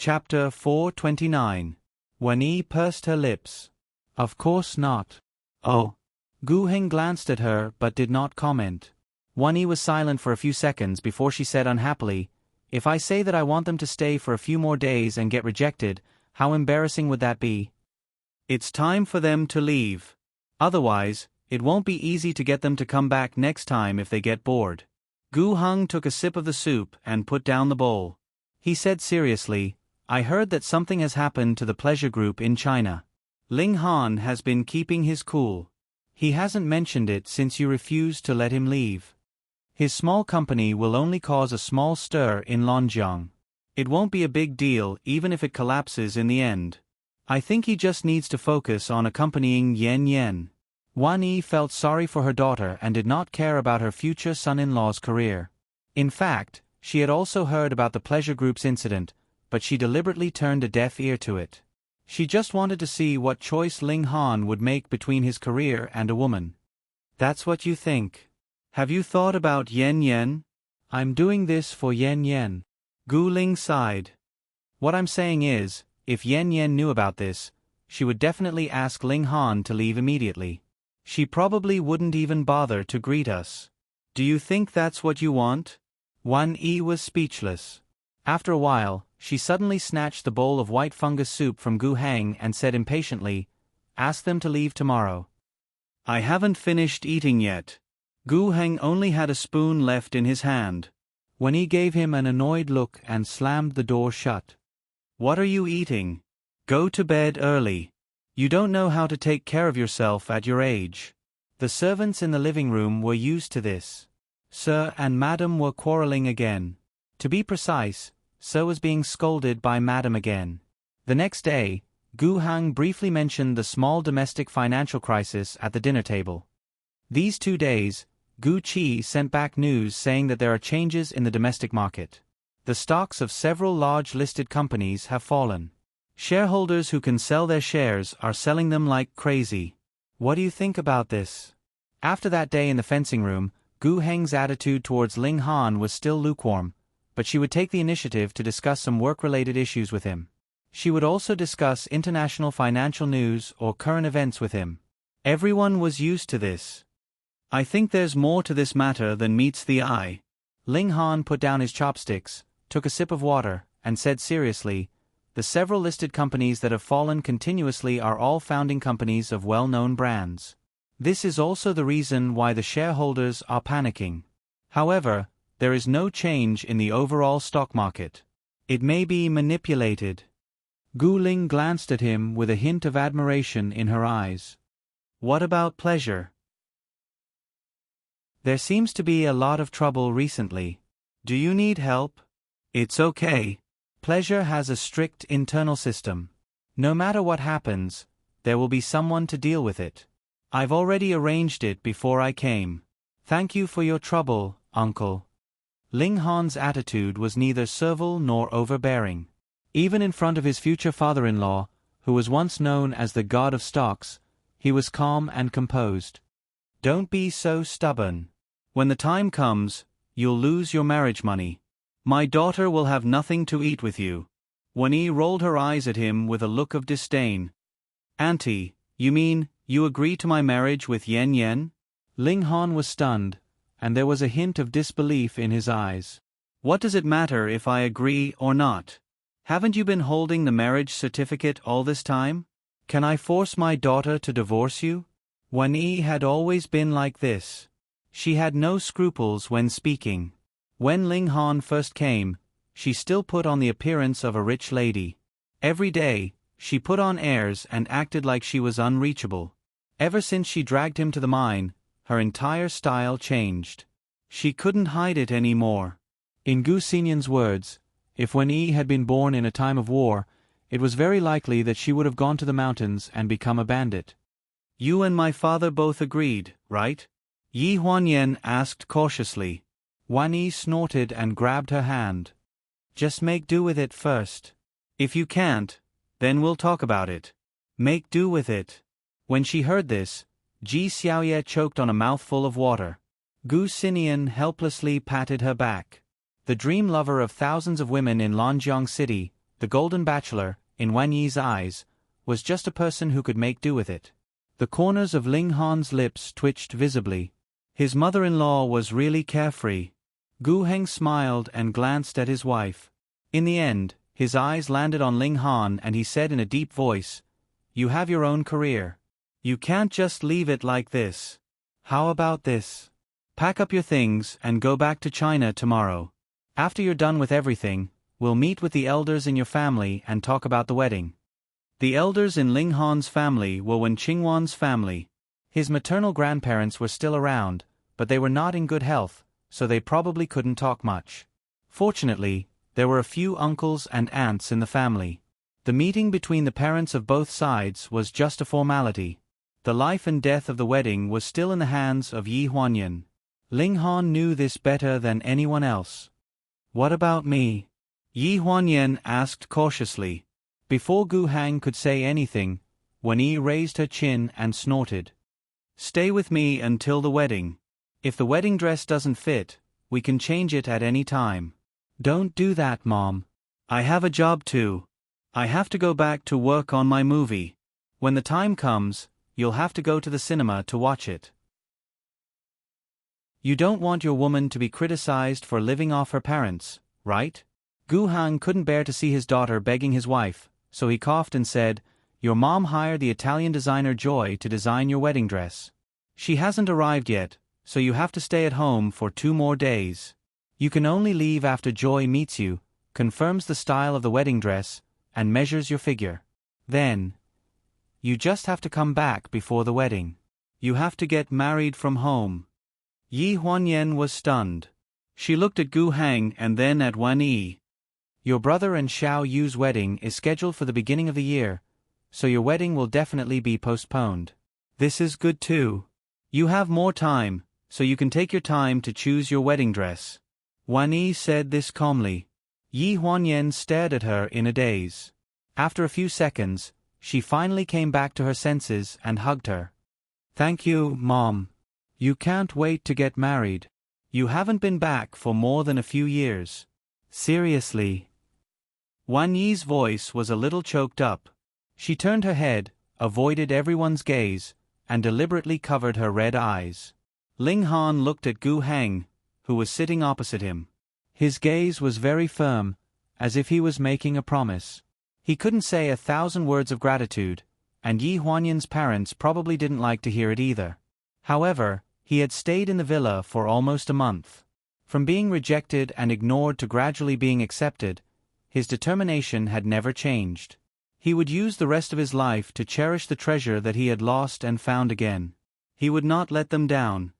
Chapter 429. Wan Yi pursed her lips. Of course not. Oh. Gu Heng glanced at her but did not comment. Wan Yi was silent for a few seconds before she said unhappily, "If I say that I want them to stay for a few more days and get rejected, how embarrassing would that be? It's time for them to leave. Otherwise, it won't be easy to get them to come back next time if they get bored." Gu Heng took a sip of the soup and put down the bowl. He said seriously, "I heard that something has happened to the pleasure group in China. Ling Han has been keeping his cool. He hasn't mentioned it since you refused to let him leave. His small company will only cause a small stir in Lonjiang. It won't be a big deal even if it collapses in the end. I think he just needs to focus on accompanying Yan Yan." Wan Yi felt sorry for her daughter and did not care about her future son-in-law's career. In fact, she had also heard about the pleasure group's incident, but she deliberately turned a deaf ear to it. She just wanted to see what choice Ling Han would make between his career and a woman. "That's what you think. Have you thought about Yan Yan?" "I'm doing this for Yan Yan." Gu Ling sighed. "What I'm saying is, if Yan Yan knew about this, she would definitely ask Ling Han to leave immediately. She probably wouldn't even bother to greet us. Do you think that's what you want?" Wan Yi was speechless. After a while, she suddenly snatched the bowl of white fungus soup from Gu Heng and said impatiently, "Ask them to leave tomorrow." "I haven't finished eating yet." Gu Heng only had a spoon left in his hand. Wan Yi gave him an annoyed look and slammed the door shut. "What are you eating? Go to bed early. You don't know how to take care of yourself at your age." The servants in the living room were used to this. Sir and Madam were quarreling again. To be precise, Sir was being scolded by Madam again. The next day, Gu Heng briefly mentioned the small domestic financial crisis at the dinner table. These 2 days, Gu Qi sent back news saying that there are changes in the domestic market. The stocks of several large listed companies have fallen. Shareholders who can sell their shares are selling them like crazy. What do you think about this? After that day in the fencing room, Gu Heng's attitude towards Ling Han was still lukewarm, but she would take the initiative to discuss some work-related issues with him. She would also discuss international financial news or current events with him. Everyone was used to this. "I think there's more to this matter than meets the eye." Ling Han put down his chopsticks, took a sip of water, and said seriously, "The several listed companies that have fallen continuously are all founding companies of well-known brands. This is also the reason why the shareholders are panicking. However, there is no change in the overall stock market. It may be manipulated." Gu Ling glanced at him with a hint of admiration in her eyes. "What about pleasure?" "There seems to be a lot of trouble recently. Do you need help?" "It's okay. Pleasure has a strict internal system. No matter what happens, there will be someone to deal with it. I've already arranged it before I came. Thank you for your trouble, uncle." Ling Han's attitude was neither servile nor overbearing. Even in front of his future father-in-law, who was once known as the god of stocks, he was calm and composed. "Don't be so stubborn. When the time comes, you'll lose your marriage money. My daughter will have nothing to eat with you." Wan Yi rolled her eyes at him with a look of disdain. "Auntie, you mean, you agree to my marriage with Yan Yan?" Ling Han was stunned, and there was a hint of disbelief in his eyes. "What does it matter if I agree or not? Haven't you been holding the marriage certificate all this time? Can I force my daughter to divorce you?" Wan Yi had always been like this. She had no scruples when speaking. When Ling Han first came, she still put on the appearance of a rich lady. Every day, she put on airs and acted like she was unreachable. Ever since she dragged him to the mine, her entire style changed. She couldn't hide it anymore. In Gu Xinyan's words, if Wan Yi had been born in a time of war, it was very likely that she would have gone to the mountains and become a bandit. "You and my father both agreed, right?" Yi Huanyan asked cautiously. Wan Yi snorted and grabbed her hand. "Just make do with it first. If you can't, then we'll talk about it." Make do with it. When she heard this, Ji Xiaoye choked on a mouthful of water. Gu Xinian helplessly patted her back. The dream lover of thousands of women in Lonjiang City, the golden bachelor, in Wan Yi's eyes, was just a person who could make do with it. The corners of Ling Han's lips twitched visibly. His mother-in-law was really carefree. Gu Heng smiled and glanced at his wife. In the end, his eyes landed on Ling Han and he said in a deep voice, "You have your own career. You can't just leave it like this. How about this? Pack up your things and go back to China tomorrow. After you're done with everything, we'll meet with the elders in your family and talk about the wedding." The elders in Ling Han's family were Wen Qingwan's family. His maternal grandparents were still around, but they were not in good health, so they probably couldn't talk much. Fortunately, there were a few uncles and aunts in the family. The meeting between the parents of both sides was just a formality. The life and death of the wedding was still in the hands of Yi Huanyan. Ling Han knew this better than anyone else. "What about me?" Yi Huanyan asked cautiously. Before Gu Hang could say anything, Wen Yi raised her chin and snorted. "Stay with me until the wedding. If the wedding dress doesn't fit, we can change it at any time." "Don't do that, Mom. I have a job too. I have to go back to work on my movie. When the time comes, you'll have to go to the cinema to watch it." You don't want your woman to be criticized for living off her parents, right? Gu Hang couldn't bear to see his daughter begging his wife, so he coughed and said, "Your mom hired the Italian designer Joy to design your wedding dress. She hasn't arrived yet, so you have to stay at home for 2 more days. You can only leave after Joy meets you, confirms the style of the wedding dress, and measures your figure. Then, you just have to come back before the wedding. You have to get married from home." Yi Huanyan was stunned. She looked at Gu Hang and then at Wan Yi. "Your brother and Xiao Yu's wedding is scheduled for the beginning of the year, so your wedding will definitely be postponed. This is good too. You have more time, so you can take your time to choose your wedding dress." Wan Yi said this calmly. Yi Huanyan stared at her in a daze. After a few seconds, she finally came back to her senses and hugged her. "Thank you, Mom. You can't wait to get married. You haven't been back for more than a few years. Seriously." Wan Yi's voice was a little choked up. She turned her head, avoided everyone's gaze, and deliberately covered her red eyes. Ling Han looked at Gu Heng, who was sitting opposite him. His gaze was very firm, as if he was making a promise. He couldn't say 1,000 words of gratitude, and Yi Huanyan's parents probably didn't like to hear it either. However, he had stayed in the villa for almost a month. From being rejected and ignored to gradually being accepted, his determination had never changed. He would use the rest of his life to cherish the treasure that he had lost and found again. He would not let them down.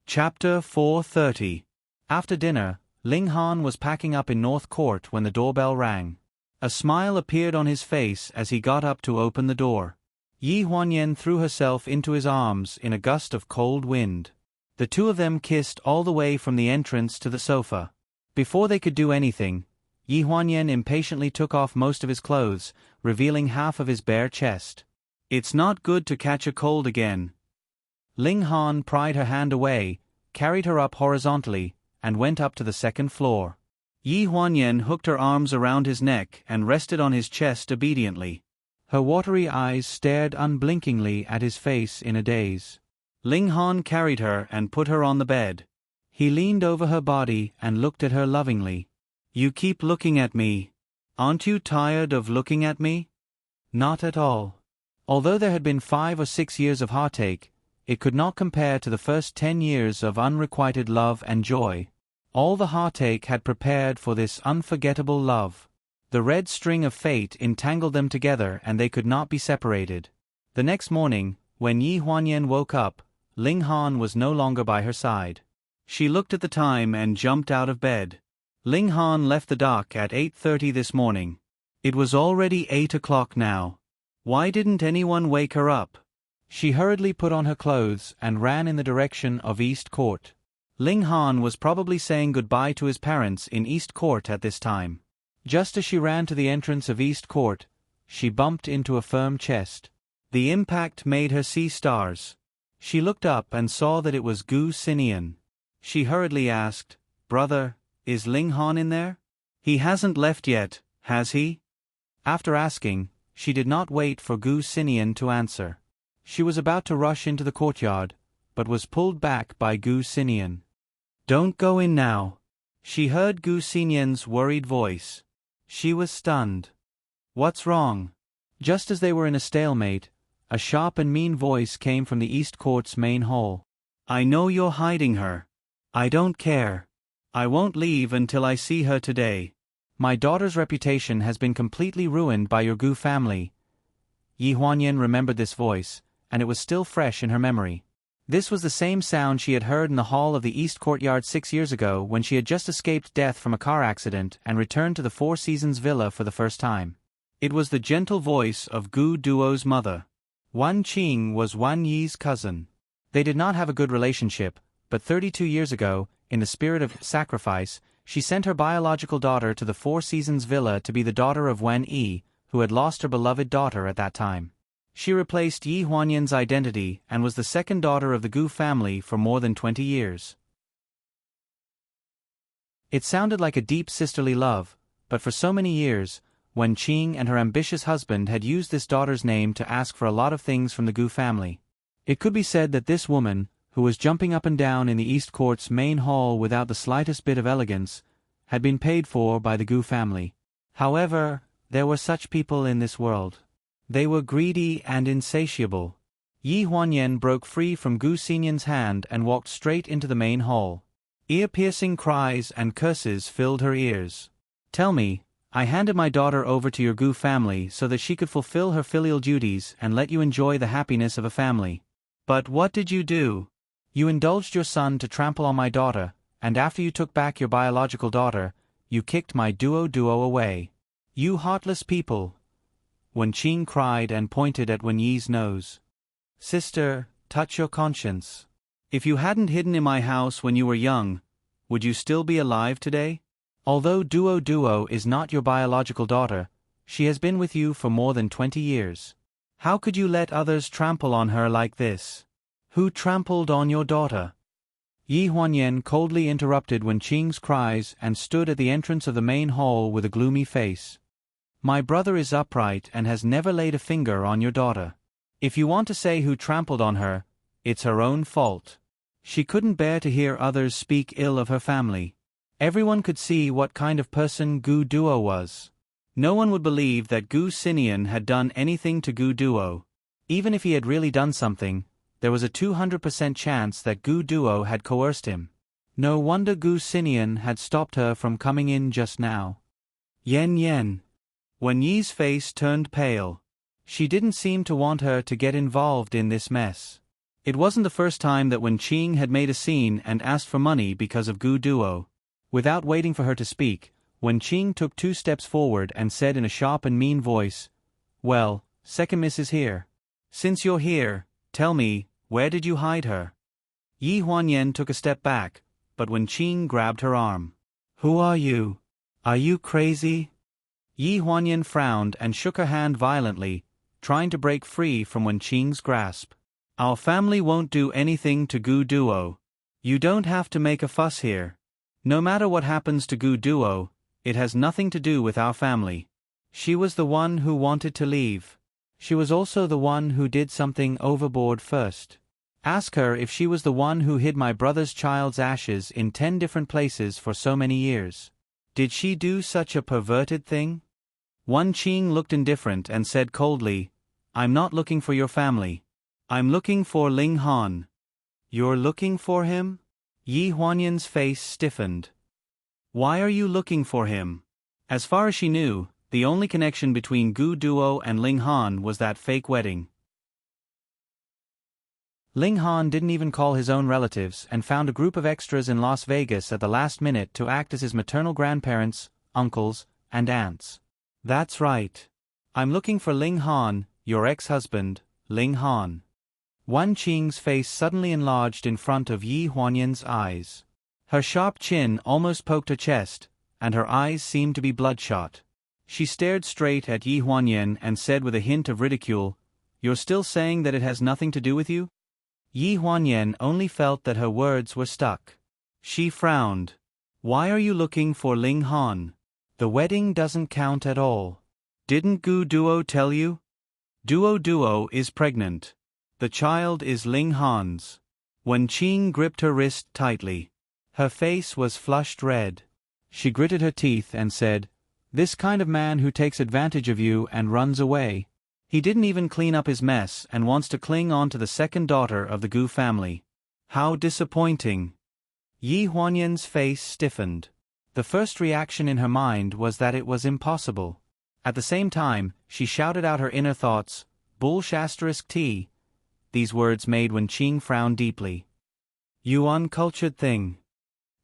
Chapter 430. After dinner, Ling Han was packing up in North Court when the doorbell rang. A smile appeared on his face as he got up to open the door. Yi Huanyan threw herself into his arms in a gust of cold wind. The two of them kissed all the way from the entrance to the sofa. Before they could do anything, Yi Huanyan impatiently took off most of his clothes, revealing half of his bare chest. "It's not good to catch a cold again." Ling Han pried her hand away, carried her up horizontally, and went up to the second floor. Yi Huanyan hooked her arms around his neck and rested on his chest obediently. Her watery eyes stared unblinkingly at his face in a daze. Ling Han carried her and put her on the bed. He leaned over her body and looked at her lovingly. "You keep looking at me. Aren't you tired of looking at me?" "Not at all." Although there had been 5 or 6 years of heartache, it could not compare to the first 10 years of unrequited love and joy. All the heartache had prepared for this unforgettable love. The red string of fate entangled them together and they could not be separated. The next morning, when Yi Huanyan woke up, Ling Han was no longer by her side. She looked at the time and jumped out of bed. Ling Han left the dock at 8:30 this morning. It was already 8 o'clock now. Why didn't anyone wake her up? She hurriedly put on her clothes and ran in the direction of East Court. Ling Han was probably saying goodbye to his parents in East Court at this time. Just as she ran to the entrance of East Court, she bumped into a firm chest. The impact made her see stars. She looked up and saw that it was Gu Xinian. She hurriedly asked, "Brother, is Ling Han in there? He hasn't left yet, has he?" After asking, she did not wait for Gu Xinian to answer. She was about to rush into the courtyard, but was pulled back by Gu Xinian. "Don't go in now." She heard Gu Xinian's worried voice. She was stunned. "What's wrong?" Just as they were in a stalemate, a sharp and mean voice came from the East Court's main hall. "I know you're hiding her. I don't care. I won't leave until I see her today. My daughter's reputation has been completely ruined by your Gu family." Yi Huanyan remembered this voice, and it was still fresh in her memory. This was the same sound she had heard in the hall of the East Courtyard 6 years ago when she had just escaped death from a car accident and returned to the Four Seasons villa for the first time. It was the gentle voice of Gu Duo's mother. Wan Qing was Wan Yi's cousin. They did not have a good relationship, but 32 years ago, in the spirit of sacrifice, she sent her biological daughter to the Four Seasons villa to be the daughter of Wan Yi, who had lost her beloved daughter at that time. She replaced Yi Huanyan's identity and was the second daughter of the Gu family for more than 20 years. It sounded like a deep sisterly love, but for so many years, Wen Qing and her ambitious husband had used this daughter's name to ask for a lot of things from the Gu family. It could be said that this woman, who was jumping up and down in the East Court's main hall without the slightest bit of elegance, had been paid for by the Gu family. However, there were such people in this world. They were greedy and insatiable. Yi Huanyan broke free from Gu Xinian's hand and walked straight into the main hall. Ear-piercing cries and curses filled her ears. "Tell me, I handed my daughter over to your Gu family so that she could fulfill her filial duties and let you enjoy the happiness of a family. But what did you do? You indulged your son to trample on my daughter, and after you took back your biological daughter, you kicked my duo away. You heartless people!" Wen Qing cried and pointed at Wen Yi's nose. "Sister, touch your conscience. If you hadn't hidden in my house when you were young, would you still be alive today? Although Duo is not your biological daughter, she has been with you for more than 20 years. How could you let others trample on her like this? Who trampled on your daughter?" Yi Huanyan coldly interrupted Wen Qing's cries and stood at the entrance of the main hall with a gloomy face. "My brother is upright and has never laid a finger on your daughter. If you want to say who trampled on her, it's her own fault. She couldn't bear to hear others speak ill of her family. Everyone could see what kind of person Gu Duo was. No one would believe that Gu Xinian had done anything to Gu Duo. Even if he had really done something, there was a 200% chance that Gu Duo had coerced him. No wonder Gu Xinian had stopped her from coming in just now." Yen. Wen Yi's face turned pale. She didn't seem to want her to get involved in this mess. It wasn't the first time that Wen Qing had made a scene and asked for money because of Gu Duo. Without waiting for her to speak, Wen Qing took 2 steps forward and said in a sharp and mean voice, "Well, Second Miss is here. Since you're here, tell me, where did you hide her?" Yi Huanyan took a step back, but Wen Qing grabbed her arm. "Who are you? Are you crazy?" Yi Huanyan frowned and shook her hand violently, trying to break free from Wen Qing's grasp. "Our family won't do anything to Gu Duo. You don't have to make a fuss here. No matter what happens to Gu Duo, it has nothing to do with our family. She was the one who wanted to leave. She was also the one who did something overboard first. Ask her if she was the one who hid my brother's child's ashes in 10 different places for so many years. Did she do such a perverted thing?" Wan Qing looked indifferent and said coldly, "I'm not looking for your family. I'm looking for Ling Han." "You're looking for him?" Yi Huanyan's face stiffened. "Why are you looking for him?" As far as she knew, the only connection between Gu Duo and Ling Han was that fake wedding. Ling Han didn't even call his own relatives and found a group of extras in Las Vegas at the last minute to act as his maternal grandparents, uncles, and aunts. "That's right. I'm looking for Ling Han, your ex-husband, Ling Han." Wan Qing's face suddenly enlarged in front of Yi Huanyan's eyes. Her sharp chin almost poked her chest, and her eyes seemed to be bloodshot. She stared straight at Yi Huanyan and said with a hint of ridicule, "You're still saying that it has nothing to do with you?" Yi Huanyan only felt that her words were stuck. She frowned. Why are you looking for Ling Han? The wedding doesn't count at all. Didn't Gu Duo tell you? Duo is pregnant. The child is Ling Han's. Wenqing gripped her wrist tightly. Her face was flushed red. She gritted her teeth and said, "This kind of man who takes advantage of you and runs away. He didn't even clean up his mess and wants to cling on to the second daughter of the Gu family. How disappointing." Yi Huanyan's face stiffened. The first reaction in her mind was that it was impossible. At the same time, she shouted out her inner thoughts, "Bull**T." These words made Wenqing frown deeply. "You uncultured thing."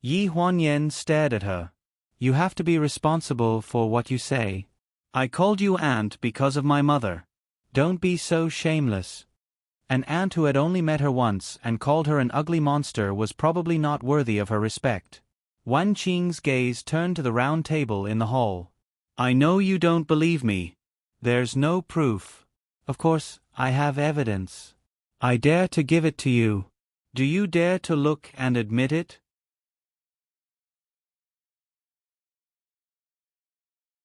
Yi Huanyan stared at her. "You have to be responsible for what you say. I called you aunt because of my mother. Don't be so shameless." An aunt who had only met her once and called her an ugly monster was probably not worthy of her respect. Wenqing's gaze turned to the round table in the hall. "I know you don't believe me. There's no proof. Of course, I have evidence. I dare to give it to you. Do you dare to look and admit it?"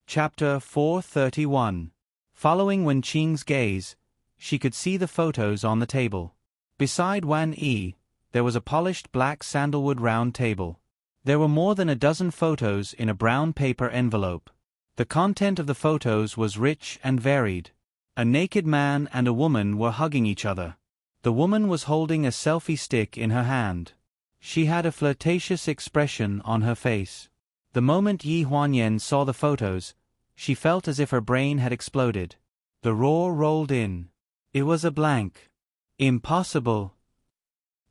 Chapter 431. Following Wenqing's gaze, she could see the photos on the table. Beside Wan Yi, there was a polished black sandalwood round table. There were more than a dozen photos in a brown paper envelope. The content of the photos was rich and varied. A naked man and a woman were hugging each other. The woman was holding a selfie stick in her hand. She had a flirtatious expression on her face. The moment Yi Huanyan saw the photos, she felt as if her brain had exploded. The roar rolled in. It was a blank. Impossible.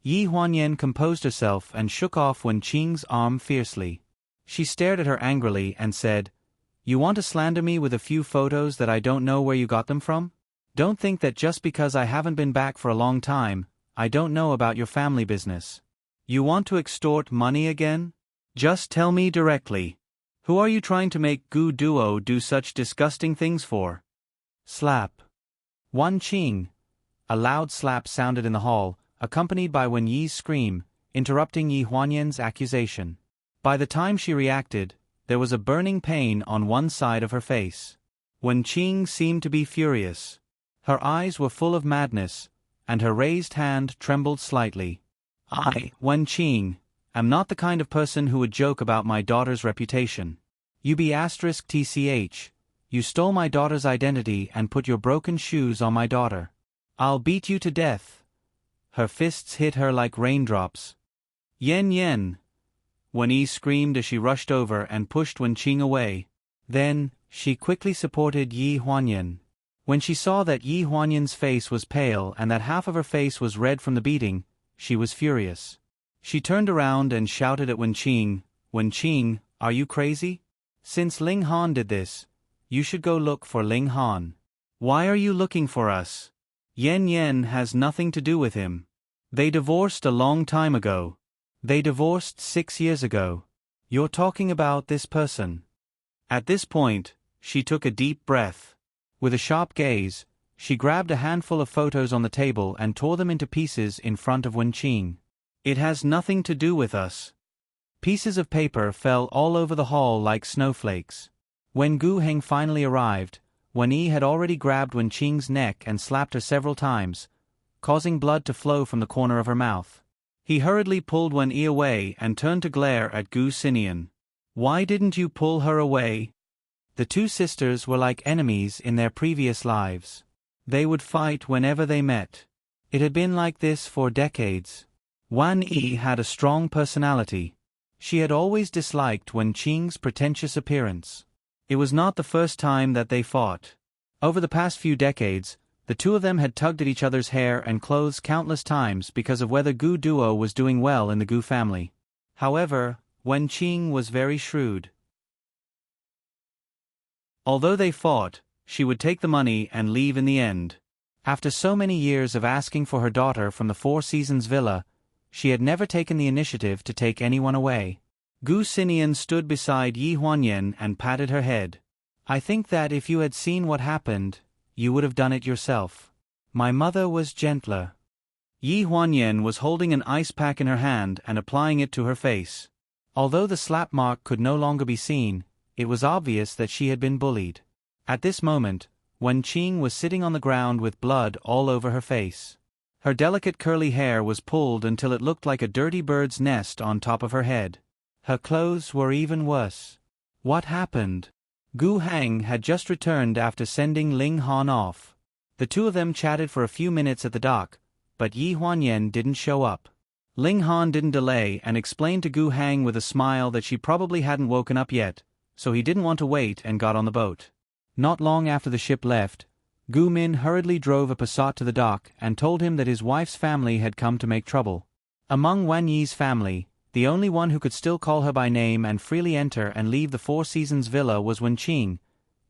Yi Huanyan composed herself and shook off Wenqing's arm fiercely. She stared at her angrily and said, "You want to slander me with a few photos that I don't know where you got them from? Don't think that just because I haven't been back for a long time, I don't know about your family business. You want to extort money again? Just tell me directly. Who are you trying to make Gu Duo do such disgusting things for?" Slap. Wenqing. A loud slap sounded in the hall, accompanied by Wen Yi's scream, interrupting Yi Huanyan's accusation. By the time she reacted, there was a burning pain on one side of her face. Wenqing seemed to be furious. Her eyes were full of madness, and her raised hand trembled slightly. "I, Wenqing, am not the kind of person who would joke about my daughter's reputation. You **TCH. You stole my daughter's identity and put your broken shoes on my daughter. I'll beat you to death." Her fists hit her like raindrops. "Yen." Wen Yi screamed as she rushed over and pushed Wenqing away. Then, she quickly supported Yi Huanyan. When she saw that Yi Huanyan's face was pale and that half of her face was red from the beating, she was furious. She turned around and shouted at Wenqing, "Wenqing, are you crazy? Since Ling Han did this, you should go look for Ling Han. Why are you looking for us? Yen has nothing to do with him. They divorced a long time ago. They divorced 6 years ago. You're talking about this person." At this point, she took a deep breath. With a sharp gaze, she grabbed a handful of photos on the table and tore them into pieces in front of Wenqing. "It has nothing to do with us." Pieces of paper fell all over the hall like snowflakes. When Gu Heng finally arrived, Wen Yi had already grabbed Wenqing's neck and slapped her several times, causing blood to flow from the corner of her mouth. He hurriedly pulled Wen Yi away and turned to glare at Gu Xinian. "Why didn't you pull her away?" The two sisters were like enemies in their previous lives. They would fight whenever they met. It had been like this for decades. Wan Yi had a strong personality. She had always disliked Wenqing's pretentious appearance. It was not the first time that they fought. Over the past few decades, the two of them had tugged at each other's hair and clothes countless times because of whether Gu Duo was doing well in the Gu family. However, Wenqing was very shrewd. Although they fought, she would take the money and leave in the end. After so many years of asking for her daughter from the Four Seasons villa, she had never taken the initiative to take anyone away. Gu Xinian stood beside Yi Huanyan and patted her head. "I think that if you had seen what happened, you would have done it yourself. My mother was gentler." Yi Huanyan was holding an ice pack in her hand and applying it to her face. Although the slap mark could no longer be seen, it was obvious that she had been bullied. At this moment, Wen Qing was sitting on the ground with blood all over her face. Her delicate curly hair was pulled until it looked like a dirty bird's nest on top of her head. Her clothes were even worse. What happened? Gu Heng had just returned after sending Ling Han off. The two of them chatted for a few minutes at the dock, but Yi Huanyan didn't show up. Ling Han didn't delay and explained to Gu Heng with a smile that she probably hadn't woken up yet, so he didn't want to wait and got on the boat. Not long after the ship left, Gu Min hurriedly drove a Passat to the dock and told him that his wife's family had come to make trouble. Among Wan Yi's family, the only one who could still call her by name and freely enter and leave the Four Seasons villa was Wen Qing,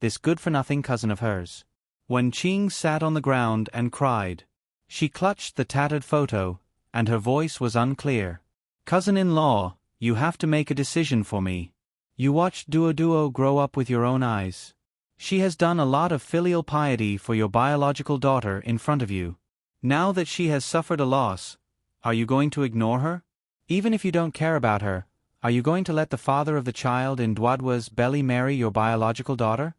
this good-for-nothing cousin of hers. Wen Qing sat on the ground and cried. She clutched the tattered photo, and her voice was unclear. Cousin-in-law, you have to make a decision for me. You watched Duo grow up with your own eyes. She has done a lot of filial piety for your biological daughter in front of you. Now that she has suffered a loss, are you going to ignore her? Even if you don't care about her, are you going to let the father of the child in Duoduo's belly marry your biological daughter?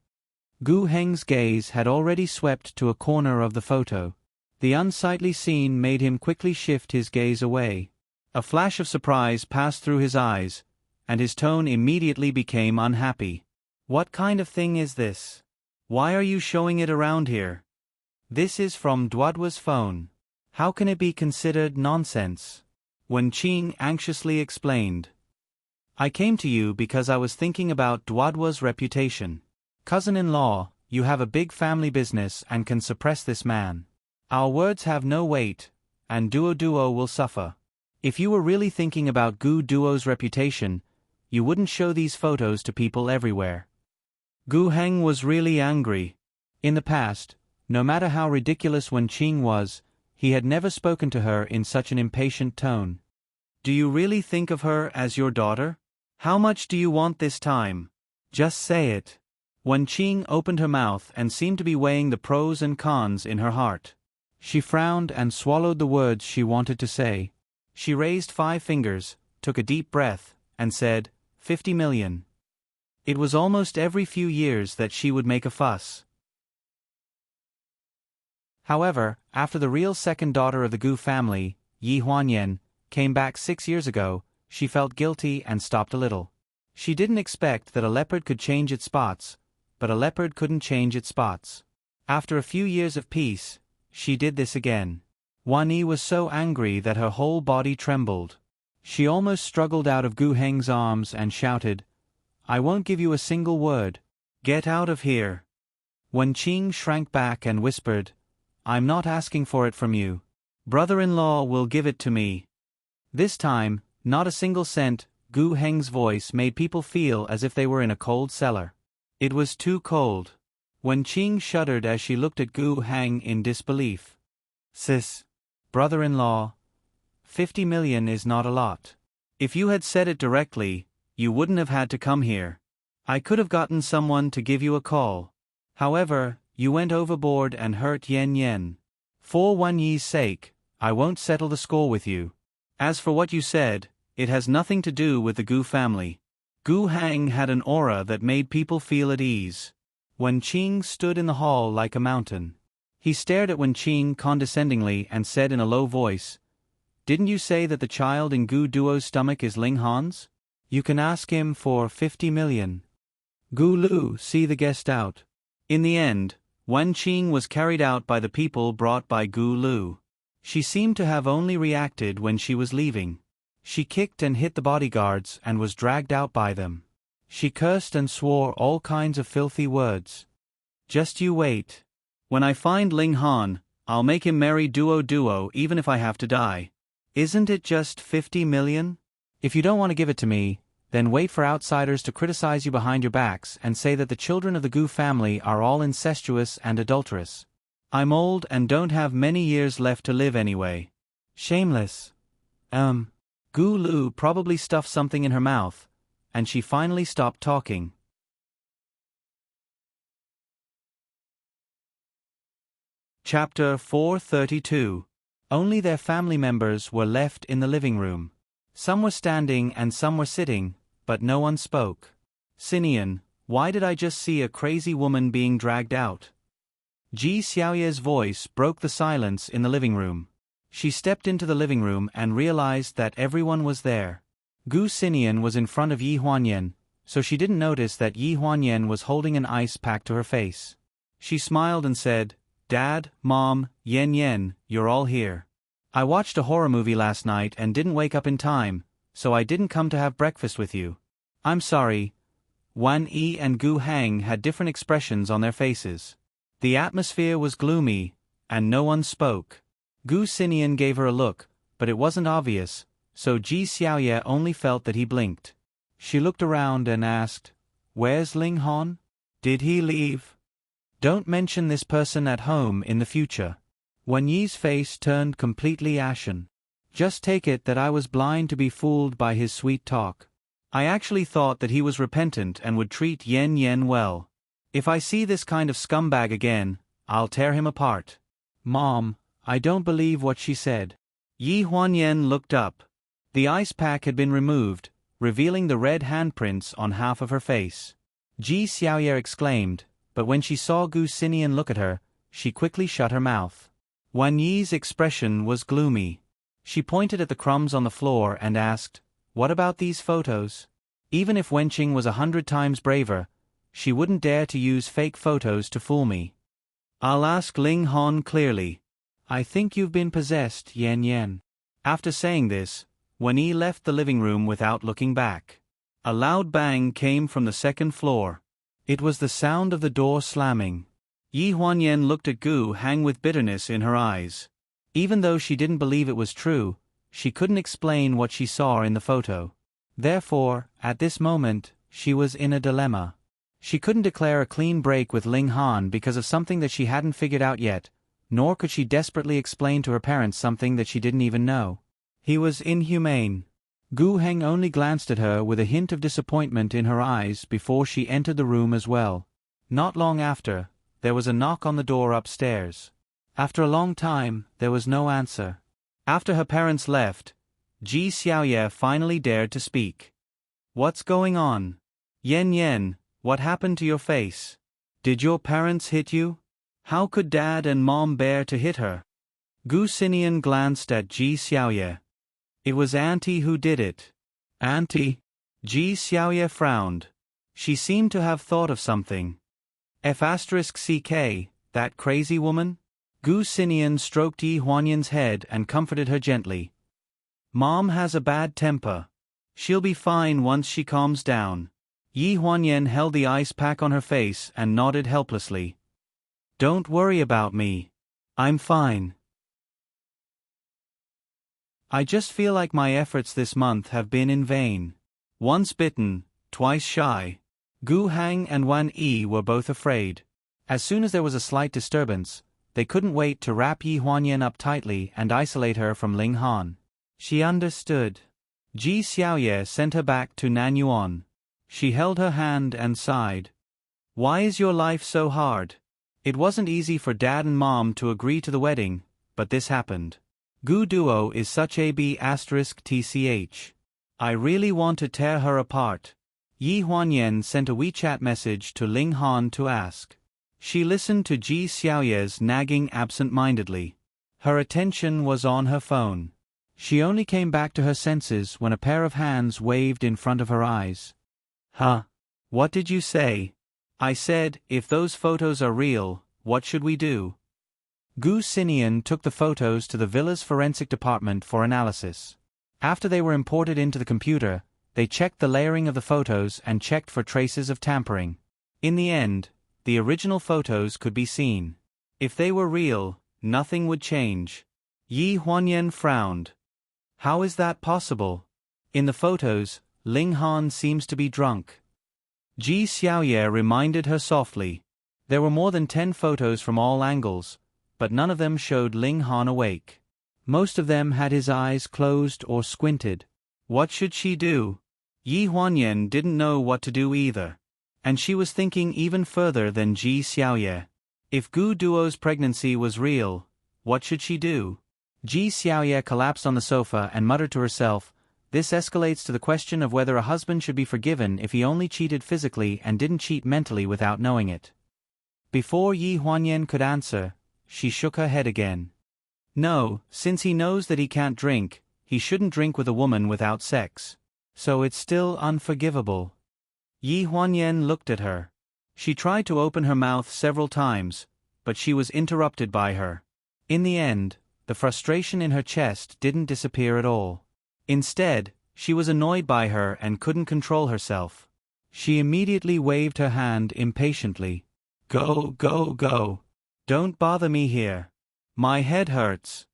Gu Heng's gaze had already swept to a corner of the photo. The unsightly scene made him quickly shift his gaze away. A flash of surprise passed through his eyes, and his tone immediately became unhappy. What kind of thing is this? Why are you showing it around here? This is from Duoduo's phone. How can it be considered nonsense? Wen Qing anxiously explained. I came to you because I was thinking about Duoduo's reputation. Cousin-in-law, you have a big family business and can suppress this man. Our words have no weight, and Duo will suffer. If you were really thinking about Gu Duo's reputation, you wouldn't show these photos to people everywhere. Gu Heng was really angry. In the past, no matter how ridiculous Wen Qing was, he had never spoken to her in such an impatient tone. Do you really think of her as your daughter? How much do you want this time? Just say it. Wen Qing opened her mouth and seemed to be weighing the pros and cons in her heart. She frowned and swallowed the words she wanted to say. She raised 5 fingers, took a deep breath, and said, 50 million. It was almost every few years that she would make a fuss. However, after the real second daughter of the Gu family, Yi Huanyan, came back 6 years ago, she felt guilty and stopped a little. She didn't expect that a leopard could change its spots, but a leopard couldn't change its spots. After a few years of peace, she did this again. Wan Yi was so angry that her whole body trembled. She almost struggled out of Gu Heng's arms and shouted, I won't give you a single word. Get out of here. Wen Qing shrank back and whispered, I'm not asking for it from you. Brother-in-law will give it to me. This time, not a single cent. Gu Heng's voice made people feel as if they were in a cold cellar. It was too cold. Wen Qing shuddered as she looked at Gu Heng in disbelief. Sis. Brother-in-law. 50 million is not a lot. If you had said it directly, you wouldn't have had to come here. I could have gotten someone to give you a call. However, you went overboard and hurt Yen Yen. For Wan Yi's sake, I won't settle the score with you. As for what you said, it has nothing to do with the Gu family. Gu Heng had an aura that made people feel at ease. Wen Qing stood in the hall like a mountain. He stared at Wen Qing condescendingly and said in a low voice, Didn't you say that the child in Gu Duo's stomach is Ling Han's? You can ask him for 50 million. Gu Lu, see the guest out. In the end, Wen Qing was carried out by the people brought by Gu Lu. She seemed to have only reacted when she was leaving. She kicked and hit the bodyguards and was dragged out by them. She cursed and swore all kinds of filthy words. Just you wait. When I find Ling Han, I'll make him marry Duo even if I have to die. Isn't it just 50 million? If you don't want to give it to me, then wait for outsiders to criticize you behind your backs and say that the children of the Gu family are all incestuous and adulterous. I'm old and don't have many years left to live anyway. Shameless. Gu Lu probably stuffed something in her mouth, and she finally stopped talking. Chapter 432. Only their family members were left in the living room. Some were standing and some were sitting, but no one spoke. Sinian, why did I just see a crazy woman being dragged out? Ji Xiaoye's voice broke the silence in the living room. She stepped into the living room and realized that everyone was there. Gu Sinian was in front of Yi Huanyan, so she didn't notice that Yi Huanyan was holding an ice pack to her face. She smiled and said, "Dad, Mom, Yan, you're all here. I watched a horror movie last night and didn't wake up in time, so I didn't come to have breakfast with you." "I'm sorry." Wan Yi and Gu Hang had different expressions on their faces. The atmosphere was gloomy, and no one spoke. Gu Sinian gave her a look, but it wasn't obvious, so Ji Xiaoye only felt that he blinked. She looked around and asked, "Where's Ling Han? Did he leave? Don't mention this person at home in the future." Wan Yi's face turned completely ashen. "Just take it that I was blind to be fooled by his sweet talk. I actually thought that he was repentant and would treat Yan well. If I see this kind of scumbag again, I'll tear him apart." "Mom, I don't believe what she said." Yi Huanyan looked up. The ice pack had been removed, revealing the red handprints on half of her face. Ji Xiaoye exclaimed, but when she saw Gu Sinian look at her, she quickly shut her mouth. Wan Yi's expression was gloomy. She pointed at the crumbs on the floor and asked, "What about these photos?" Even if Wenqing was 100 times braver, she wouldn't dare to use fake photos to fool me. "I'll ask Ling Han clearly." "I think you've been possessed, Yan." After saying this, Wan Yi left the living room without looking back. A loud bang came from the second floor. It was the sound of the door slamming. Yi Huanyan looked at Gu Hang with bitterness in her eyes. Even though she didn't believe it was true, she couldn't explain what she saw in the photo. Therefore, at this moment, she was in a dilemma. She couldn't declare a clean break with Ling Han because of something that she hadn't figured out yet, nor could she desperately explain to her parents something that she didn't even know. He was inhumane. Gu Heng only glanced at her with a hint of disappointment in her eyes before she entered the room as well. Not long after, there was a knock on the door upstairs. After a long time, there was no answer. After her parents left, Ji Xiaoye finally dared to speak. "What's going on? Yan, what happened to your face? Did your parents hit you? How could Dad and Mom bear to hit her?" Gu Sinian glanced at Ji Xiaoye. "It was Auntie who did it." "Auntie?" Ji Xiaoye frowned. She seemed to have thought of something. F***ck, that crazy woman? Gu Sinian stroked Yi Huanyan's head and comforted her gently. "Mom has a bad temper. She'll be fine once she calms down." Yi Huanyan held the ice pack on her face and nodded helplessly. "Don't worry about me. I'm fine. I just feel like my efforts this month have been in vain. Once bitten, twice shy." Gu Hang and Wan Yi were both afraid. As soon as there was a slight disturbance, they couldn't wait to wrap Yi Huanyan up tightly and isolate her from Ling Han. She understood. Ji Xiaoye sent her back to Nanyuan. She held her hand and sighed. "Why is your life so hard? It wasn't easy for Dad and Mom to agree to the wedding, but this happened. Gu Duo is such a b***tch. I really want to tear her apart." Yi Huanyan sent a WeChat message to Ling Han to ask. She listened to Ji Xiaoye's nagging absent-mindedly. Her attention was on her phone. She only came back to her senses when a pair of hands waved in front of her eyes. "Huh? What did you say?" "I said, if those photos are real, what should we do?" Gu Sinian took the photos to the villa's forensic department for analysis. After they were imported into the computer, they checked the layering of the photos and checked for traces of tampering. In the end, the original photos could be seen. If they were real, nothing would change. Yi Huanyan frowned. "How is that possible? In the photos, Ling Han seems to be drunk." Ji Xiaoye reminded her softly. There were more than 10 photos from all angles, but none of them showed Ling Han awake. Most of them had his eyes closed or squinted. What should she do? Yi Huanyan didn't know what to do either. And she was thinking even further than Ji Xiaoye. If Gu Duo's pregnancy was real, what should she do? Ji Xiaoye collapsed on the sofa and muttered to herself, This escalates to the question of whether a husband should be forgiven if he only cheated physically and didn't cheat mentally without knowing it. Before Yi Huanyan could answer, she shook her head again. No, since he knows that he can't drink, he shouldn't drink with a woman without sex. So it's still unforgivable. Yi Huanyan looked at her. She tried to open her mouth several times, but she was interrupted by her. In the end, the frustration in her chest didn't disappear at all. Instead, she was annoyed by her and couldn't control herself. She immediately waved her hand impatiently. Go, go, go. Don't bother me here. My head hurts.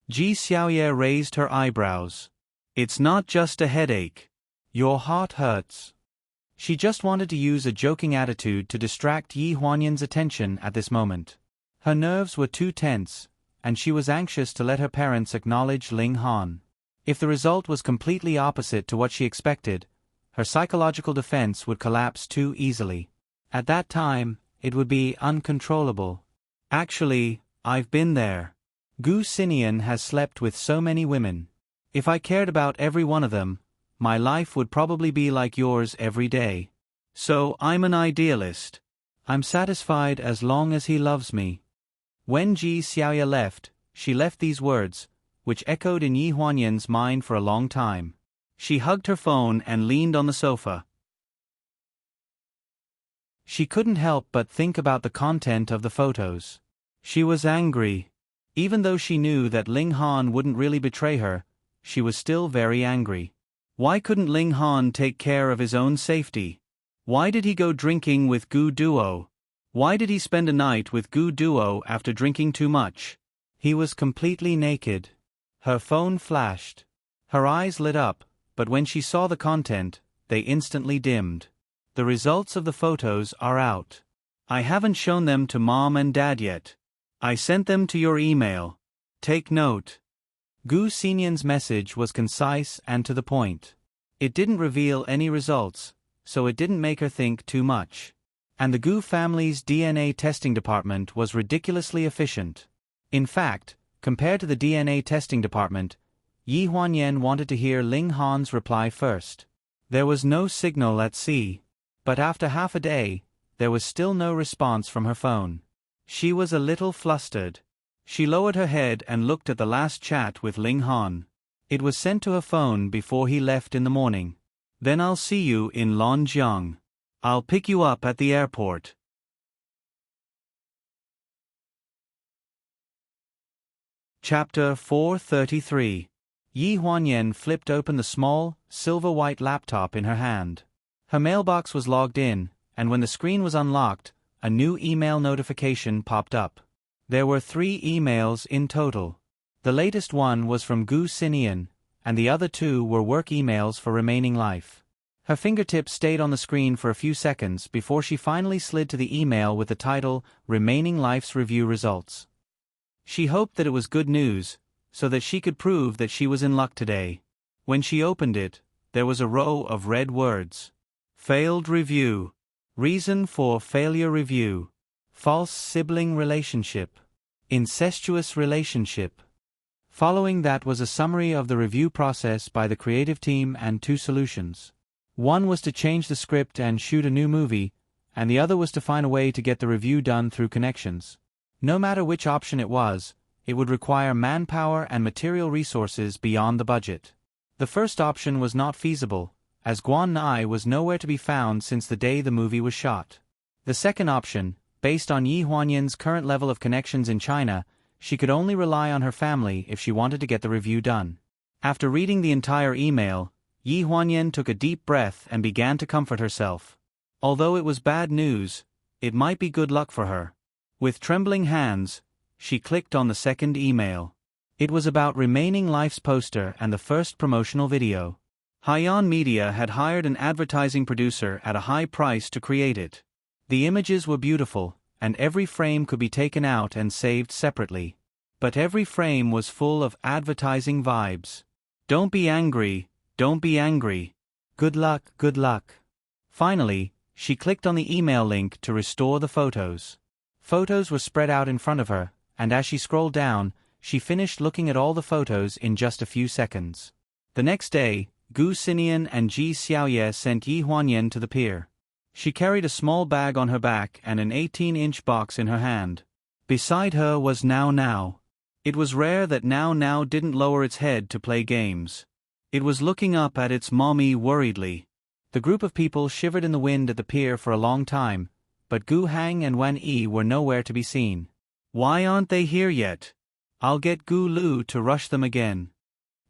Ji Xiaoye raised her eyebrows. It's not just a headache. Your heart hurts. She just wanted to use a joking attitude to distract Yi Huanyan's attention at this moment. Her nerves were too tense, and she was anxious to let her parents acknowledge Ling Han. If the result was completely opposite to what she expected, her psychological defense would collapse too easily. At that time, it would be uncontrollable. Actually, I've been there. Gu Xinian has slept with so many women. If I cared about every one of them, my life would probably be like yours every day. So I'm an idealist. I'm satisfied as long as he loves me. When Ji Xiaoye left, she left these words, which echoed in Yi Huanyan's mind for a long time. She hugged her phone and leaned on the sofa. She couldn't help but think about the content of the photos. She was angry. Even though she knew that Ling Han wouldn't really betray her, she was still very angry. Why couldn't Ling Han take care of his own safety? Why did he go drinking with Gu Duo? Why did he spend a night with Gu Duo after drinking too much? He was completely naked. Her phone flashed. Her eyes lit up, but when she saw the content, they instantly dimmed. The results of the photos are out. I haven't shown them to Mom and Dad yet. I sent them to your email. Take note. Gu Xinian's message was concise and to the point. It didn't reveal any results, so it didn't make her think too much. And the Gu family's DNA testing department was ridiculously efficient. In fact, compared to the DNA testing department, Yi Huanyan wanted to hear Ling Han's reply first. There was no signal at sea, but after half a day, there was still no response from her phone. She was a little flustered. She lowered her head and looked at the last chat with Ling Han. It was sent to her phone before he left in the morning. Then I'll see you in Lonjiang. I'll pick you up at the airport. Chapter 433. Yi Huanyan flipped open the small, silver-white laptop in her hand. Her mailbox was logged in, and when the screen was unlocked, a new email notification popped up. There were 3 emails in total. The latest one was from Gu Xinian, and the other 2 were work emails for Remaining Life. Her fingertips stayed on the screen for a few seconds before she finally slid to the email with the title, Remaining Life's Review Results. She hoped that it was good news, so that she could prove that she was in luck today. When she opened it, there was a row of red words. Failed review. Reason for failure review. False sibling relationship. Incestuous relationship. Following that was a summary of the review process by the creative team and 2 solutions. One was to change the script and shoot a new movie, and the other was to find a way to get the review done through connections. No matter which option it was, it would require manpower and material resources beyond the budget. The first option was not feasible, as Guan Nai was nowhere to be found since the day the movie was shot. The second option, based on Yi Huanyan's current level of connections in China, she could only rely on her family if she wanted to get the review done. After reading the entire email, Yi Huanyan took a deep breath and began to comfort herself. Although it was bad news, it might be good luck for her. With trembling hands, she clicked on the second email. It was about Remaining Life's poster and the first promotional video. Haiyan Media had hired an advertising producer at a high price to create it. The images were beautiful, and every frame could be taken out and saved separately. But every frame was full of advertising vibes. Don't be angry, don't be angry. Good luck, good luck. Finally, she clicked on the email link to restore the photos. Photos were spread out in front of her, and as she scrolled down, she finished looking at all the photos in just a few seconds. The next day, Gu Xinian and Ji Xiaoye sent Yi Huanyan to the pier. She carried a small bag on her back and an 18-inch box in her hand. Beside her was Now Now. It was rare that Now Now didn't lower its head to play games. It was looking up at its mommy worriedly. The group of people shivered in the wind at the pier for a long time, but Gu Hang and Wan Yi were nowhere to be seen. Why aren't they here yet? I'll get Gu Lu to rush them again.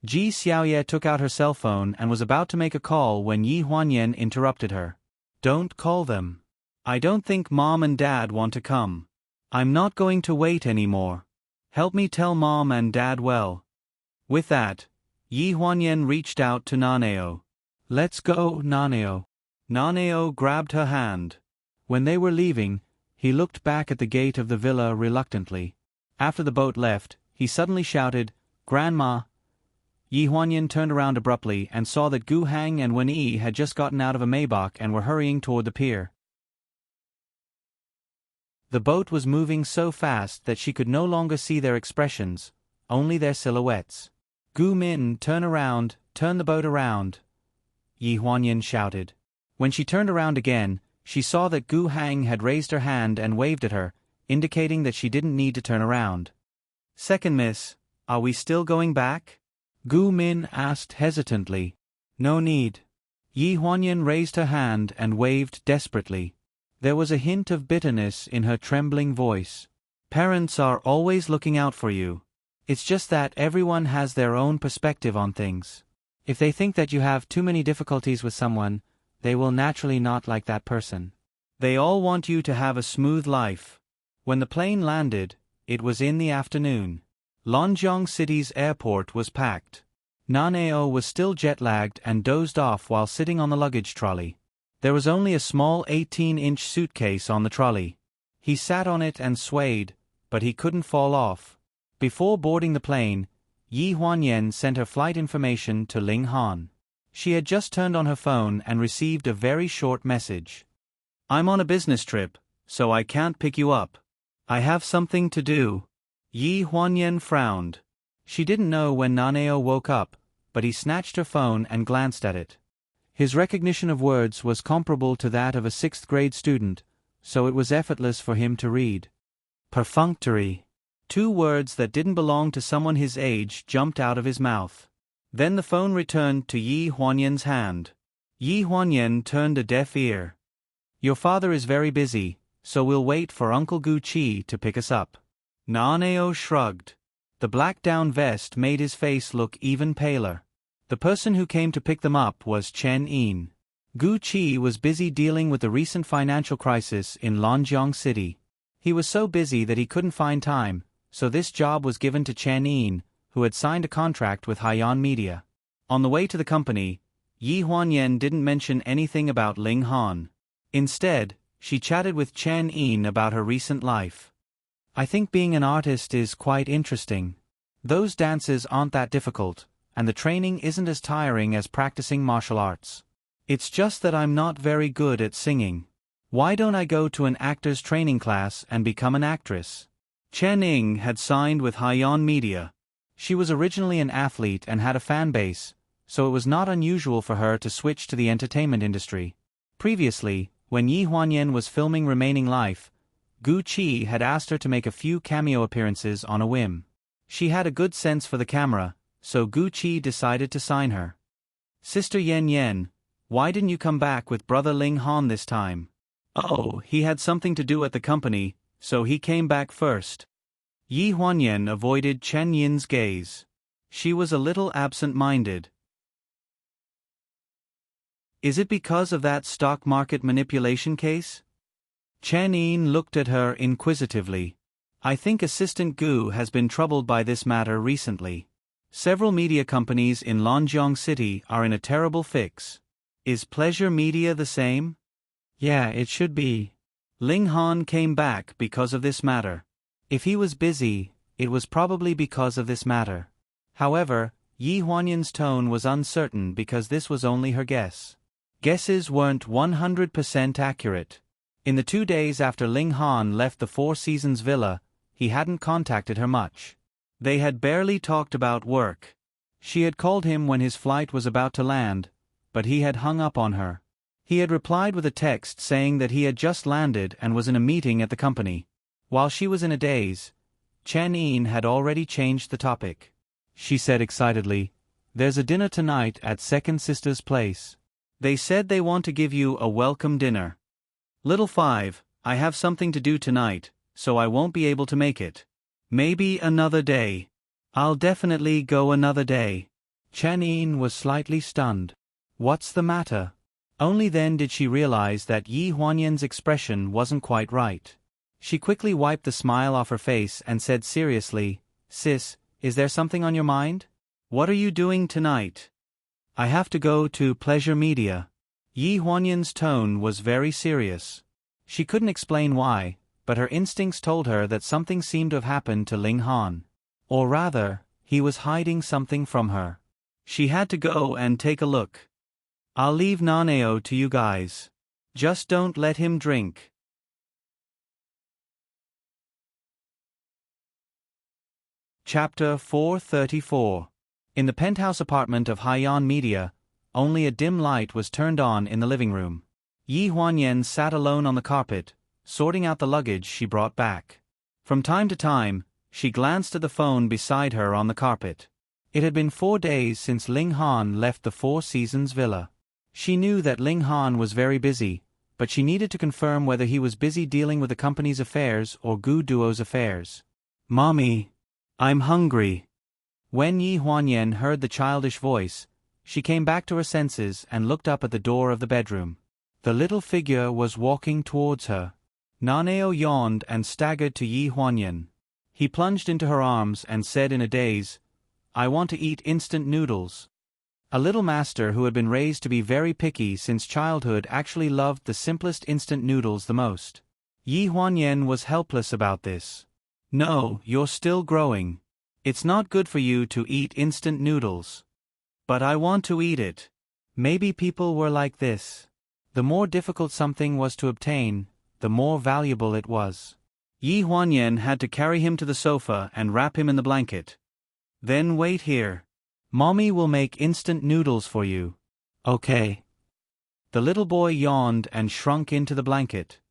Ji Xiaoye took out her cell phone and was about to make a call when Yi Huanyan interrupted her. Don't call them. I don't think Mom and Dad want to come. I'm not going to wait anymore. Help me tell Mom and Dad well. With that, Yi Huanyan reached out to Naneo. Let's go, Naneo. Naneo grabbed her hand. When they were leaving, he looked back at the gate of the villa reluctantly. After the boat left, he suddenly shouted, Grandma! Yi Huanyan turned around abruptly and saw that Gu Hang and Wen Yi had just gotten out of a Maybach and were hurrying toward the pier. The boat was moving so fast that she could no longer see their expressions, only their silhouettes. Gu Min, turn the boat around, Yi Huanyan shouted. When she turned around again, she saw that Gu Hang had raised her hand and waved at her, indicating that she didn't need to turn around. Second miss, are we still going back? Gu Min asked hesitantly. No need. Yi Huanyan raised her hand and waved desperately. There was a hint of bitterness in her trembling voice. Parents are always looking out for you. It's just that everyone has their own perspective on things. If they think that you have too many difficulties with someone, they will naturally not like that person. They all want you to have a smooth life. When the plane landed, it was in the afternoon. Lonjiang City's airport was packed. Naneo was still jet-lagged and dozed off while sitting on the luggage trolley. There was only a small 18-inch suitcase on the trolley. He sat on it and swayed, but he couldn't fall off. Before boarding the plane, Yi Huanyan sent her flight information to Ling Han. She had just turned on her phone and received a very short message. I'm on a business trip, so I can't pick you up. I have something to do. Yi Huanyan frowned. She didn't know when Naneo woke up, but he snatched her phone and glanced at it. His recognition of words was comparable to that of a 6th-grade student, so it was effortless for him to read. Perfunctory. 2 words that didn't belong to someone his age jumped out of his mouth. Then the phone returned to Yi Huanyan's hand. Yi Huanyan turned a deaf ear. Your father is very busy, so we'll wait for Uncle Gu Qi to pick us up. Naneo shrugged. The black down vest made his face look even paler. The person who came to pick them up was Chen Yin. Gu Qi was busy dealing with the recent financial crisis in Lonjiang City. He was so busy that he couldn't find time, so this job was given to Chen Yin, who had signed a contract with Haiyan Media. On the way to the company, Yi Huanyan didn't mention anything about Ling Han. Instead, she chatted with Chen Yin about her recent life. I think being an artist is quite interesting. Those dances aren't that difficult, and the training isn't as tiring as practicing martial arts. It's just that I'm not very good at singing. Why don't I go to an actor's training class and become an actress? Chen Ning had signed with Haiyan Media. She was originally an athlete and had a fan base, so it was not unusual for her to switch to the entertainment industry. Previously, when Yi Huanyan was filming Remaining Life, Gu Qi had asked her to make a few cameo appearances on a whim. She had a good sense for the camera, so Gu Qi decided to sign her. Sister Yen Yen, why didn't you come back with brother Ling Han this time? Oh, he had something to do at the company, so he came back first. Yi Huanyan avoided Chen Yin's gaze. She was a little absent-minded. Is it because of that stock market manipulation case? Chen Yin looked at her inquisitively. I think Assistant Gu has been troubled by this matter recently. Several media companies in Lonjiang City are in a terrible fix. Is Pleasure Media the same? Yeah, it should be. Ling Han came back because of this matter. If he was busy, it was probably because of this matter. However, Yi Huanyan's tone was uncertain because this was only her guess. Guesses weren't 100% accurate. In the 2 days after Ling Han left the Four Seasons villa, he hadn't contacted her much. They had barely talked about work. She had called him when his flight was about to land, but he had hung up on her. He had replied with a text saying that he had just landed and was in a meeting at the company. While she was in a daze, Chen Yin had already changed the topic. She said excitedly, "There's a dinner tonight at Second Sister's place. They said they want to give you a welcome dinner. Little Five, I have something to do tonight, so I won't be able to make it. Maybe another day." "I'll definitely go another day." Chen Yin was slightly stunned. "What's the matter?" Only then did she realize that Yi Huanyan's expression wasn't quite right. She quickly wiped the smile off her face and said seriously, "Sis, is there something on your mind? What are you doing tonight?" "I have to go to Pleasure Media." Yi Huanyan's tone was very serious. She couldn't explain why, but her instincts told her that something seemed to have happened to Ling Han. Or rather, he was hiding something from her. She had to go and take a look. "I'll leave Naneo to you guys. Just don't let him drink." Chapter 434. In the penthouse apartment of Haiyan Media, only a dim light was turned on in the living room. Yi Huanyan sat alone on the carpet, sorting out the luggage she brought back. From time to time, she glanced at the phone beside her on the carpet. It had been 4 days since Ling Han left the Four Seasons villa. She knew that Ling Han was very busy, but she needed to confirm whether he was busy dealing with the company's affairs or Gu Duo's affairs. "Mommy, I'm hungry." When Yi Huanyan heard the childish voice, she came back to her senses and looked up at the door of the bedroom. The little figure was walking towards her. Naneo yawned and staggered to Yi Huanyan. He plunged into her arms and said in a daze, "I want to eat instant noodles." A little master who had been raised to be very picky since childhood actually loved the simplest instant noodles the most. Yi Huanyan was helpless about this. "No, you're still growing. It's not good for you to eat instant noodles." "But I want to eat it." Maybe people were like this. The more difficult something was to obtain, the more valuable it was. Yi Huanyan had to carry him to the sofa and wrap him in the blanket. "Then wait here. Mommy will make instant noodles for you." "Okay." The little boy yawned and shrunk into the blanket.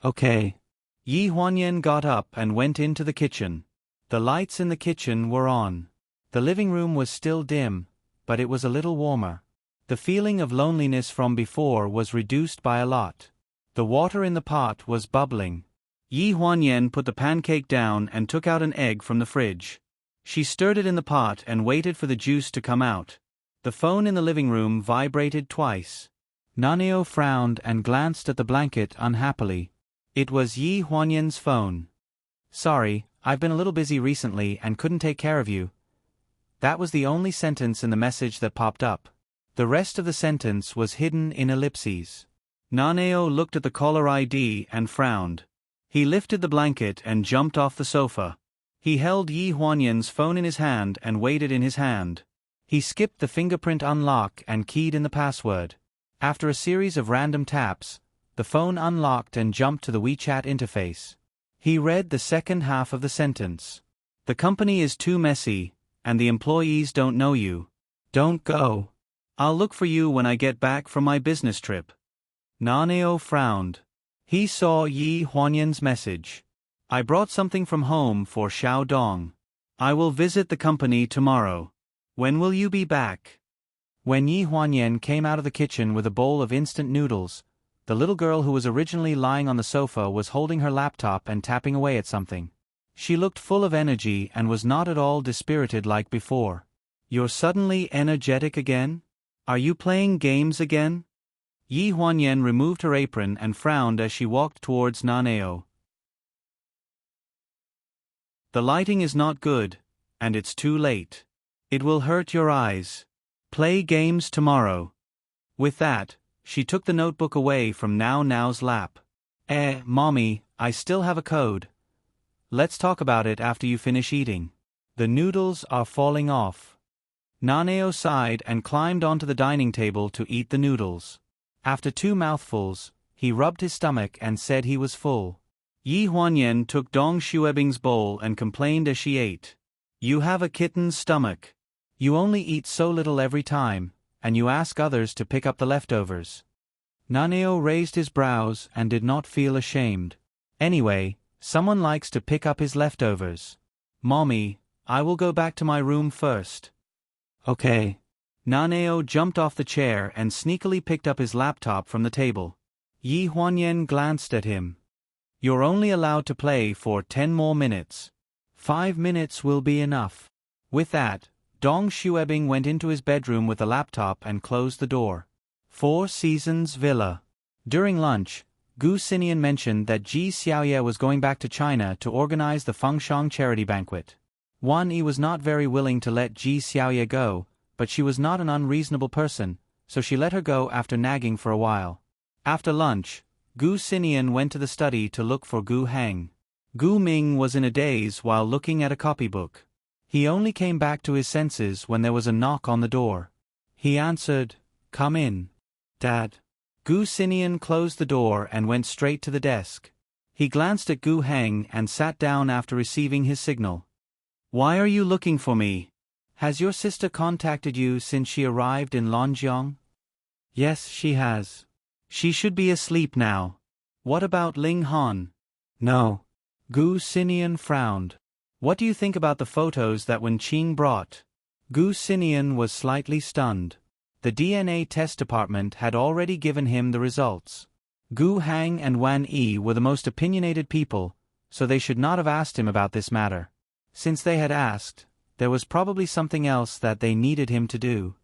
"Okay." Yi Huanyan got up and went into the kitchen. The lights in the kitchen were on. The living room was still dim, but it was a little warmer. The feeling of loneliness from before was reduced by a lot. The water in the pot was bubbling. Yi Huanyan put the pancake down and took out an egg from the fridge. She stirred it in the pot and waited for the juice to come out. The phone in the living room vibrated twice. Naneo frowned and glanced at the blanket unhappily. It was Yi Huanyan's phone. "Sorry, I've been a little busy recently and couldn't take care of you." That was the only sentence in the message that popped up. The rest of the sentence was hidden in ellipses. Naneo looked at the caller ID and frowned. He lifted the blanket and jumped off the sofa. He held Yi Huanyan's phone in his hand and weighed it in his hand. He skipped the fingerprint unlock and keyed in the password. After a series of random taps, the phone unlocked and jumped to the WeChat interface. He read the second half of the sentence. "The company is too messy, and the employees don't know you. Don't go. I'll look for you when I get back from my business trip." Naneo frowned. He saw Yi Huanyan's message. "I brought something from home for Xiao Dong. I will visit the company tomorrow. When will you be back?" When Yi Huanyan came out of the kitchen with a bowl of instant noodles, the little girl who was originally lying on the sofa was holding her laptop and tapping away at something. She looked full of energy and was not at all dispirited like before. "You're suddenly energetic again? Are you playing games again?" Yi Huanyan removed her apron and frowned as she walked towards Naneo. "The lighting is not good, and it's too late. It will hurt your eyes. Play games tomorrow." With that, she took the notebook away from Now's lap. Mommy, I still have a code. Let's talk about it after you finish eating. The noodles are falling off." Naneo sighed and climbed onto the dining table to eat the noodles. After 2 mouthfuls, he rubbed his stomach and said he was full. Yi Huanyan took Dong Xuebing's bowl and complained as she ate. "You have a kitten's stomach." You only eat so little every time, and you ask others to pick up the leftovers. Naneo raised his brows and did not feel ashamed. Anyway, someone likes to pick up his leftovers. Mommy, I will go back to my room first. Okay. Naneo jumped off the chair and sneakily picked up his laptop from the table. Yi Huanyan glanced at him. You're only allowed to play for 10 more minutes. 5 minutes will be enough. With that, Dong Xuebing went into his bedroom with the laptop and closed the door. Four Seasons Villa. During lunch, Gu Xinian mentioned that Ji Xiaoye was going back to China to organize the Fengshang charity banquet. Wan Yi was not very willing to let Ji Xiaoye go, but she was not an unreasonable person, so she let her go after nagging for a while. After lunch, Gu Xinian went to the study to look for Gu Heng. Gu Ming was in a daze while looking at a copybook. He only came back to his senses when there was a knock on the door. He answered, "Come in." "Dad." Gu Xinian closed the door and went straight to the desk. He glanced at Gu Heng and sat down after receiving his signal. "Why are you looking for me? Has your sister contacted you since she arrived in Lonjiang?" "Yes, she has. She should be asleep now." "What about Ling Han?" "No." Gu Xinian frowned. "What do you think about the photos that Wen Qing brought?" Gu Xinian was slightly stunned. The DNA test department had already given him the results. Gu Hang and Wan Yi were the most opinionated people, so they should not have asked him about this matter. Since they had asked, there was probably something else that they needed him to do.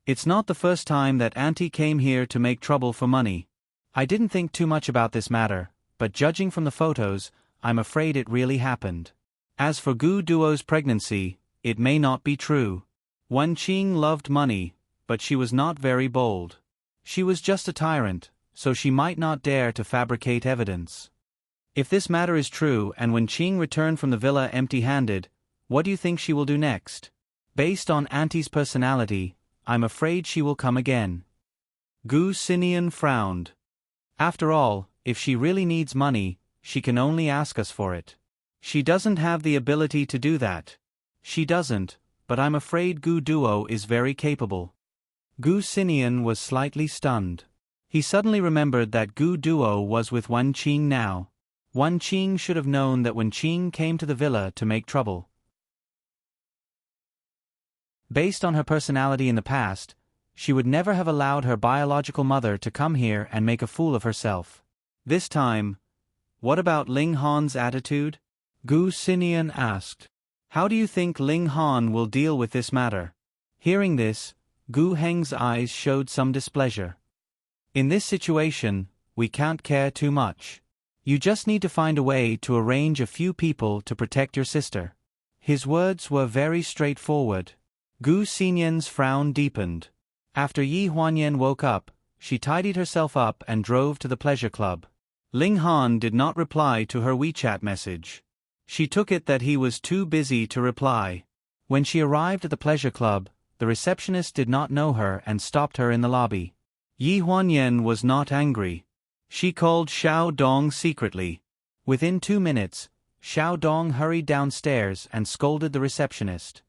"It's not the first time that Auntie came here to make trouble for money. I didn't think too much about this matter, but judging from the photos, I'm afraid it really happened. As for Gu Duo's pregnancy, it may not be true. Wen Qing loved money, but she was not very bold. She was just a tyrant, so she might not dare to fabricate evidence. If this matter is true and Wen Qing returned from the villa empty-handed, what do you think she will do next? Based on Auntie's personality, I'm afraid she will come again." Gu Xinian frowned. "After all, if she really needs money, she can only ask us for it. She doesn't have the ability to do that." "She doesn't, but I'm afraid Gu Duo is very capable." Gu Xinian was slightly stunned. He suddenly remembered that Gu Duo was with Wen Qing now. Wen Qing should have known that Wen Qing came to the villa to make trouble. Based on her personality in the past, she would never have allowed her biological mother to come here and make a fool of herself. This time, what about Ling Han's attitude? Gu Xinian asked. "How do you think Ling Han will deal with this matter?" Hearing this, Gu Heng's eyes showed some displeasure. "In this situation, we can't care too much. You just need to find a way to arrange a few people to protect your sister." His words were very straightforward. Gu Xinian's frown deepened. After Yi Huanyan woke up, she tidied herself up and drove to the pleasure club. Ling Han did not reply to her WeChat message. She took it that he was too busy to reply. When she arrived at the pleasure club, the receptionist did not know her and stopped her in the lobby. Yi Huanyan was not angry. She called Xiao Dong secretly. Within 2 minutes, Xiao Dong hurried downstairs and scolded the receptionist.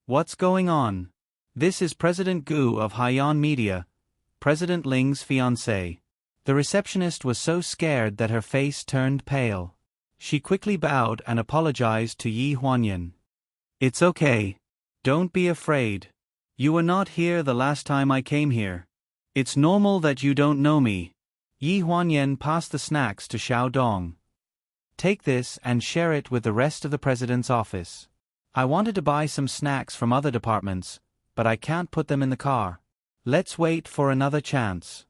"What's going on? This is President Gu of Haiyan Media, President Ling's fiancé." The receptionist was so scared that her face turned pale. She quickly bowed and apologized to Yi Huanyan. "It's okay. Don't be afraid. You were not here the last time I came here. It's normal that you don't know me." Yi Huanyan passed the snacks to Xiao Dong. "Take this and share it with the rest of the president's office. I wanted to buy some snacks from other departments, but I can't put them in the car. Let's wait for another chance."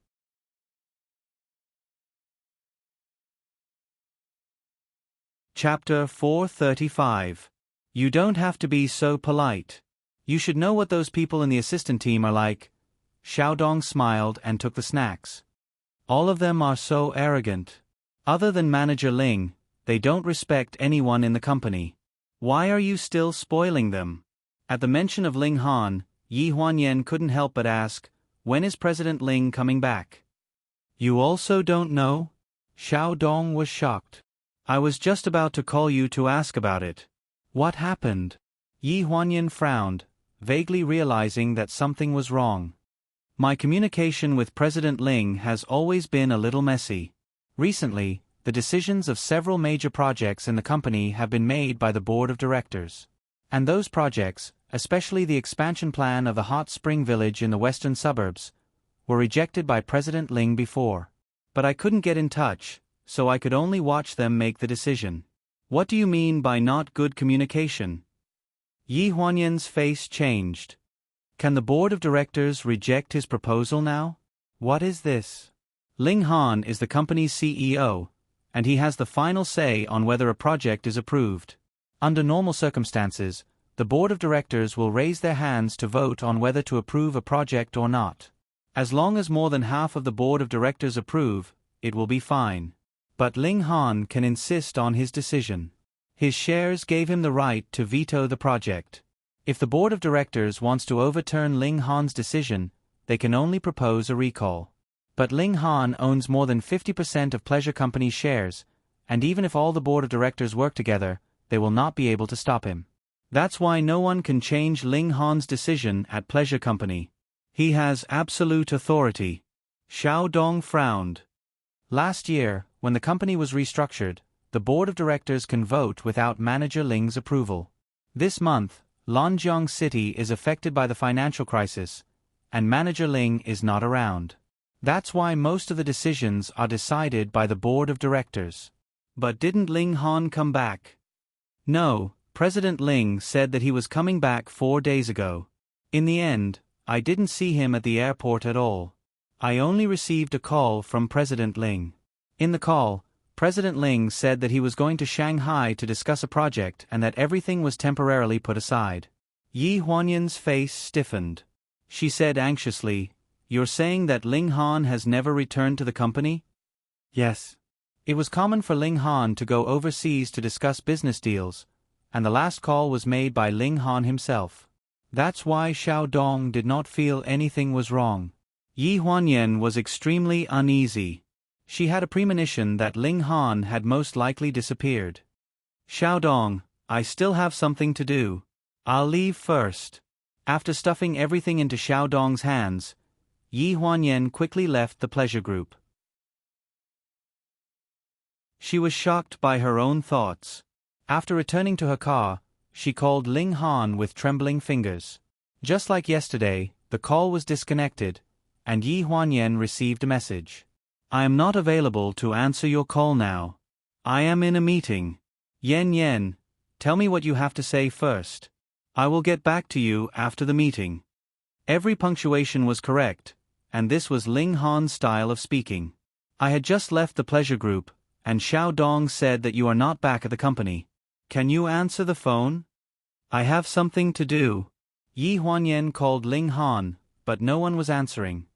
Chapter 435. You don't have to be so polite. You should know what those people in the assistant team are like. Xiao Dong smiled and took the snacks. "All of them are so arrogant. Other than Manager Ling, they don't respect anyone in the company. Why are you still spoiling them?" At the mention of Ling Han, Yi Huanyan couldn't help but ask, "When is President Ling coming back?" "You also don't know?" Xiao Dong was shocked. "I was just about to call you to ask about it." "What happened?" Yi Huanyan frowned, vaguely realizing that something was wrong. My communication with President Ling has always been a little messy. Recently, the decisions of several major projects in the company have been made by the board of directors. And those projects, especially the expansion plan of the hot spring village in the western suburbs, were rejected by President Ling before. But I couldn't get in touch, so I could only watch them make the decision. What do you mean by not good communication? Yi Huanyan's face changed. Can the board of directors reject his proposal now? What is this? Ling Han is the company's CEO, and he has the final say on whether a project is approved. Under normal circumstances, the board of directors will raise their hands to vote on whether to approve a project or not. As long as more than half of the board of directors approve, it will be fine. But Ling Han can insist on his decision. His shares gave him the right to veto the project. If the board of directors wants to overturn Ling Han's decision, they can only propose a recall. But Ling Han owns more than 50% of Pleasure Company's shares, and even if all the board of directors work together, they will not be able to stop him. That's why no one can change Ling Han's decision at Pleasure Company. He has absolute authority. Xiao Dong frowned. Last year, when the company was restructured, the board of directors can vote without manager Ling's approval. This month, Lanjiang City is affected by the financial crisis, and manager Ling is not around. That's why most of the decisions are decided by the board of directors. But didn't Ling Han come back? No, President Ling said that he was coming back 4 days ago. In the end, I didn't see him at the airport at all. I only received a call from President Ling. In the call, President Ling said that he was going to Shanghai to discuss a project and that everything was temporarily put aside. Yi Huanyan's face stiffened. She said anxiously, "You're saying that Ling Han has never returned to the company?" Yes. It was common for Ling Han to go overseas to discuss business deals, and the last call was made by Ling Han himself. That's why Xiao Dong did not feel anything was wrong. Yi Huanyan was extremely uneasy. She had a premonition that Ling Han had most likely disappeared. "Xiao Dong, I still have something to do. I'll leave first." After stuffing everything into Xiao Dong's hands, Yi Huanyan quickly left the pleasure group. She was shocked by her own thoughts. After returning to her car, she called Ling Han with trembling fingers. Just like yesterday, the call was disconnected, and Yi Huanyan received a message. "I am not available to answer your call now. I am in a meeting. Yen, tell me what you have to say first. I will get back to you after the meeting." Every punctuation was correct, and this was Ling Han's style of speaking. "I had just left the pleasure group, and Xiao Dong said that you are not back at the company. Can you answer the phone? I have something to do." Yi Huanyan called Ling Han, but no one was answering.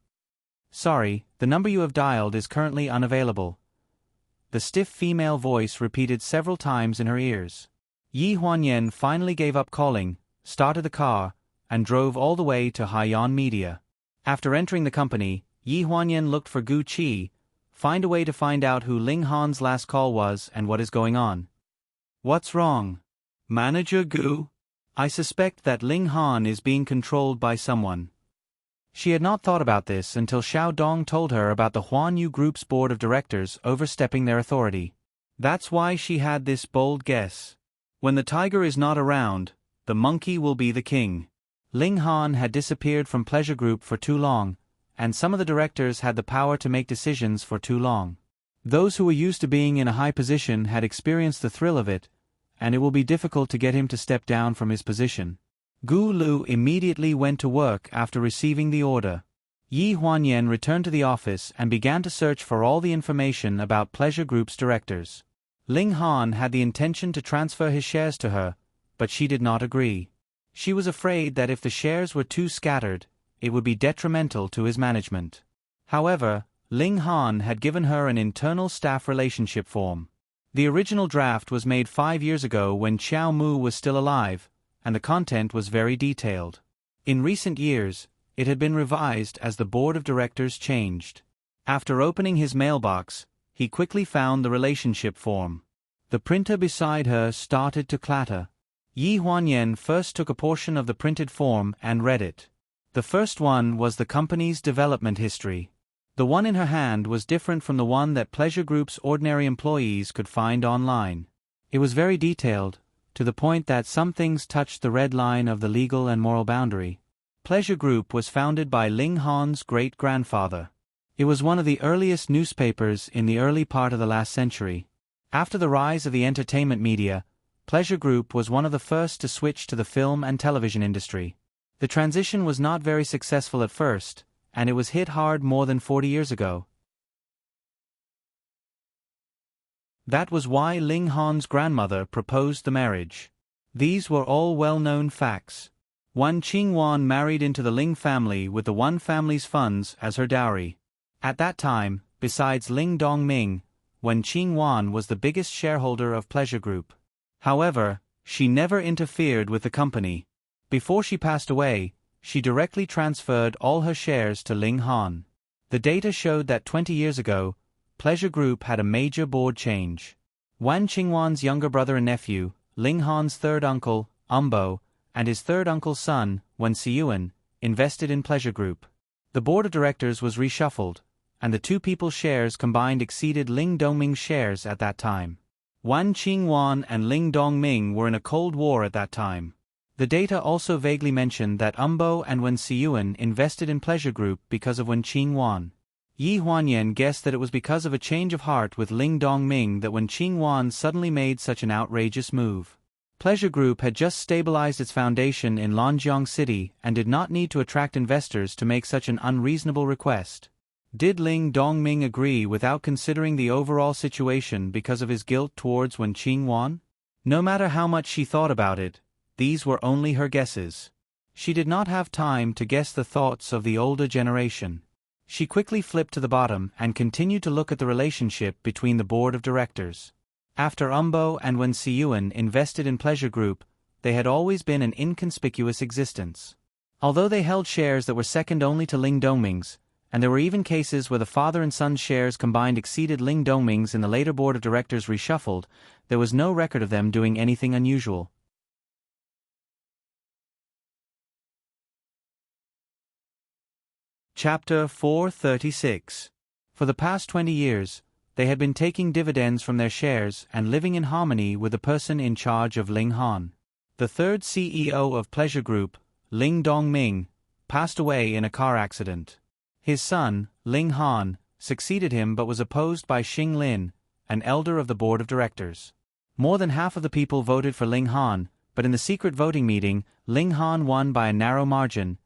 "Sorry, the number you have dialed is currently unavailable." The stiff female voice repeated several times in her ears. Yi Huanyan finally gave up calling, started the car, and drove all the way to Haiyan Media. After entering the company, Yi Huanyan looked for Gu Qi, find a way to find out who Ling Han's last call was and what is going on. "What's wrong? Manager Gu? I suspect that Ling Han is being controlled by someone." She had not thought about this until Xiao Dong told her about the Huan Yu Group's board of directors overstepping their authority. That's why she had this bold guess. When the tiger is not around, the monkey will be the king. Ling Han had disappeared from Pleasure Group for too long, and some of the directors had the power to make decisions for too long. Those who were used to being in a high position had experienced the thrill of it, and it will be difficult to get him to step down from his position. Gu Lu immediately went to work after receiving the order. Yi Huanyan returned to the office and began to search for all the information about Pleasure Group's directors. Ling Han had the intention to transfer his shares to her, but she did not agree. She was afraid that if the shares were too scattered, it would be detrimental to his management. However, Ling Han had given her an internal staff relationship form. The original draft was made 5 years ago when Xiao Mu was still alive, and the content was very detailed. In recent years, it had been revised as the board of directors changed. After opening his mailbox, he quickly found the relationship form. The printer beside her started to clatter. Yi Huanyan first took a portion of the printed form and read it. The first one was the company's development history. The one in her hand was different from the one that Pleasure Group's ordinary employees could find online. It was very detailed, to the point that some things touched the red line of the legal and moral boundary. Pleasure Group was founded by Ling Han's great-grandfather. It was one of the earliest newspapers in the early part of the last century. After the rise of the entertainment media, Pleasure Group was one of the first to switch to the film and television industry. The transition was not very successful at first, and it was hit hard more than 40 years ago. That was why Ling Han's grandmother proposed the marriage. These were all well-known facts. Wan Qingwan married into the Ling family with the Wan family's funds as her dowry. At that time, besides Ling Dongming, Wan Qingwan was the biggest shareholder of Pleasure Group. However, she never interfered with the company. Before she passed away, she directly transferred all her shares to Ling Han. The data showed that 20 years ago, Pleasure Group had a major board change. Wan Qingwan's younger brother and nephew, Ling Han's third uncle, Umbo, and his third uncle's son, Wan Siyuan, invested in Pleasure Group. The board of directors was reshuffled, and the two people's shares combined exceeded Ling Dongming's shares at that time. Wan Qingwan and Ling Dongming were in a cold war at that time. The data also vaguely mentioned that Umbo and Wan Siyuan invested in Pleasure Group because of Wan Qingwan. Yi Huanyan guessed that it was because of a change of heart with Ling Dongming that Wan Qingwan suddenly made such an outrageous move. Pleasure Group had just stabilized its foundation in Lanjiang City and did not need to attract investors to make such an unreasonable request. Did Ling Dongming agree without considering the overall situation because of his guilt towards Wan Qingwan? No matter how much she thought about it, these were only her guesses. She did not have time to guess the thoughts of the older generation. She quickly flipped to the bottom and continued to look at the relationship between the board of directors. After Umbo and Wan Siyuan invested in Pleasure Group, they had always been an inconspicuous existence. Although they held shares that were second only to Ling Dongming's, and there were even cases where the father and son's shares combined exceeded Ling Dongming's in the later board of directors reshuffled, there was no record of them doing anything unusual. Chapter 436. For the past 20 years, they had been taking dividends from their shares and living in harmony with the person in charge of Ling Han. The third CEO of Pleasure Group, Ling Dongming, passed away in a car accident. His son, Ling Han, succeeded him but was opposed by Xing Lin, an elder of the board of directors. More than half of the people voted for Ling Han, but in the secret voting meeting, Ling Han won by a narrow margin.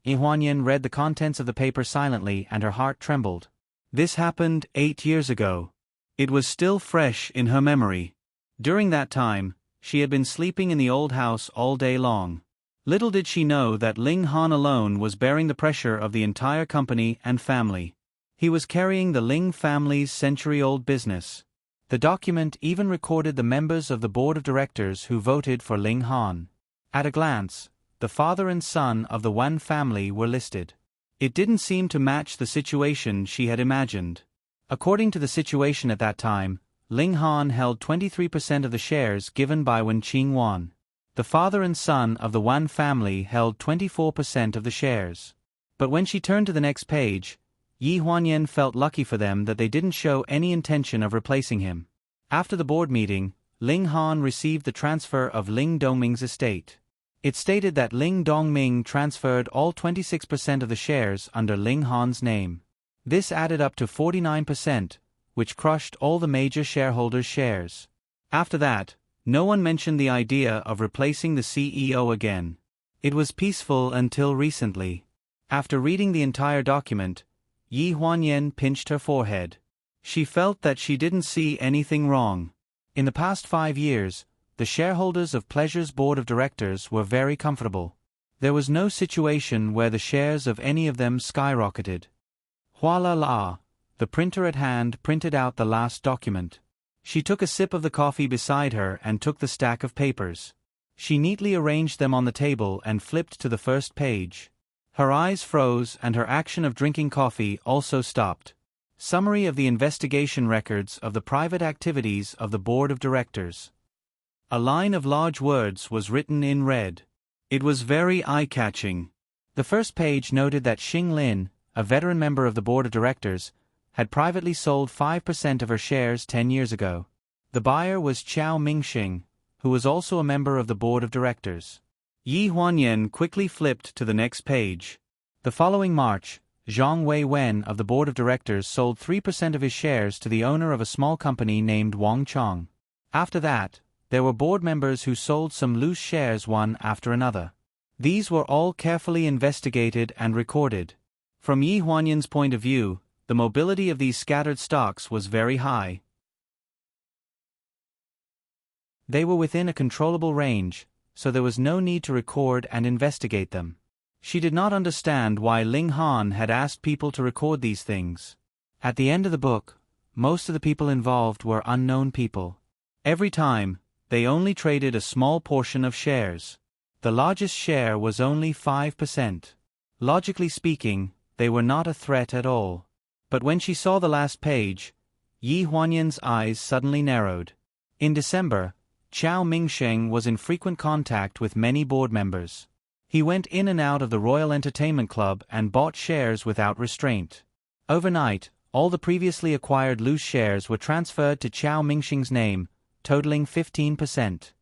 Yi Huanyan read the contents of the paper silently and her heart trembled. This happened 8 years ago. It was still fresh in her memory. During that time, she had been sleeping in the old house all day long. Little did she know that Ling Han alone was bearing the pressure of the entire company and family. He was carrying the Ling family's century-old business. The document even recorded the members of the board of directors who voted for Ling Han. At a glance, the father and son of the Wan family were listed. It didn't seem to match the situation she had imagined. According to the situation at that time, Ling Han held 23% of the shares given by Wan Qingwan. The father and son of the Wan family held 24% of the shares. But when she turned to the next page, Yi Huanyan felt lucky for them that they didn't show any intention of replacing him. After the board meeting, Ling Han received the transfer of Ling Dongming's estate. It stated that Ling Dongming transferred all 26% of the shares under Ling Han's name. This added up to 49%, which crushed all the major shareholders' shares. After that, no one mentioned the idea of replacing the CEO again. It was peaceful until recently. After reading the entire document, Yi Huanyan pinched her forehead. She felt that she didn't see anything wrong. In the past 5 years, the shareholders of Pleasure's board of directors were very comfortable. There was no situation where the shares of any of them skyrocketed. Voila la! The printer at hand printed out the last document. She took a sip of the coffee beside her and took the stack of papers. She neatly arranged them on the table and flipped to the first page. Her eyes froze and her action of drinking coffee also stopped. Summary of the investigation records of the private activities of the board of directors. A line of large words was written in red. It was very eye-catching. The first page noted that Xing Lin, a veteran member of the board of directors, had privately sold 5% of her shares 10 years ago. The buyer was Chao Mingxing, who was also a member of the board of directors. Yi Huanyan quickly flipped to the next page. The following March, Zhang Wei-wen of the board of directors sold 3% of his shares to the owner of a small company named Wang Chong. After that, there were board members who sold some loose shares one after another. These were all carefully investigated and recorded. From Yi Huanyan's point of view, the mobility of these scattered stocks was very high. They were within a controllable range, so there was no need to record and investigate them. She did not understand why Ling Han had asked people to record these things. At the end of the book, most of the people involved were unknown people. Every time, they only traded a small portion of shares. The largest share was only 5%. Logically speaking, they were not a threat at all. But when she saw the last page, Yi Huanyan's eyes suddenly narrowed. In December, Chao Mingxing was in frequent contact with many board members. He went in and out of the Royal Entertainment Club and bought shares without restraint. Overnight, all the previously acquired loose shares were transferred to Chao Mingxing's name, totaling 15%.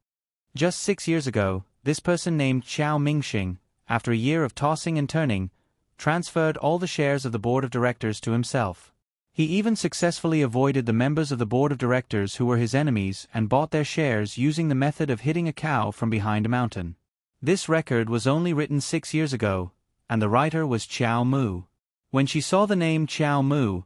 Just 6 years ago, this person named Chao Mingxing, after a year of tossing and turning, transferred all the shares of the board of directors to himself. He even successfully avoided the members of the board of directors who were his enemies and bought their shares using the method of hitting a cow from behind a mountain. This record was only written 6 years ago, and the writer was Chao Mu. When she saw the name Chao Mu,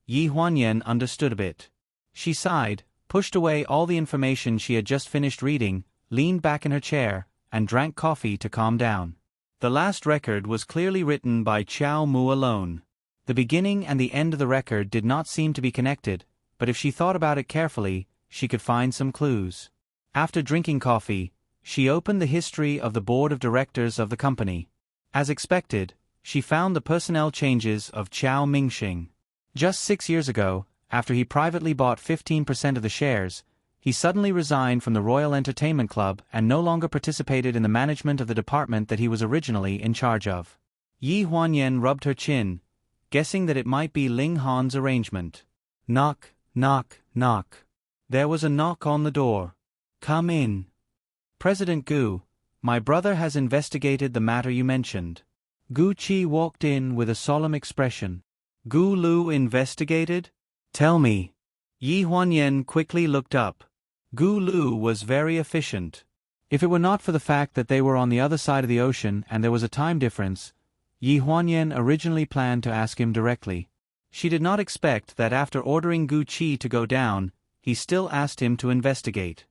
Yi Huanyan understood a bit. She sighed, pushed away all the information she had just finished reading, leaned back in her chair, and drank coffee to calm down. The last record was clearly written by Chao Mu alone. The beginning and the end of the record did not seem to be connected, but if she thought about it carefully, she could find some clues. After drinking coffee, she opened the history of the board of directors of the company. As expected, she found the personnel changes of Chao Mingxing. Just 6 years ago, after he privately bought 15% of the shares, he suddenly resigned from the Royal Entertainment Club and no longer participated in the management of the department that he was originally in charge of. Yi Huanyan rubbed her chin, guessing that it might be Ling Han's arrangement. Knock, knock, knock. There was a knock on the door. Come in. President Gu, my brother has investigated the matter you mentioned. Gu Qi walked in with a solemn expression. Gu Lu investigated? Tell me. Yi Huanyan quickly looked up. Gu Lu was very efficient. If it were not for the fact that they were on the other side of the ocean and there was a time difference, Yi Huanyan originally planned to ask him directly. She did not expect that after ordering Gu Qi to go down, he still asked him to investigate.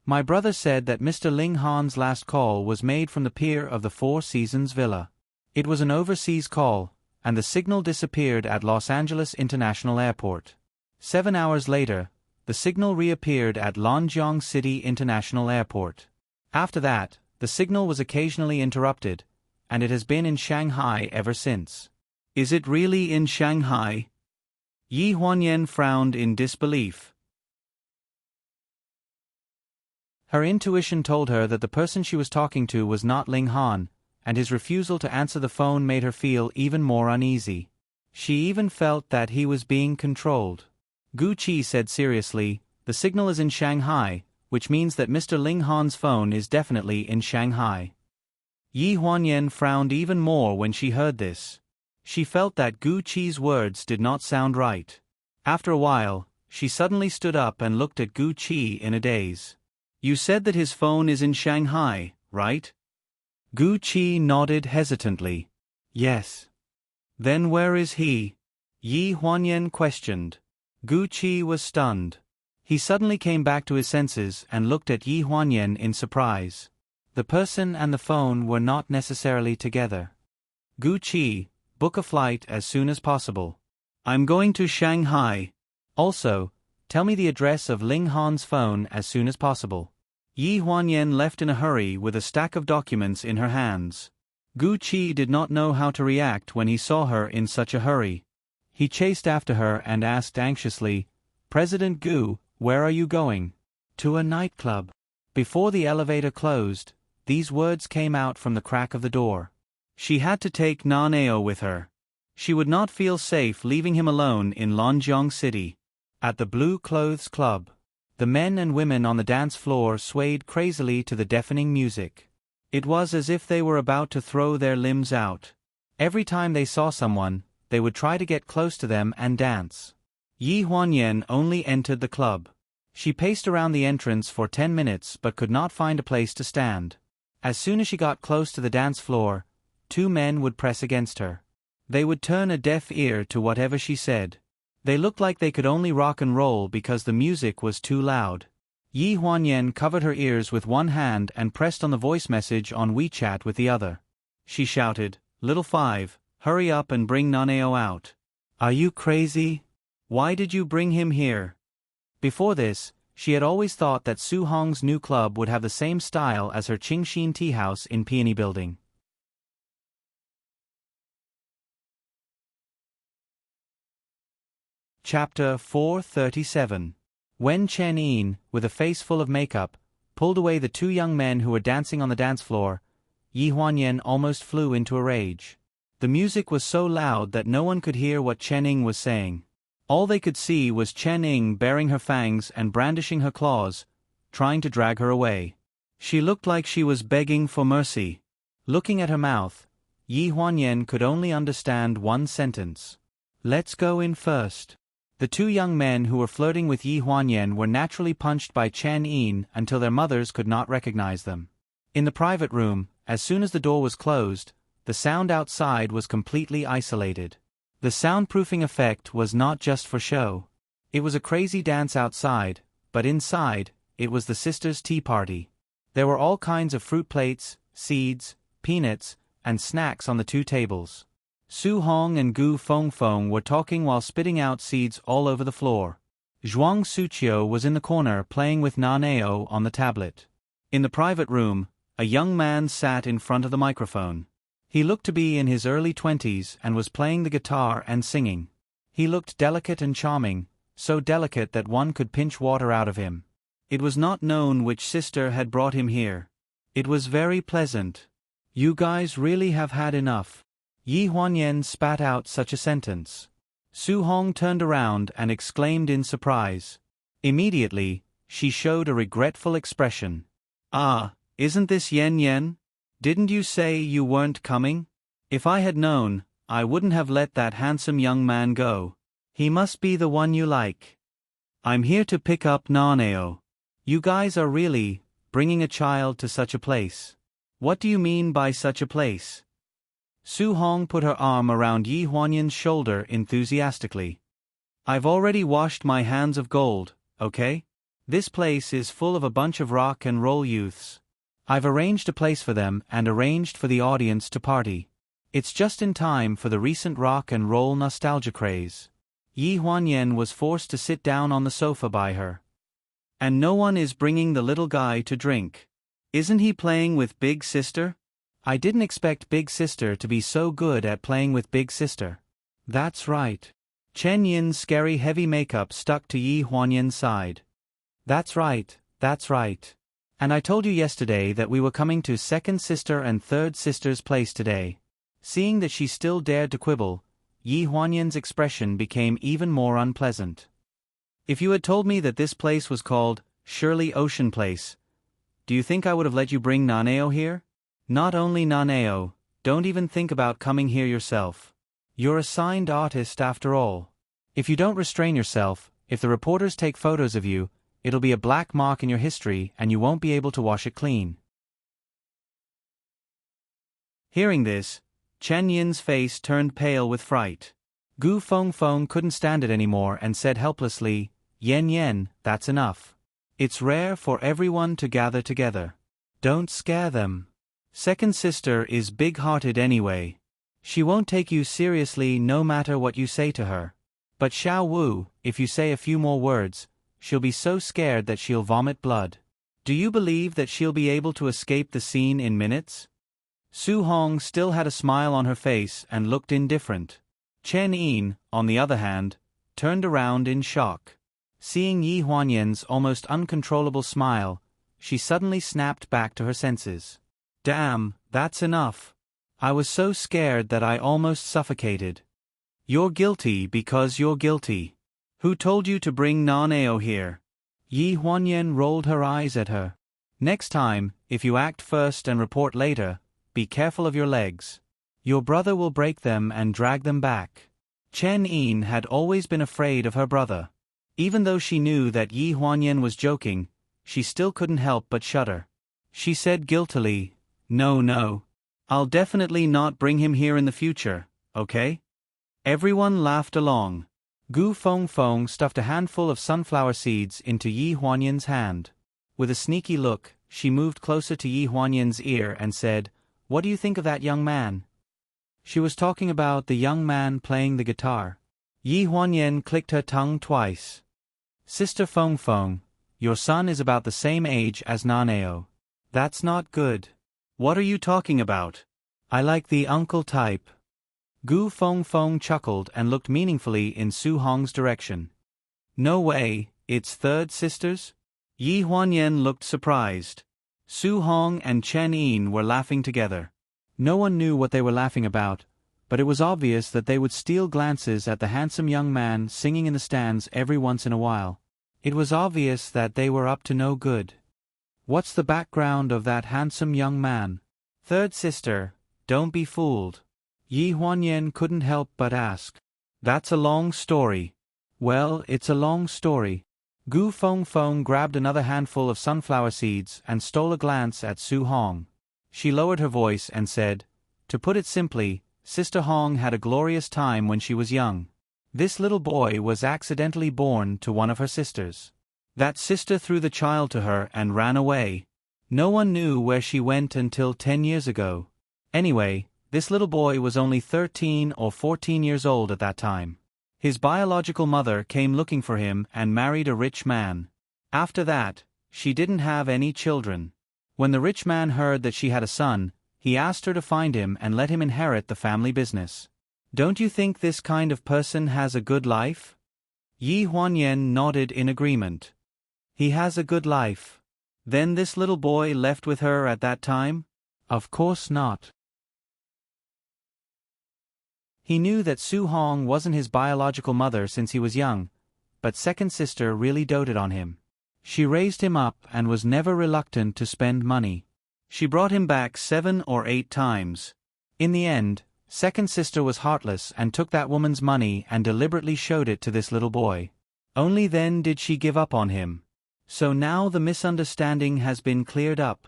My brother said that Mr. Ling Han's last call was made from the pier of the Four Seasons Villa. It was an overseas call, and the signal disappeared at Los Angeles International Airport. 7 hours later, the signal reappeared at Lanjiang City International Airport. After that, the signal was occasionally interrupted, and it has been in Shanghai ever since. Is it really in Shanghai? Yi Huanyan frowned in disbelief. Her intuition told her that the person she was talking to was not Ling Han, and his refusal to answer the phone made her feel even more uneasy. She even felt that he was being controlled. Gu Qi said seriously, "The signal is in Shanghai, which means that Mr. Ling Han's phone is definitely in Shanghai." Yi Huanyan frowned even more when she heard this. She felt that Gu Qi's words did not sound right. After a while, she suddenly stood up and looked at Gu Qi in a daze. You said that his phone is in Shanghai, right? Gu Qi nodded hesitantly. Yes. Then where is he? Yi Huanyan questioned. Gu Qi was stunned. He suddenly came back to his senses and looked at Yi Huanyan in surprise. The person and the phone were not necessarily together. Gu Qi, book a flight as soon as possible. I'm going to Shanghai. Also, tell me the address of Ling Han's phone as soon as possible. Yi Huanyan left in a hurry with a stack of documents in her hands. Gu Qi did not know how to react when he saw her in such a hurry. He chased after her and asked anxiously, "President Gu, where are you going?" "To a nightclub." Before the elevator closed, these words came out from the crack of the door. She had to take Naneo with her. She would not feel safe leaving him alone in Longyong City. At the Blue Clothes Club, the men and women on the dance floor swayed crazily to the deafening music. It was as if they were about to throw their limbs out. Every time they saw someone, they would try to get close to them and dance. Yi Huanyan only entered the club. She paced around the entrance for 10 minutes but could not find a place to stand. As soon as she got close to the dance floor, 2 men would press against her. They would turn a deaf ear to whatever she said. They looked like they could only rock and roll because the music was too loud. Yi Huanyan covered her ears with one hand and pressed on the voice message on WeChat with the other. She shouted, "Little Five, hurry up and bring Naneo out. Are you crazy? Why did you bring him here?" Before this, she had always thought that Su Hong's new club would have the same style as her Qingxin tea house in Peony Building. Chapter 437. When Chen Yin, with a face full of makeup, pulled away the 2 young men who were dancing on the dance floor, Yi Huanyan almost flew into a rage. The music was so loud that no one could hear what Chen Yin was saying. All they could see was Chen Yin baring her fangs and brandishing her claws, trying to drag her away. She looked like she was begging for mercy. Looking at her mouth, Yi Huanyan could only understand one sentence. "Let's go in first." The 2 young men who were flirting with Yi Huanyan were naturally punched by Chen Yin until their mothers could not recognize them. In the private room, as soon as the door was closed, the sound outside was completely isolated. The soundproofing effect was not just for show. It was a crazy dance outside, but inside, it was the sisters' tea party. There were all kinds of fruit plates, seeds, peanuts, and snacks on the 2 tables. Su Hong and Gu Fengfeng were talking while spitting out seeds all over the floor. Zhuang Suqiu was in the corner playing with Naneo on the tablet. In the private room, a young man sat in front of the microphone. He looked to be in his early 20s and was playing the guitar and singing. He looked delicate and charming, so delicate that one could pinch water out of him. It was not known which sister had brought him here. It was very pleasant. "You guys really have had enough." Yi Huanyan spat out such a sentence. Su Hong turned around and exclaimed in surprise. Immediately, she showed a regretful expression. "Ah, isn't this Yen Yen? Didn't you say you weren't coming? If I had known, I wouldn't have let that handsome young man go. He must be the one you like. I'm here to pick up Naneo. You guys are really bringing a child to such a place. What do you mean by such a place?" Su Hong put her arm around Yi Huanyan's shoulder enthusiastically. "I've already washed my hands of gold, okay? This place is full of a bunch of rock and roll youths. I've arranged a place for them and arranged for the audience to party. It's just in time for the recent rock and roll nostalgia craze." Yi Huanyan was forced to sit down on the sofa by her. "And no one is bringing the little guy to drink. Isn't he playing with Big Sister? I didn't expect Big Sister to be so good at playing with Big Sister." "That's right." Chen Yin's scary heavy makeup stuck to Yi Huanyan's side. That's right. And I told you yesterday that we were coming to second sister and third sister's place today." Seeing that she still dared to quibble, Yi Huanyan's expression became even more unpleasant. "If you had told me that this place was called Shirley Ocean Place, do you think I would have let you bring Naneo here? Not only Naneo, don't even think about coming here yourself. You're a signed artist after all. If you don't restrain yourself, if the reporters take photos of you, it'll be a black mark in your history and you won't be able to wash it clean." Hearing this, Chen Yin's face turned pale with fright. Gu Fengfeng couldn't stand it anymore and said helplessly, Yen, that's enough. It's rare for everyone to gather together. Don't scare them. Second sister is big-hearted anyway. She won't take you seriously no matter what you say to her. But Xiao Wu, if you say a few more words, she'll be so scared that she'll vomit blood. Do you believe that she'll be able to escape the scene in minutes? Su Hong still had a smile on her face and looked indifferent. Chen Yin, on the other hand, turned around in shock. Seeing Yi Huanyan's almost uncontrollable smile, she suddenly snapped back to her senses. Damn, that's enough. I was so scared that I almost suffocated. You're guilty because you're guilty. Who told you to bring Nanao here? Yi Huanyan rolled her eyes at her. Next time, if you act first and report later, be careful of your legs. Your brother will break them and drag them back. Chen Yin had always been afraid of her brother. Even though she knew that Yi Huanyan was joking, she still couldn't help but shudder. She said guiltily, No. I'll definitely not bring him here in the future, okay? Everyone laughed along. Gu Fengfeng stuffed a handful of sunflower seeds into Yi Huanyan's hand. With a sneaky look, she moved closer to Yi Huanyan's ear and said, What do you think of that young man? She was talking about the young man playing the guitar. Yi Huanyan clicked her tongue twice. Sister Fengfeng, your son is about the same age as Nanao. That's not good. What are you talking about? I like the uncle type. Gu Fengfeng chuckled and looked meaningfully in Su Hong's direction. No way, it's third sisters? Yi Huanyan looked surprised. Su Hong and Chen Yin were laughing together. No one knew what they were laughing about, but it was obvious that they would steal glances at the handsome young man singing in the stands every once in a while. It was obvious that they were up to no good. What's the background of that handsome young man? Third sister, don't be fooled. Yi Huanyan couldn't help but ask. That's a long story. Well, it's a long story. Gu Fengfeng grabbed another handful of sunflower seeds and stole a glance at Su Hong. She lowered her voice and said, To put it simply, Sister Hong had a glorious time when she was young. This little boy was accidentally born to one of her sisters. That sister threw the child to her and ran away. No one knew where she went until 10 years ago. Anyway, this little boy was only 13 or 14 years old at that time. His biological mother came looking for him and married a rich man. After that, she didn't have any children. When the rich man heard that she had a son, he asked her to find him and let him inherit the family business. Don't you think this kind of person has a good life? Yi Huanyan nodded in agreement. He has a good life. Then this little boy left with her at that time? Of course not. He knew that Su Hong wasn't his biological mother since he was young, but second sister really doted on him. She raised him up and was never reluctant to spend money. She brought him back 7 or 8 times. In the end, second sister was heartless and took that woman's money and deliberately showed it to this little boy. Only then did she give up on him. So now the misunderstanding has been cleared up.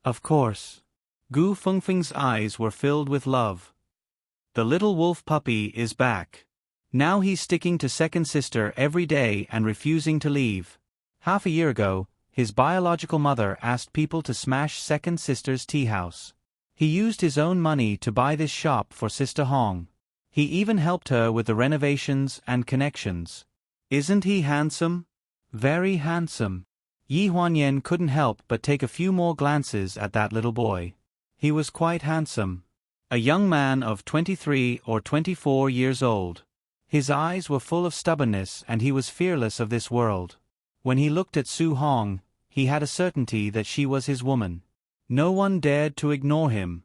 Of course. Gu Fengfeng's eyes were filled with love. The little wolf puppy is back. Now he's sticking to second sister every day and refusing to leave. Half a year ago, his biological mother asked people to smash second sister's tea house. He used his own money to buy this shop for Sister Hong. He even helped her with the renovations and connections. Isn't he handsome? Very handsome. Yi Huanyan couldn't help but take a few more glances at that little boy. He was quite handsome. A young man of 23 or 24 years old. His eyes were full of stubbornness and he was fearless of this world. When he looked at Su Hong, he had a certainty that she was his woman. No one dared to ignore him.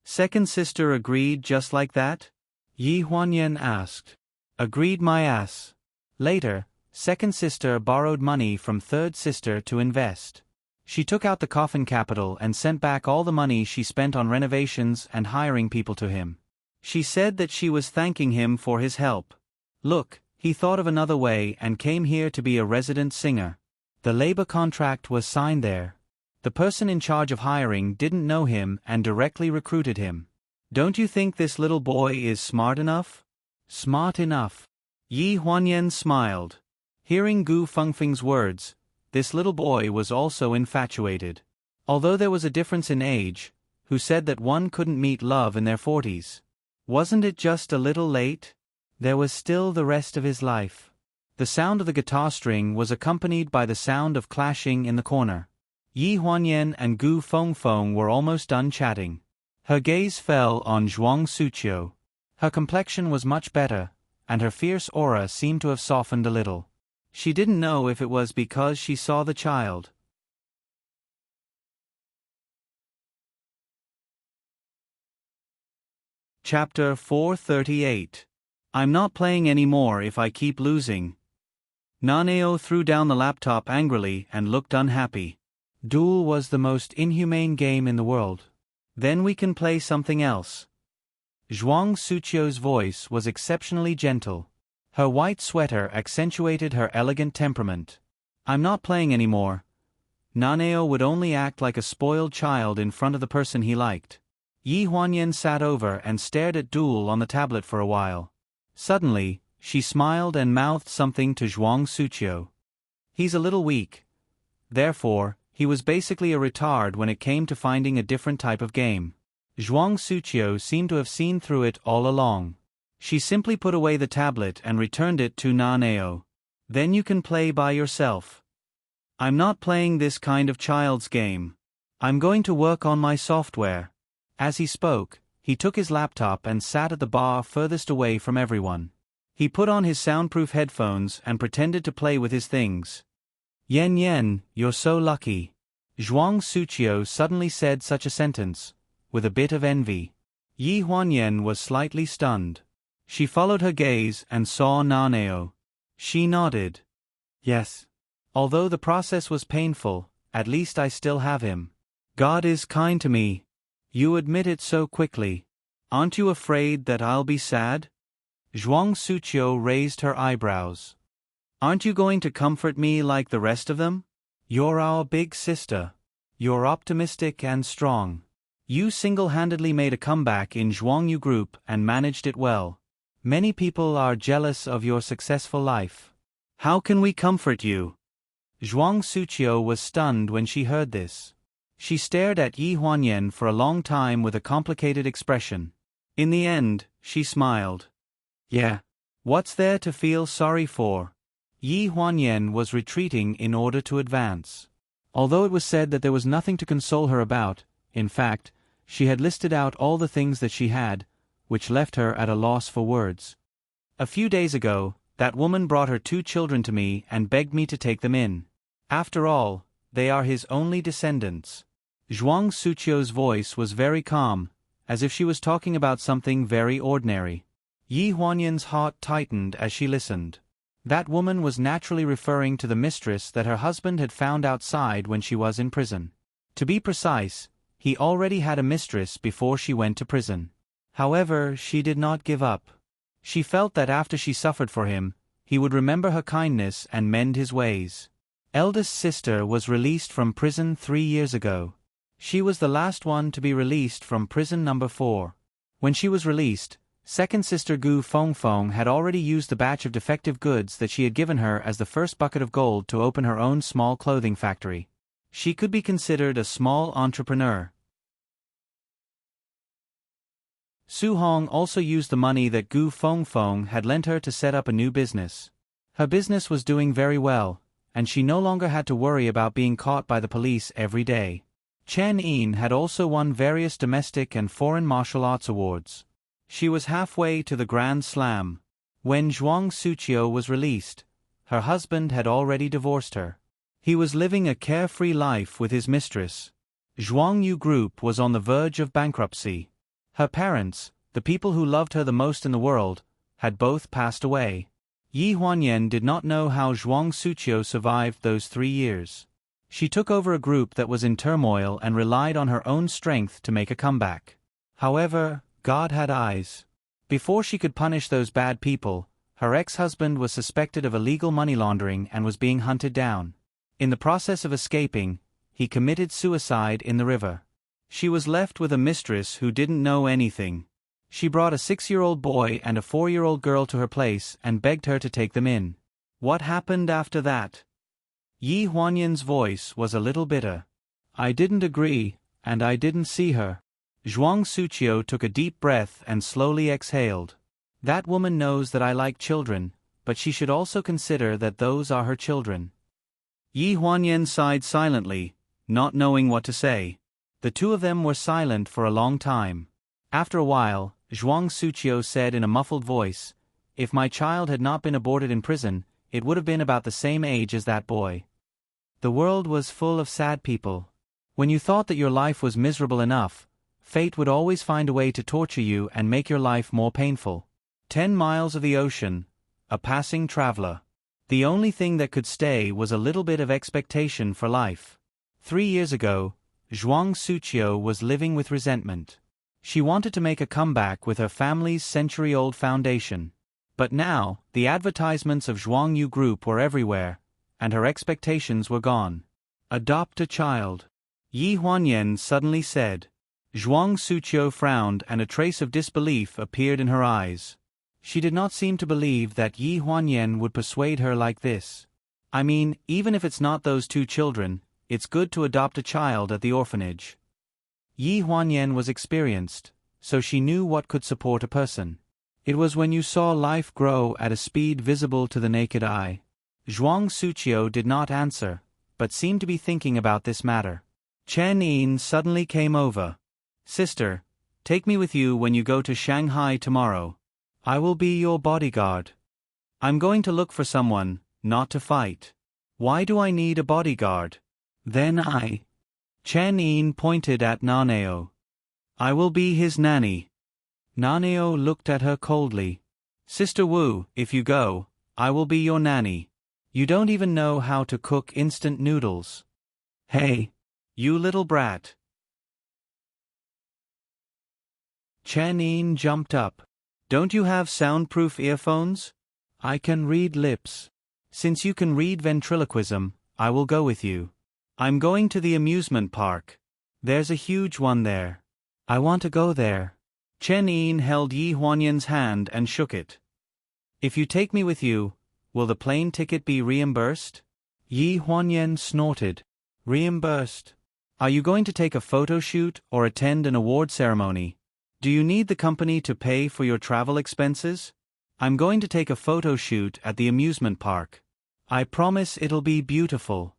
Second sister agreed just like that? Yi Huanyan asked. Agreed my ass. Later, second sister borrowed money from third sister to invest. She took out the coffin capital and sent back all the money she spent on renovations and hiring people to him. She said that she was thanking him for his help. Look, he thought of another way and came here to be a resident singer. The labor contract was signed there. The person in charge of hiring didn't know him and directly recruited him. Don't you think this little boy is smart enough? Smart enough. Yi Huanyan smiled. Hearing Gu Fengfeng's words, this little boy was also infatuated. Although there was a difference in age, who said that one couldn't meet love in their 40s? Wasn't it just a little late? There was still the rest of his life. The sound of the guitar string was accompanied by the sound of clashing in the corner. Yi Huanyan and Gu Fengfeng were almost done chatting. Her gaze fell on Zhuang Suqiu. Her complexion was much better, and her fierce aura seemed to have softened a little. She didn't know if it was because she saw the child, Chapter 438. I'm not playing anymore if I keep losing. Naneo threw down the laptop angrily and looked unhappy. Duel was the most inhumane game in the world. Then we can play something else. Zhuang Suqiu's voice was exceptionally gentle. Her white sweater accentuated her elegant temperament. I'm not playing anymore. Naneo would only act like a spoiled child in front of the person he liked. Yi Huanyan sat over and stared at Duel on the tablet for a while. Suddenly, she smiled and mouthed something to Zhuang Suqiu. He's a little weak. Therefore, he was basically a retard when it came to finding a different type of game. Zhuang Suqiu seemed to have seen through it all along. She simply put away the tablet and returned it to Naneo. Then you can play by yourself. I'm not playing this kind of child's game. I'm going to work on my software. As he spoke, he took his laptop and sat at the bar furthest away from everyone. He put on his soundproof headphones and pretended to play with his things. Yen Yen, you're so lucky. Zhuang Suqiu suddenly said such a sentence, with a bit of envy. Yi Huanyan was slightly stunned. She followed her gaze and saw Naneo. She nodded. Yes. Although the process was painful, at least I still have him. God is kind to me. You admit it so quickly. Aren't you afraid that I'll be sad? Zhuang Suqiu raised her eyebrows. Aren't you going to comfort me like the rest of them? You're our big sister. You're optimistic and strong. You single-handedly made a comeback in Zhuangyu Group and managed it well. Many people are jealous of your successful life. How can we comfort you? Zhuang Suqiu was stunned when she heard this. She stared at Yi Huanyan for a long time with a complicated expression. In the end, she smiled. Yeah. What's there to feel sorry for? Yi Huanyan was retreating in order to advance. Although it was said that there was nothing to console her about, in fact, she had listed out all the things that she had, which left her at a loss for words. A few days ago, that woman brought her 2 children to me and begged me to take them in. After all, they are his only descendants. Zhuang Suqiu's voice was very calm, as if she was talking about something very ordinary. Yi Huanyan's heart tightened as she listened. That woman was naturally referring to the mistress that her husband had found outside when she was in prison. To be precise, he already had a mistress before she went to prison. However, she did not give up. She felt that after she suffered for him, he would remember her kindness and mend his ways. Eldest sister was released from prison 3 years ago. She was the last one to be released from prison number 4. When she was released, second sister Gu Fengfeng had already used the batch of defective goods that she had given her as the first bucket of gold to open her own small clothing factory. She could be considered a small entrepreneur. Su Hong also used the money that Gu Fengfeng had lent her to set up a new business. Her business was doing very well, and she no longer had to worry about being caught by the police every day. Chen Yin had also won various domestic and foreign martial arts awards. She was halfway to the Grand Slam. When Zhuang Suqiu was released, her husband had already divorced her. He was living a carefree life with his mistress. Zhuangyu Group was on the verge of bankruptcy. Her parents, the people who loved her the most in the world, had both passed away. Yi Huanyan did not know how Zhuang Suqiu survived those 3 years. She took over a group that was in turmoil and relied on her own strength to make a comeback. However, God had eyes. Before she could punish those bad people, her ex-husband was suspected of illegal money laundering and was being hunted down. In the process of escaping, he committed suicide in the river. She was left with a mistress who didn't know anything. She brought a 6-year-old boy and a 4-year-old girl to her place and begged her to take them in. What happened after that? Yi Huanyan's voice was a little bitter. I didn't agree, and I didn't see her. Zhuang Suqiu took a deep breath and slowly exhaled. That woman knows that I like children, but she should also consider that those are her children. Yi Huanyan sighed silently, not knowing what to say. The two of them were silent for a long time. After a while, Zhuang Suqiu said in a muffled voice, "If my child had not been aborted in prison, it would have been about the same age as that boy." The world was full of sad people. When you thought that your life was miserable enough, Fate would always find a way to torture you and make your life more painful. 10 miles of the ocean, a passing traveler. The only thing that could stay was a little bit of expectation for life. 3 years ago, Zhuang Suqiu was living with resentment. She wanted to make a comeback with her family's century-old foundation. But now, the advertisements of Zhuang Yu Group were everywhere, and her expectations were gone. Adopt a child. Yi Huanyan suddenly said. Zhuang Suqiu frowned and a trace of disbelief appeared in her eyes. She did not seem to believe that Yi Huanyan would persuade her like this. I mean, even if it's not those 2 children, it's good to adopt a child at the orphanage. Yi Huanyan was experienced, so she knew what could support a person. It was when you saw life grow at a speed visible to the naked eye. Zhuang Suqiu did not answer, but seemed to be thinking about this matter. Chen Yin suddenly came over. Sister, take me with you when you go to Shanghai tomorrow. I will be your bodyguard. I'm going to look for someone, not to fight. Why do I need a bodyguard? Then Chen Yin pointed at Naneo. I will be his nanny. Naneo looked at her coldly. Sister Wu, if you go, I will be your nanny. You don't even know how to cook instant noodles. Hey, you little brat. Chen Yin jumped up. Don't you have soundproof earphones? I can read lips. Since you can read ventriloquism, I will go with you. I'm going to the amusement park. There's a huge one there. I want to go there. Chen Yin held Yi Huanyan's hand and shook it. If you take me with you, will the plane ticket be reimbursed? Yi Huanyan snorted. Reimbursed? Are you going to take a photo shoot or attend an award ceremony? Do you need the company to pay for your travel expenses? I'm going to take a photo shoot at the amusement park. I promise it'll be beautiful.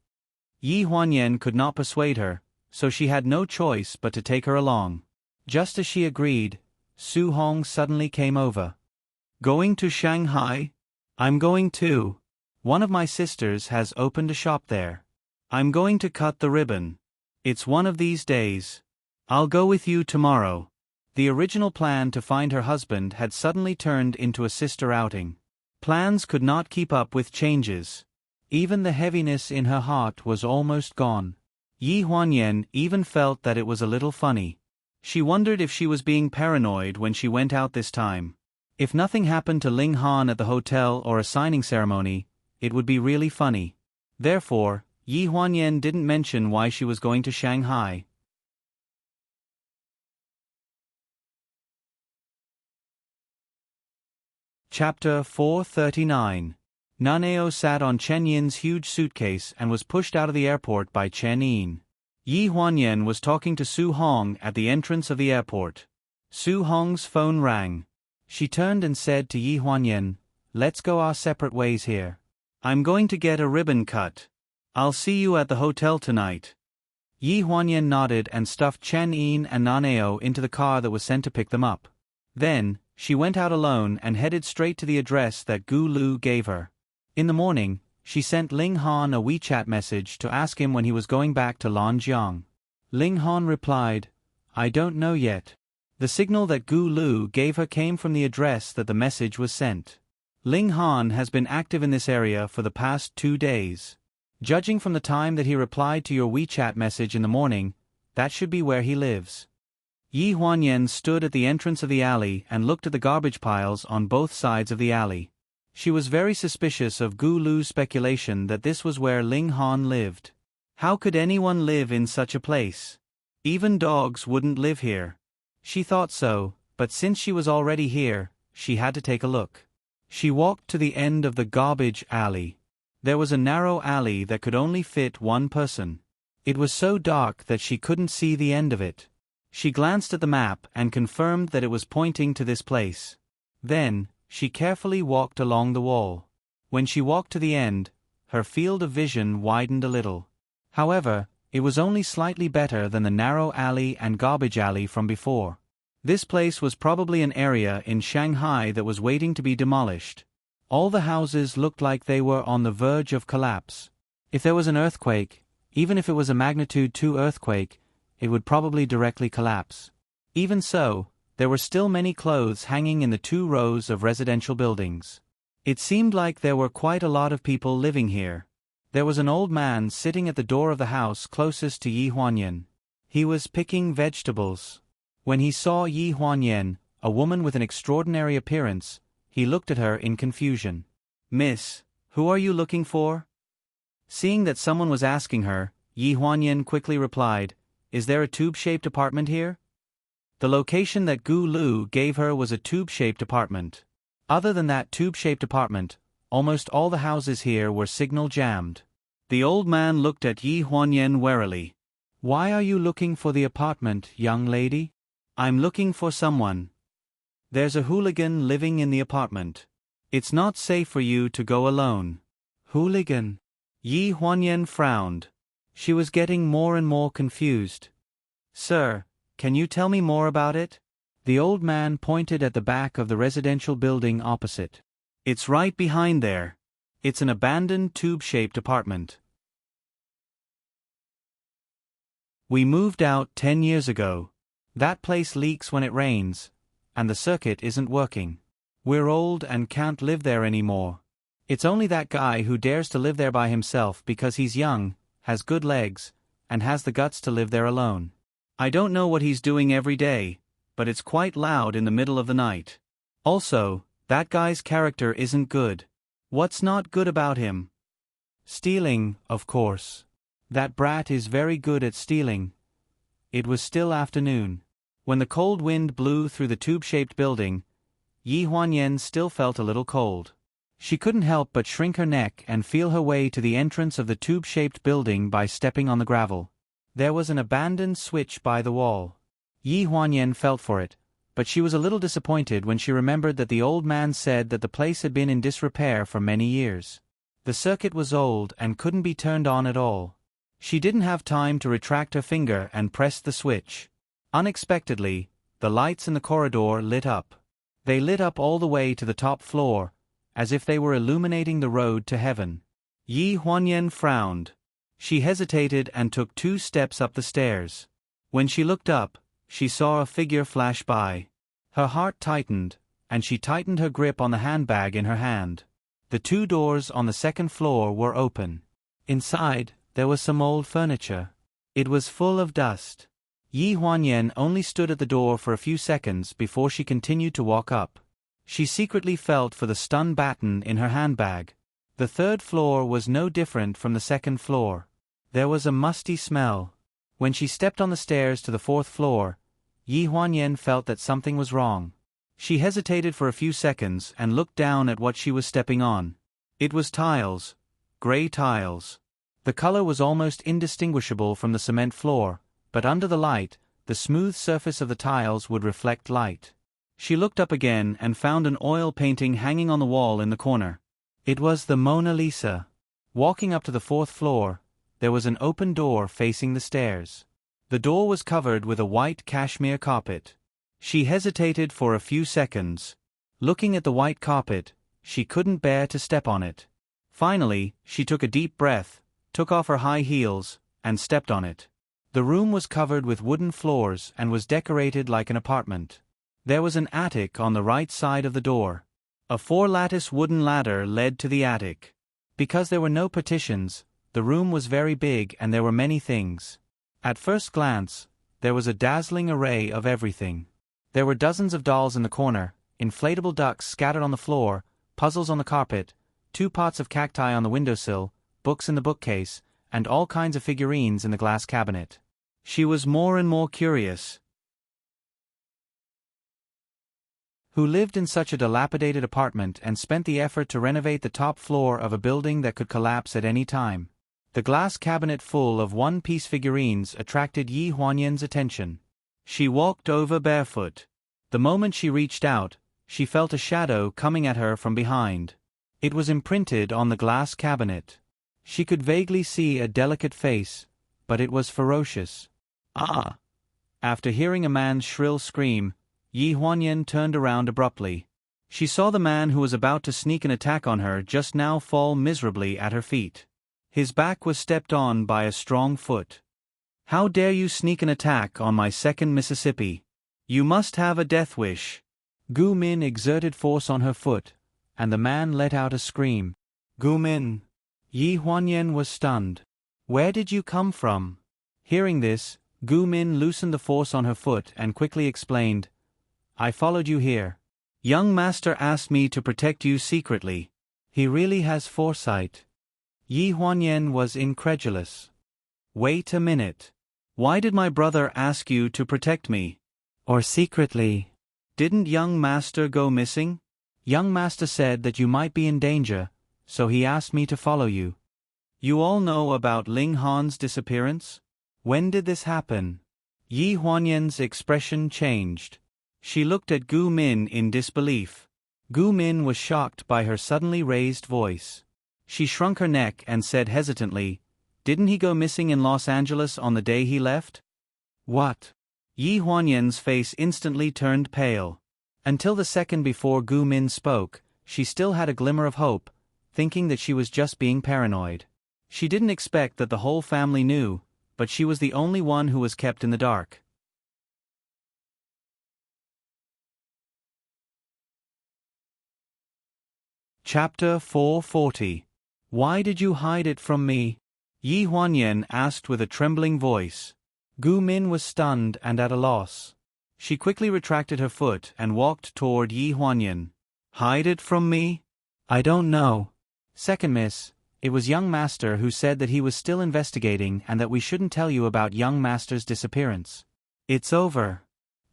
Yi Huanyan could not persuade her, so she had no choice but to take her along. Just as she agreed, Su Hong suddenly came over. Going to Shanghai? I'm going too. One of my sisters has opened a shop there. I'm going to cut the ribbon. It's one of these days. I'll go with you tomorrow. The original plan to find her husband had suddenly turned into a sister outing. Plans could not keep up with changes. Even the heaviness in her heart was almost gone. Yi Huanyan even felt that it was a little funny. She wondered if she was being paranoid when she went out this time. If nothing happened to Ling Han at the hotel or a signing ceremony, it would be really funny. Therefore, Yi Huanyan didn't mention why she was going to Shanghai. Chapter 439. Naneo sat on Chen Yin's huge suitcase and was pushed out of the airport by Chen Yin. Yi Huanyan was talking to Su Hong at the entrance of the airport. Su Hong's phone rang. She turned and said to Yi Huanyan, "Let's go our separate ways here. I'm going to get a ribbon cut. I'll see you at the hotel tonight." Yi Huanyan nodded and stuffed Chen Yin and Naneo into the car that was sent to pick them up. Then, she went out alone and headed straight to the address that Gu Lu gave her. In the morning, she sent Ling Han a WeChat message to ask him when he was going back to Lanjiang. Ling Han replied, "I don't know yet." The signal that Gu Lu gave her came from the address that the message was sent. Ling Han has been active in this area for the past 2 days. Judging from the time that he replied to your WeChat message in the morning, that should be where he lives. Yi Huanyan stood at the entrance of the alley and looked at the garbage piles on both sides of the alley. She was very suspicious of Gu Lu's speculation that this was where Ling Han lived. How could anyone live in such a place? Even dogs wouldn't live here. She thought so, but since she was already here, she had to take a look. She walked to the end of the garbage alley. There was a narrow alley that could only fit one person. It was so dark that she couldn't see the end of it. She glanced at the map and confirmed that it was pointing to this place. Then, she carefully walked along the wall. When she walked to the end, her field of vision widened a little. However, it was only slightly better than the narrow alley and garbage alley from before. This place was probably an area in Shanghai that was waiting to be demolished. All the houses looked like they were on the verge of collapse. If there was an earthquake, even if it was a magnitude 2 earthquake, it would probably directly collapse. Even so, there were still many clothes hanging in the 2 rows of residential buildings. It seemed like there were quite a lot of people living here. There was an old man sitting at the door of the house closest to Yi Huanyan. He was picking vegetables. When he saw Yi Huanyan, a woman with an extraordinary appearance, he looked at her in confusion. "Miss, who are you looking for?" Seeing that someone was asking her, Yi Huanyan quickly replied, "Is there a tube-shaped apartment here?" The location that Gu Lu gave her was a tube-shaped apartment. Other than that tube-shaped apartment, almost all the houses here were signal jammed. The old man looked at Yi Huanyan warily. "Why are you looking for the apartment, young lady?" "I'm looking for someone. There's a hooligan living in the apartment. It's not safe for you to go alone." "Hooligan?" Yi Huanyan frowned. She was getting more and more confused. "Sir, can you tell me more about it?" The old man pointed at the back of the residential building opposite. "It's right behind there. It's an abandoned tube-shaped apartment. We moved out 10 years ago. That place leaks when it rains, and the circuit isn't working. We're old and can't live there anymore. It's only that guy who dares to live there by himself because he's young, has good legs, and has the guts to live there alone. I don't know what he's doing every day, but it's quite loud in the middle of the night. Also, that guy's character isn't good." "What's not good about him?" "Stealing, of course. That brat is very good at stealing." It was still afternoon. When the cold wind blew through the tube-shaped building, Yi Huanyan still felt a little cold. She couldn't help but shrink her neck and feel her way to the entrance of the tube-shaped building by stepping on the gravel. There was an abandoned switch by the wall. Yi Huanyan felt for it, but she was a little disappointed when she remembered that the old man said that the place had been in disrepair for many years. The circuit was old and couldn't be turned on at all. She didn't have time to retract her finger and press the switch. Unexpectedly, the lights in the corridor lit up. They lit up all the way to the top floor, as if they were illuminating the road to heaven. Yi Huanyan frowned. She hesitated and took 2 steps up the stairs. When she looked up, she saw a figure flash by. Her heart tightened, and she tightened her grip on the handbag in her hand. The 2 doors on the 2nd floor were open. Inside, there was some old furniture. It was full of dust. Yi Huanyan only stood at the door for a few seconds before she continued to walk up. She secretly felt for the stun baton in her handbag. The 3rd floor was no different from the 2nd floor. There was a musty smell. When she stepped on the stairs to the 4th floor, Yi Huanyan felt that something was wrong. She hesitated for a few seconds and looked down at what she was stepping on. It was tiles. Gray tiles. The color was almost indistinguishable from the cement floor, but under the light, the smooth surface of the tiles would reflect light. She looked up again and found an oil painting hanging on the wall in the corner. It was the Mona Lisa. Walking up to the 4th floor, there was an open door facing the stairs. The door was covered with a white cashmere carpet. She hesitated for a few seconds. Looking at the white carpet, she couldn't bear to step on it. Finally, she took a deep breath, took off her high heels, and stepped on it. The room was covered with wooden floors and was decorated like an apartment. There was an attic on the right side of the door. A 4-lattice wooden ladder led to the attic. Because there were no partitions, the room was very big and there were many things. At first glance, there was a dazzling array of everything. There were dozens of dolls in the corner, inflatable ducks scattered on the floor, puzzles on the carpet, 2 pots of cacti on the windowsill, books in the bookcase, and all kinds of figurines in the glass cabinet. She was more and more curious. Who lived in such a dilapidated apartment and spent the effort to renovate the top floor of a building that could collapse at any time? The glass cabinet full of one-piece figurines attracted Yi Huanyan's attention. She walked over barefoot. The moment she reached out, she felt a shadow coming at her from behind. It was imprinted on the glass cabinet. She could vaguely see a delicate face, but it was ferocious. "Ah!" After hearing a man's shrill scream, Yi Huanyan turned around abruptly. She saw the man who was about to sneak an attack on her just now fall miserably at her feet. His back was stepped on by a strong foot. "How dare you sneak an attack on my 2nd Mississippi?" You must have a death wish. Gu Min exerted force on her foot, and the man let out a scream. Gu Min. Yi Huanyan was stunned. Where did you come from? Hearing this, Gu Min loosened the force on her foot and quickly explained, I followed you here. Young master asked me to protect you secretly. He really has foresight. Yi Huanyan was incredulous. Wait a minute. Why did my brother ask you to protect me? Or secretly? Didn't young master go missing? Young master said that you might be in danger, so he asked me to follow you. You all know about Ling Han's disappearance? When did this happen? Yi Huanyan's expression changed. She looked at Gu Min in disbelief. Gu Min was shocked by her suddenly raised voice. She shrunk her neck and said hesitantly, Didn't he go missing in Los Angeles on the day he left? What? Yi Huanyan's face instantly turned pale. Until the second before Gu Min spoke, she still had a glimmer of hope, thinking that she was just being paranoid. She didn't expect that the whole family knew, but she was the only one who was kept in the dark. Chapter 440. Why did you hide it from me? Yi Huanyan asked with a trembling voice. Gu Min was stunned and at a loss. She quickly retracted her foot and walked toward Yi Huanyan. Hide it from me? I don't know. Second miss, it was young master who said that he was still investigating and that we shouldn't tell you about young master's disappearance. It's over.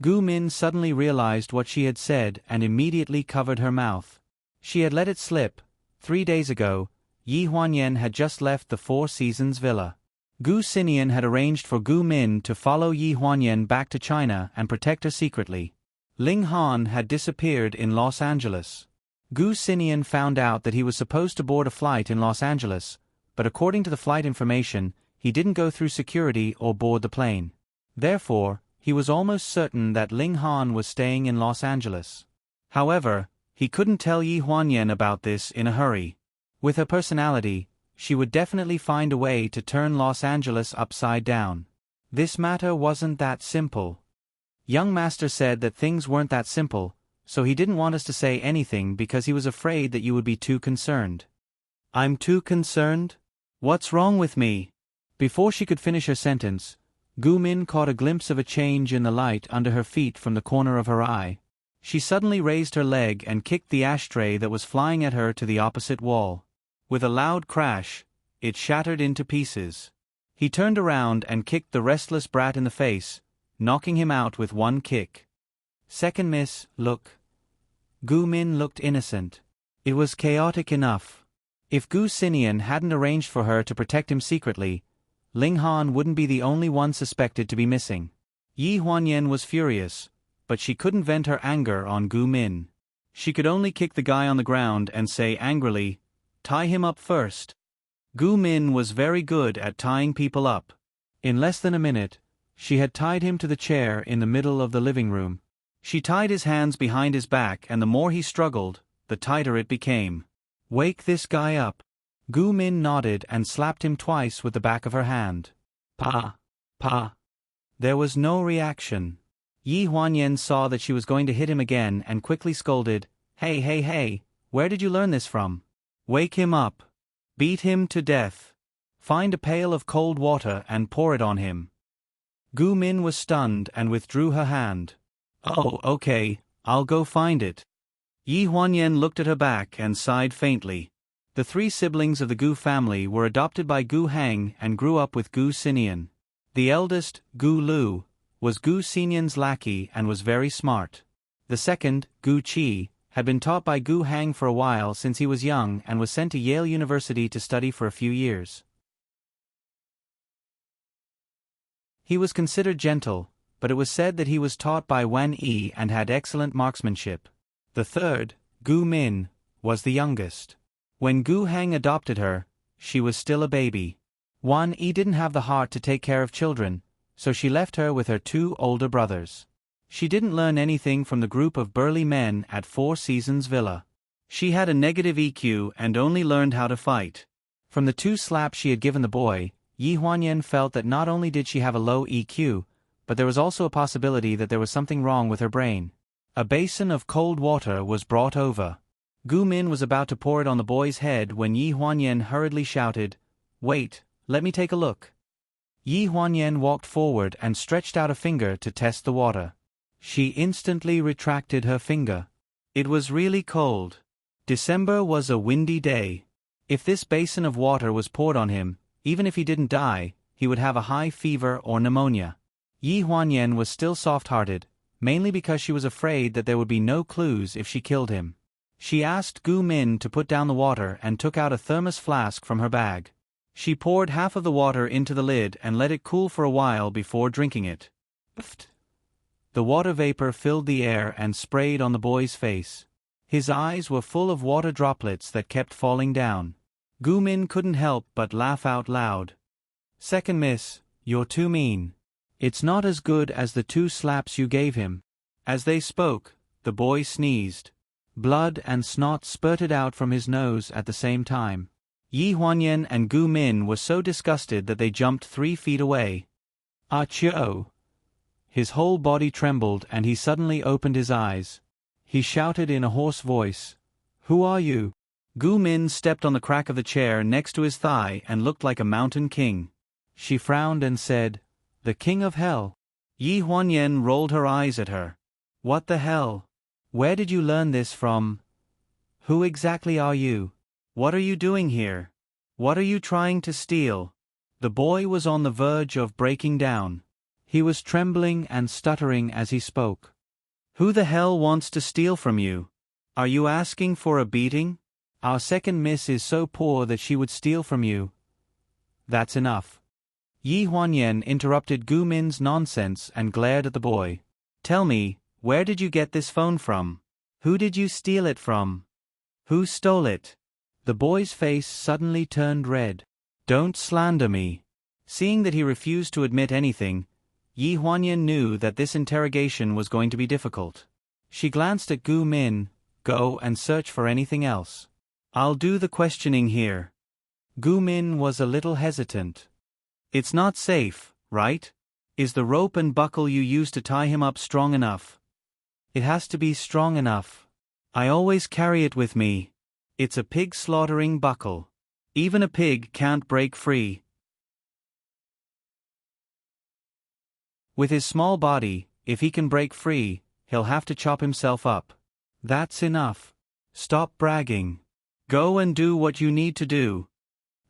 Gu Min suddenly realized what she had said and immediately covered her mouth. She had let it slip. 3 days ago, Yi Huanyan had just left the Four Seasons villa. Gu Xinian had arranged for Gu Min to follow Yi Huanyan back to China and protect her secretly. Ling Han had disappeared in Los Angeles. Gu Xinian found out that he was supposed to board a flight in Los Angeles, but according to the flight information, he didn't go through security or board the plane. Therefore, he was almost certain that Ling Han was staying in Los Angeles. However, he couldn't tell Yi Huanyan about this in a hurry. With her personality, she would definitely find a way to turn Los Angeles upside down. This matter wasn't that simple. Young master said that things weren't that simple, so he didn't want us to say anything because he was afraid that you would be too concerned. I'm too concerned? What's wrong with me? Before she could finish her sentence, Gu Min caught a glimpse of a change in the light under her feet from the corner of her eye. She suddenly raised her leg and kicked the ashtray that was flying at her to the opposite wall. With a loud crash, it shattered into pieces. He turned around and kicked the restless brat in the face, knocking him out with one kick. Second miss, look. Gu Min looked innocent. It was chaotic enough. If Gu Xinian hadn't arranged for her to protect him secretly, Ling Han wouldn't be the only one suspected to be missing. Yi Huanyan was furious, but she couldn't vent her anger on Gu Min. She could only kick the guy on the ground and say angrily, Tie him up first. Gu Min was very good at tying people up. In less than a minute, she had tied him to the chair in the middle of the living room. She tied his hands behind his back, and the more he struggled, the tighter it became. Wake this guy up. Gu Min nodded and slapped him twice with the back of her hand. Pa! Pa! There was no reaction. Yi Huanyan saw that she was going to hit him again and quickly scolded, Hey, hey, hey, where did you learn this from? Wake him up. Beat him to death. Find a pail of cold water and pour it on him. Gu Min was stunned and withdrew her hand. Oh, okay, I'll go find it. Yi Huanyan looked at her back and sighed faintly. The 3 siblings of the Gu family were adopted by Gu Heng and grew up with Gu Xinian. The eldest, Gu Lu, was Gu Xinian's lackey and was very smart. The second, Gu Qi, had been taught by Gu Heng for a while since he was young and was sent to Yale University to study for a few years. He was considered gentle, but it was said that he was taught by Wan Yi and had excellent marksmanship. The third, Gu Min, was the youngest. When Gu Heng adopted her, she was still a baby. Wan Yi didn't have the heart to take care of children, so she left her with her 2 older brothers. She didn't learn anything from the group of burly men at Four Seasons Villa. She had a negative EQ and only learned how to fight. From the 2 slaps she had given the boy, Yi Huanyan felt that not only did she have a low EQ, but there was also a possibility that there was something wrong with her brain. A basin of cold water was brought over. Gu Min was about to pour it on the boy's head when Yi Huanyan hurriedly shouted, "Wait, let me take a look." Yi Huanyan walked forward and stretched out a finger to test the water. She instantly retracted her finger. It was really cold. December was a windy day. If this basin of water was poured on him, even if he didn't die, he would have a high fever or pneumonia. Yi Huanyan was still soft-hearted, mainly because she was afraid that there would be no clues if she killed him. She asked Gu Min to put down the water and took out a thermos flask from her bag. She poured half of the water into the lid and let it cool for a while before drinking it. The water vapor filled the air and sprayed on the boy's face. His eyes were full of water droplets that kept falling down. Gu Min couldn't help but laugh out loud. "Second miss, you're too mean. It's not as good as the 2 slaps you gave him." As they spoke, the boy sneezed. Blood and snot spurted out from his nose at the same time. Yi Huanyan and Gu Min were so disgusted that they jumped 3 feet away. "Achoo!" His whole body trembled and he suddenly opened his eyes. He shouted in a hoarse voice, "Who are you?" Gu Min stepped on the crack of the chair next to his thigh and looked like a mountain king. She frowned and said, "The king of hell." Yi Huanyan rolled her eyes at her. "What the hell? Where did you learn this from? Who exactly are you? What are you doing here? What are you trying to steal?" The boy was on the verge of breaking down. He was trembling and stuttering as he spoke. "Who the hell wants to steal from you? Are you asking for a beating? Our second miss is so poor that she would steal from you." "That's enough." Yi Huanyan interrupted Gu Min's nonsense and glared at the boy. "Tell me, where did you get this phone from? Who did you steal it from? Who stole it?" The boy's face suddenly turned red. "Don't slander me." Seeing that he refused to admit anything, Yi Huanyan knew that this interrogation was going to be difficult. She glanced at Gu Min. "Go and search for anything else. I'll do the questioning here." Gu Min was a little hesitant. "It's not safe, right? Is the rope and buckle you used to tie him up strong enough?" "It has to be strong enough. I always carry it with me. It's a pig slaughtering buckle. Even a pig can't break free." With his small body, if he can break free, he'll have to chop himself up. "That's enough. Stop bragging. Go and do what you need to do."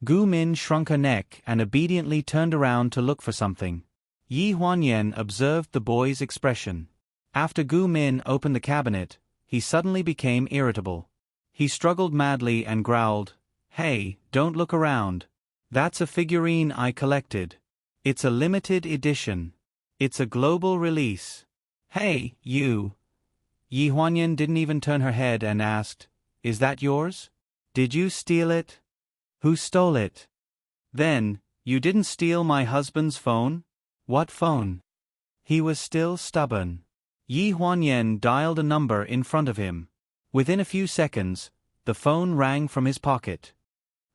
Gu Min shrunk her neck and obediently turned around to look for something. Yi Huanyan observed the boy's expression. After Gu Min opened the cabinet, he suddenly became irritable. He struggled madly and growled, "Hey, don't look around. That's a figurine I collected. It's a limited edition. It's a global release. Hey, you." Yi Huanyan didn't even turn her head and asked, "Is that yours? Did you steal it? Who stole it? Then, you didn't steal my husband's phone?" "What phone?" He was still stubborn. Yi Huanyan dialed a number in front of him. Within a few seconds, the phone rang from his pocket.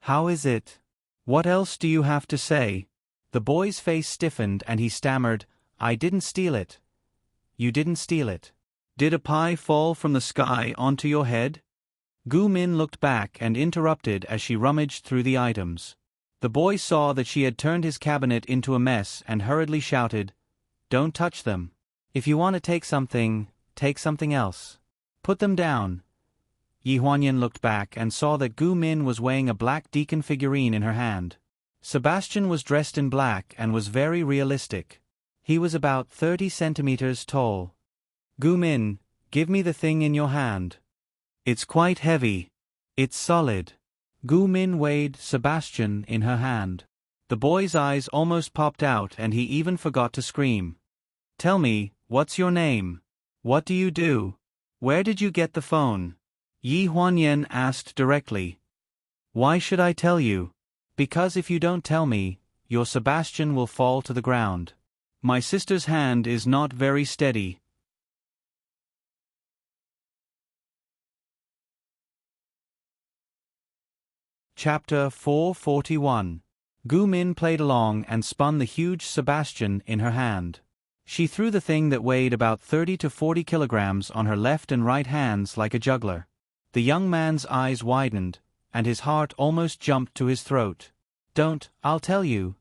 "How is it? What else do you have to say?" The boy's face stiffened and he stammered, "I didn't steal it." "You didn't steal it. Did a pie fall from the sky onto your head?" Gu Min looked back and interrupted as she rummaged through the items. The boy saw that she had turned his cabinet into a mess and hurriedly shouted, "Don't touch them. If you want to take something else. Put them down." Yi Huanyan looked back and saw that Gu Min was weighing a black deacon figurine in her hand. Sebastian was dressed in black and was very realistic. He was about 30 centimeters tall. "Gu Min, give me the thing in your hand." "It's quite heavy. It's solid." Gu Min weighed Sebastian in her hand. The boy's eyes almost popped out and he even forgot to scream. "Tell me, what's your name? What do you do? Where did you get the phone?" Yi Huanyan asked directly. "Why should I tell you?" "Because if you don't tell me, your Sebastian will fall to the ground. My sister's hand is not very steady." Chapter 441. Gu Min played along and spun the huge Sebastian in her hand. She threw the thing that weighed about 30 to 40 kilograms on her left and right hands like a juggler. The young man's eyes widened, and his heart almost jumped to his throat. "Don't, I'll tell you."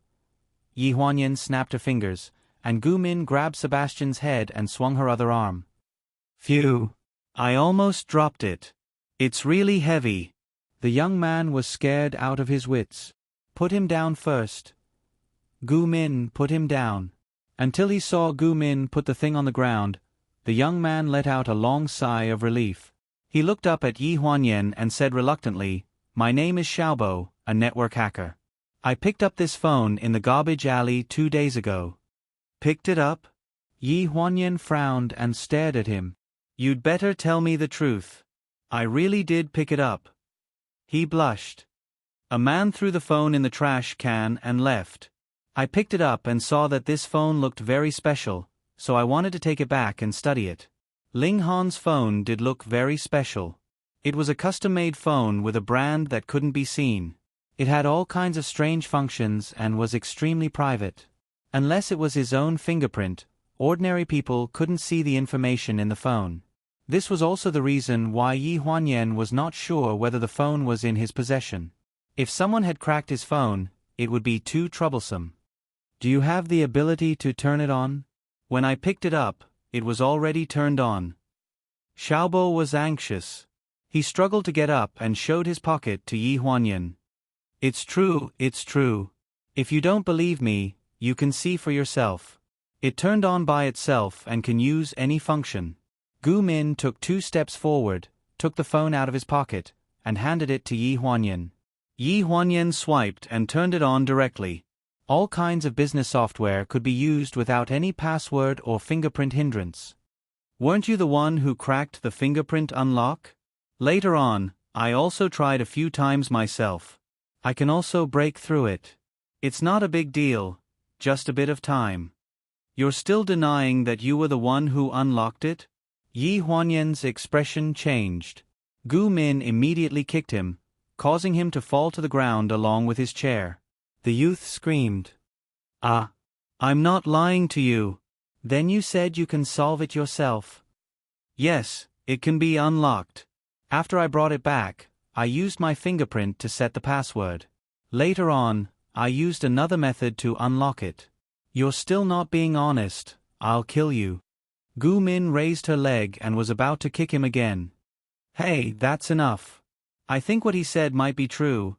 Yi Huanyan snapped her fingers, and Gu Min grabbed Sebastian's head and swung her other arm. "Phew! I almost dropped it. It's really heavy." The young man was scared out of his wits. "Put him down first." Gu Min put him down. Until he saw Gu Min put the thing on the ground, the young man let out a long sigh of relief. He looked up at Yi Huanyan and said reluctantly, "My name is Xiaobo, a network hacker. I picked up this phone in the garbage alley 2 days ago." "Picked it up?" Yi Huanyan frowned and stared at him. "You'd better tell me the truth." "I really did pick it up." He blushed. "A man threw the phone in the trash can and left. I picked it up and saw that this phone looked very special, so I wanted to take it back and study it." Ling Han's phone did look very special. It was a custom-made phone with a brand that couldn't be seen. It had all kinds of strange functions and was extremely private. Unless it was his own fingerprint, ordinary people couldn't see the information in the phone. This was also the reason why Yi Huanyan was not sure whether the phone was in his possession. If someone had cracked his phone, it would be too troublesome. "Do you have the ability to turn it on?" "When I picked it up, it was already turned on." Xiaobo was anxious. He struggled to get up and showed his pocket to Yi Huanyan. It's true. If you don't believe me, you can see for yourself. It turned on by itself and can use any function." Gu Min took 2 steps forward, took the phone out of his pocket, and handed it to Yi Huanyan. Yi Huanyan swiped and turned it on directly. All kinds of business software could be used without any password or fingerprint hindrance. "Weren't you the one who cracked the fingerprint unlock?" "Later on, I also tried a few times myself. I can also break through it. It's not a big deal, just a bit of time." "You're still denying that you were the one who unlocked it?" Yi Huanyan's expression changed. Gu Min immediately kicked him, causing him to fall to the ground along with his chair. The youth screamed. "Ah! I'm not lying to you." "Then you said you can solve it yourself." "Yes, it can be unlocked. After I brought it back, I used my fingerprint to set the password. Later on, I used another method to unlock it." "You're still not being honest. I'll kill you." Gu Min raised her leg and was about to kick him again. "Hey, that's enough. I think what he said might be true."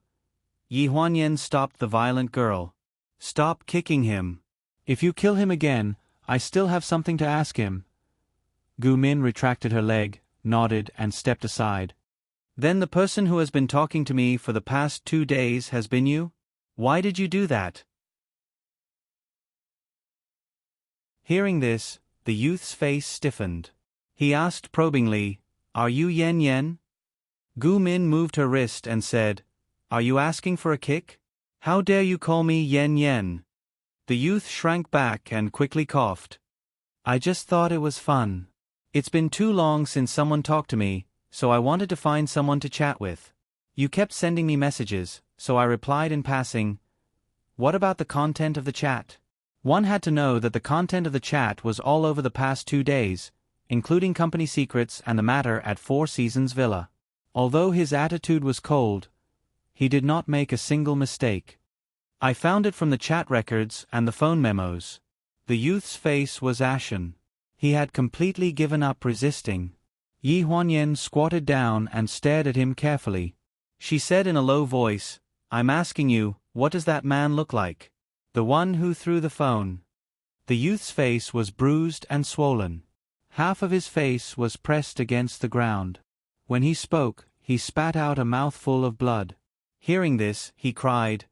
Yi Huanyan stopped the violent girl. "Stop kicking him. If you kill him again, I still have something to ask him." Gu Min retracted her leg, nodded, and stepped aside. "Then the person who has been talking to me for the past 2 days has been you? Why did you do that?" Hearing this, the youth's face stiffened. He asked probingly, "Are you Yan Yan?" Gu Min moved her wrist and said, "Are you asking for a kick? How dare you call me Yan Yan?" The youth shrank back and quickly coughed. "I just thought it was fun. It's been too long since someone talked to me, so I wanted to find someone to chat with. You kept sending me messages, so I replied in passing. What about the content of the chat?" One had to know that the content of the chat was all over the past 2 days, including company secrets and the matter at Four Seasons Villa. Although his attitude was cold, he did not make a single mistake. "I found it from the chat records and the phone memos." The youth's face was ashen. He had completely given up resisting. Yi Huanyan squatted down and stared at him carefully. She said in a low voice, "I'm asking you, what does that man look like? The one who threw the phone." The youth's face was bruised and swollen. Half of his face was pressed against the ground. When he spoke, he spat out a mouthful of blood. Hearing this, he cried,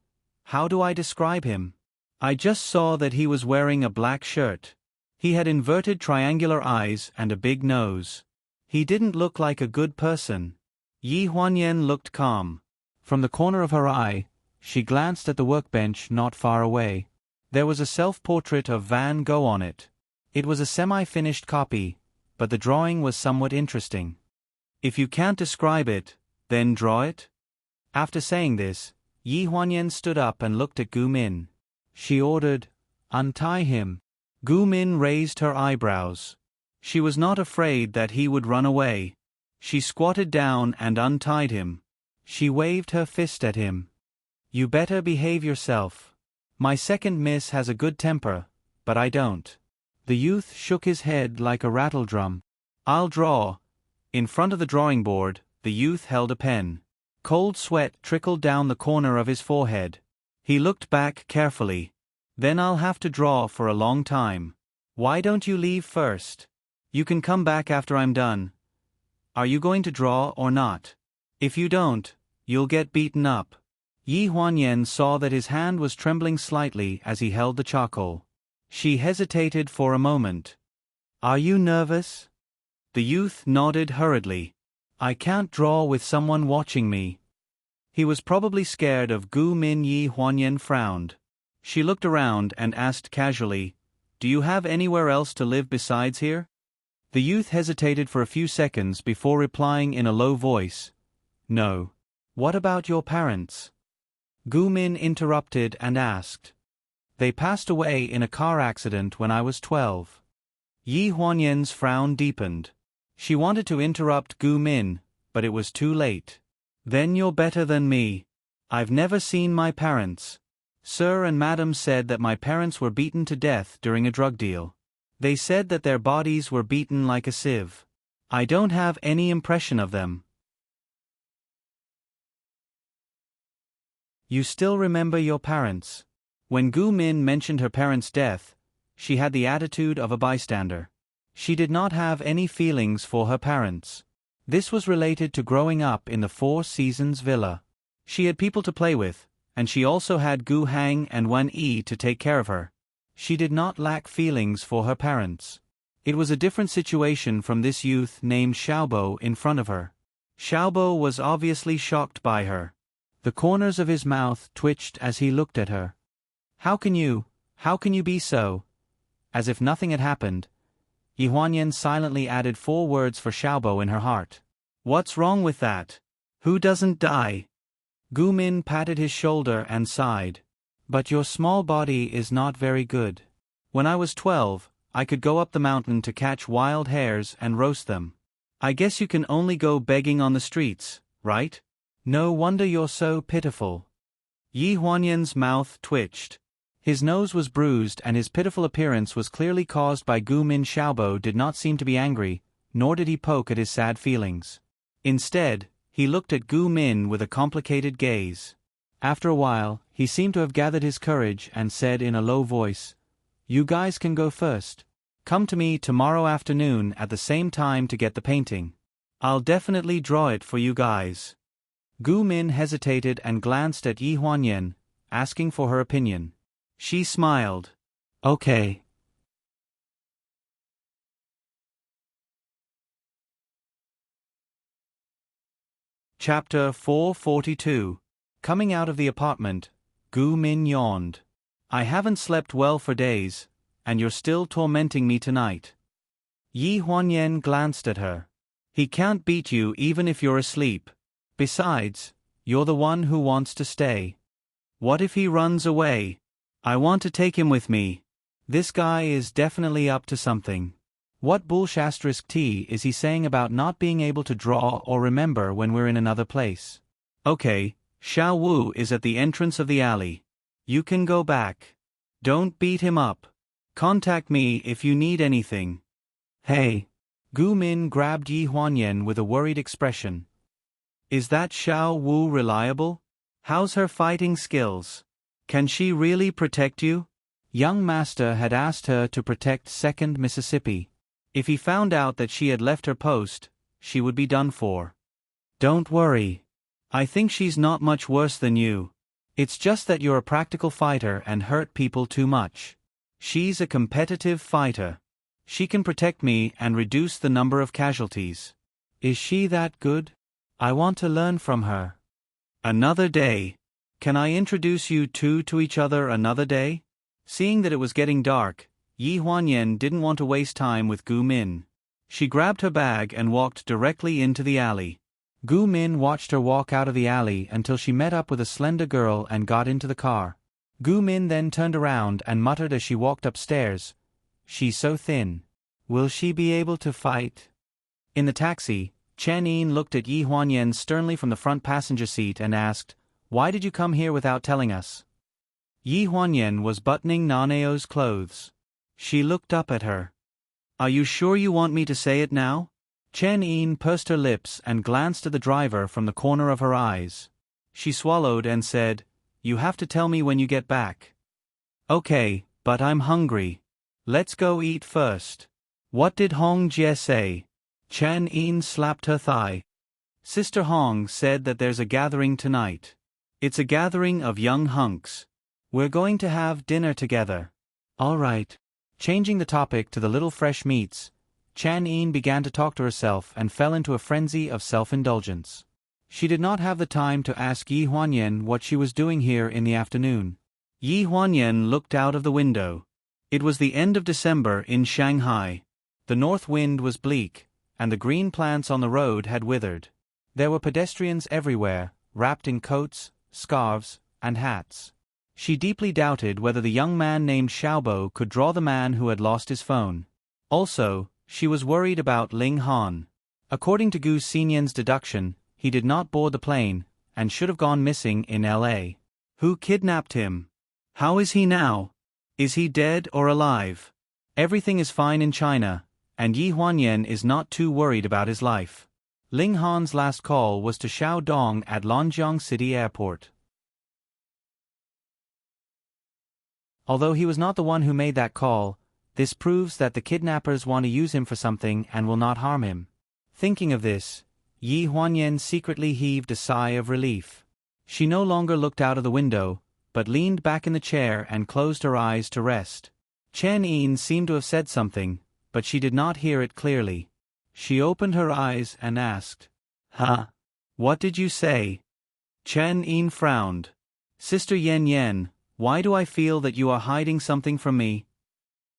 "How do I describe him? I just saw that he was wearing a black shirt. He had inverted triangular eyes and a big nose. He didn't look like a good person." Yi Huanyan looked calm. From the corner of her eye, she glanced at the workbench not far away. There was a self-portrait of Van Gogh on it. It was a semi-finished copy, but the drawing was somewhat interesting. "If you can't describe it, then draw it?" After saying this, Yi Huanyan stood up and looked at Gu Min. She ordered, "Untie him." Gu Min raised her eyebrows. She was not afraid that he would run away. She squatted down and untied him. She waved her fist at him. You better behave yourself. My second miss has a good temper, but I don't. The youth shook his head like a rattledrum. I'll draw. In front of the drawing board, the youth held a pen. Cold sweat trickled down the corner of his forehead. He looked back carefully. Then I'll have to draw for a long time. Why don't you leave first? You can come back after I'm done. Are you going to draw or not? If you don't, you'll get beaten up. Yi Huanyan saw that his hand was trembling slightly as he held the charcoal. She hesitated for a moment. Are you nervous? The youth nodded hurriedly. I can't draw with someone watching me. He was probably scared of Gu Min. Yi Huanyan frowned. She looked around and asked casually, Do you have anywhere else to live besides here? The youth hesitated for a few seconds before replying in a low voice, No. What about your parents? Gu Min interrupted and asked. They passed away in a car accident when I was 12. Yi Huanyan's frown deepened. She wanted to interrupt Gu Min, but it was too late. Then you're better than me. I've never seen my parents. Sir and Madam said that my parents were beaten to death during a drug deal. They said that their bodies were beaten like a sieve. I don't have any impression of them. You still remember your parents? When Gu Min mentioned her parents' death, she had the attitude of a bystander. She did not have any feelings for her parents. This was related to growing up in the Four Seasons villa. She had people to play with, and she also had Gu Hang and Wan Yi to take care of her. She did not lack feelings for her parents. It was a different situation from this youth named Xiaobo in front of her. Xiaobo was obviously shocked by her. The corners of his mouth twitched as he looked at her. How can you be so? As if nothing had happened, Yi Huanyan silently added 4 words for Xiaobo in her heart. What's wrong with that? Who doesn't die? Gu Min patted his shoulder and sighed. But your small body is not very good. When I was 12, I could go up the mountain to catch wild hares and roast them. I guess you can only go begging on the streets, right? No wonder you're so pitiful. Yi Huanyan's mouth twitched. His nose was bruised and his pitiful appearance was clearly caused by Gu Min. Xiaobo did not seem to be angry, nor did he poke at his sad feelings. Instead, he looked at Gu Min with a complicated gaze. After a while, he seemed to have gathered his courage and said in a low voice, You guys can go first. Come to me tomorrow afternoon at the same time to get the painting. I'll definitely draw it for you guys. Gu Min hesitated and glanced at Yi Huanyan, asking for her opinion. She smiled. Okay. Chapter 442. Coming out of the apartment, Gu Min yawned. I haven't slept well for days, and you're still tormenting me tonight. Yi Huanyan glanced at her. He can't beat you even if you're asleep. Besides, you're the one who wants to stay. What if he runs away? I want to take him with me. This guy is definitely up to something. What *T is he saying about not being able to draw or remember when we're in another place? Okay, Xiao Wu is at the entrance of the alley. You can go back. Don't beat him up. Contact me if you need anything. Hey. Gu Min grabbed Yi Huanyan with a worried expression. Is that Xiao Wu reliable? How's her fighting skills? Can she really protect you? Young Master had asked her to protect 2nd Mississippi. If he found out that she had left her post, she would be done for. Don't worry. I think she's not much worse than you. It's just that you're a practical fighter and hurt people too much. She's a competitive fighter. She can protect me and reduce the number of casualties. Is she that good? I want to learn from her. Another day. Can I introduce you two to each other another day? Seeing that it was getting dark, Yi Huanyan didn't want to waste time with Gu Min. She grabbed her bag and walked directly into the alley. Gu Min watched her walk out of the alley until she met up with a slender girl and got into the car. Gu Min then turned around and muttered as she walked upstairs, She's so thin. Will she be able to fight? In the taxi, Chen Yin looked at Yi Huanyan sternly from the front passenger seat and asked, "Why did you come here without telling us?" Yi Huanyan was buttoning Naneo's clothes. She looked up at her. "Are you sure you want me to say it now?" Chen Yin pursed her lips and glanced at the driver from the corner of her eyes. She swallowed and said, "You have to tell me when you get back." "Okay, but I'm hungry. Let's go eat first." "What did Hong Jie say?" Chen Yin slapped her thigh. "Sister Hong said that there's a gathering tonight. It's a gathering of young hunks. We're going to have dinner together." "All right." Changing the topic to the little fresh meats, Chen Yin began to talk to herself and fell into a frenzy of self-indulgence. She did not have the time to ask Yi Huanyan what she was doing here in the afternoon. Yi Huanyan looked out of the window. It was the end of December in Shanghai. The north wind was bleak, and the green plants on the road had withered. There were pedestrians everywhere, wrapped in coats, scarves, and hats. She deeply doubted whether the young man named Xiaobo could draw the man who had lost his phone. Also, she was worried about Ling Han. According to Gu Xinyan's deduction, he did not board the plane, and should have gone missing in L.A. Who kidnapped him? How is he now? Is he dead or alive? Everything is fine in China, and Yi Huanyan is not too worried about his life. Ling Han's last call was to Xiao Dong at Lonjiang City Airport. Although he was not the one who made that call, this proves that the kidnappers want to use him for something and will not harm him. Thinking of this, Yi Huanyan secretly heaved a sigh of relief. She no longer looked out of the window, but leaned back in the chair and closed her eyes to rest. Chen Yin seemed to have said something, but she did not hear it clearly. She opened her eyes and asked, "Huh? What did you say?" Chen Yin frowned. "Sister Yan Yan, why do I feel that you are hiding something from me?"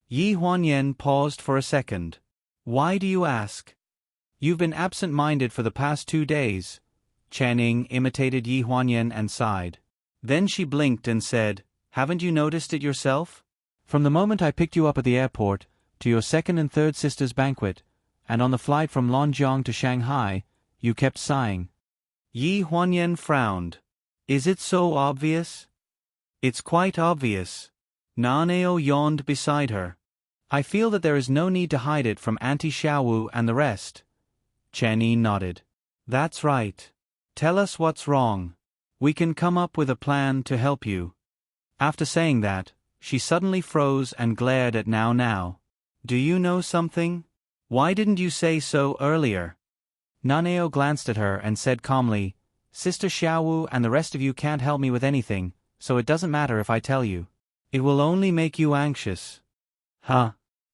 Yi Huanyan paused for a second. "Why do you ask?" "You've been absent-minded for the past 2 days." Chen Yin imitated Yi Huanyan and sighed. Then she blinked and said, "Haven't you noticed it yourself? From the moment I picked you up at the airport, to your second and third sister's banquet, and on the flight from Lonjiang to Shanghai, you kept sighing." Yi Huanyan frowned. "Is it so obvious?" "It's quite obvious." Naneo yawned beside her. "I feel that there is no need to hide it from Auntie Xiaowu and the rest." Chen Yin nodded. "That's right. Tell us what's wrong. We can come up with a plan to help you." After saying that, she suddenly froze and glared at Now. "Do you know something? Why didn't you say so earlier?" Naneo glanced at her and said calmly, "Sister Xiaowu and the rest of you can't help me with anything, so it doesn't matter if I tell you. It will only make you anxious." "Huh?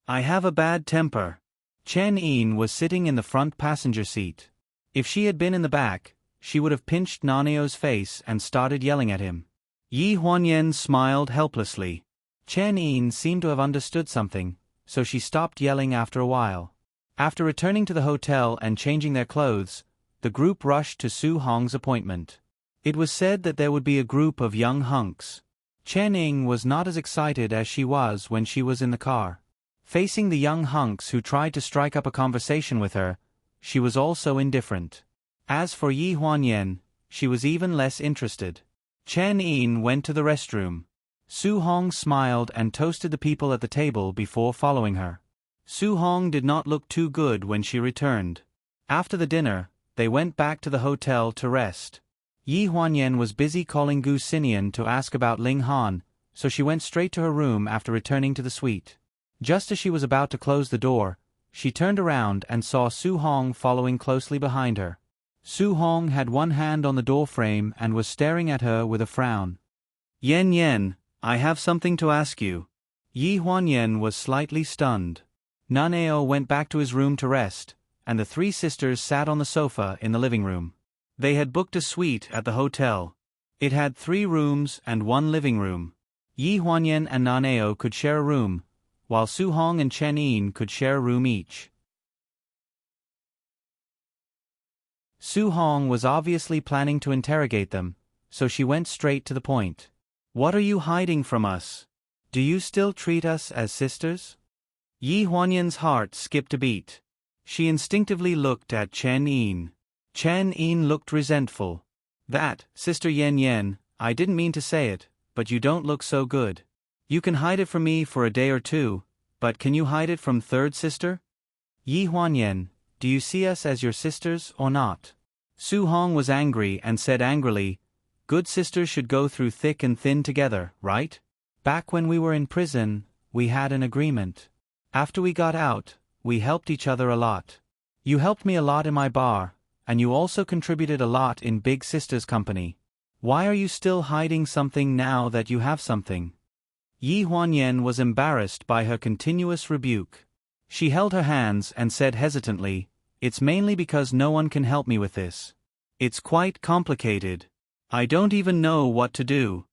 I have a bad temper." Chen Yin was sitting in the front passenger seat. If she had been in the back, she would have pinched Naneo's face and started yelling at him. Yi Huanyan smiled helplessly. Chen Yin seemed to have understood something, so she stopped yelling after a while. After returning to the hotel and changing their clothes, the group rushed to Su Hong's appointment. It was said that there would be a group of young hunks. Chen Yin was not as excited as she was when she was in the car. Facing the young hunks who tried to strike up a conversation with her, she was also indifferent. As for Yi Huanyan, she was even less interested. Chen Yin went to the restroom. Su Hong smiled and toasted the people at the table before following her. Su Hong did not look too good when she returned. After the dinner, they went back to the hotel to rest. Yi Huanyan was busy calling Gu Xinyan to ask about Ling Han, so she went straight to her room after returning to the suite. Just as she was about to close the door, she turned around and saw Su Hong following closely behind her. Su Hong had one hand on the doorframe and was staring at her with a frown. Yan, I have something to ask you." Yi Huanyan was slightly stunned. Naneo went back to his room to rest, and the 3 sisters sat on the sofa in the living room. They had booked a suite at the hotel. It had 3 rooms and 1 living room. Yi Huanyan and Naneo could share a room, while Su Hong and Chen Yin could share a room each. Su Hong was obviously planning to interrogate them, so she went straight to the point. "What are you hiding from us? Do you still treat us as sisters?" Yi Huanyan's heart skipped a beat. She instinctively looked at Chen Yin. Chen Yin looked resentful. That, Sister Yen Yen, I didn't mean to say it, but you don't look so good. You can hide it from me for a day or two, but can you hide it from third sister? Yi Huanyan, do you see us as your sisters or not? Su Hong was angry and said angrily, good sisters should go through thick and thin together, right? Back when we were in prison, we had an agreement. After we got out, we helped each other a lot. You helped me a lot in my bar, and you also contributed a lot in Big Sister's company. Why are you still hiding something now that you have something? Yi Huanyan was embarrassed by her continuous rebuke. She held her hands and said hesitantly, it's mainly because no one can help me with this. It's quite complicated. I don't even know what to do.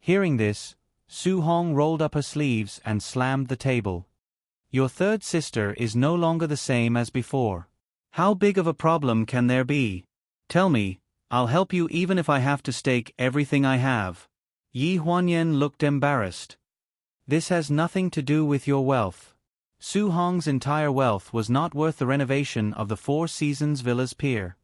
Hearing this, Su Hong rolled up her sleeves and slammed the table. Your third sister is no longer the same as before. How big of a problem can there be? Tell me, I'll help you even if I have to stake everything I have. Yi Huanyan looked embarrassed. This has nothing to do with your wealth. Su Hong's entire wealth was not worth the renovation of the Four Seasons Villa's pier.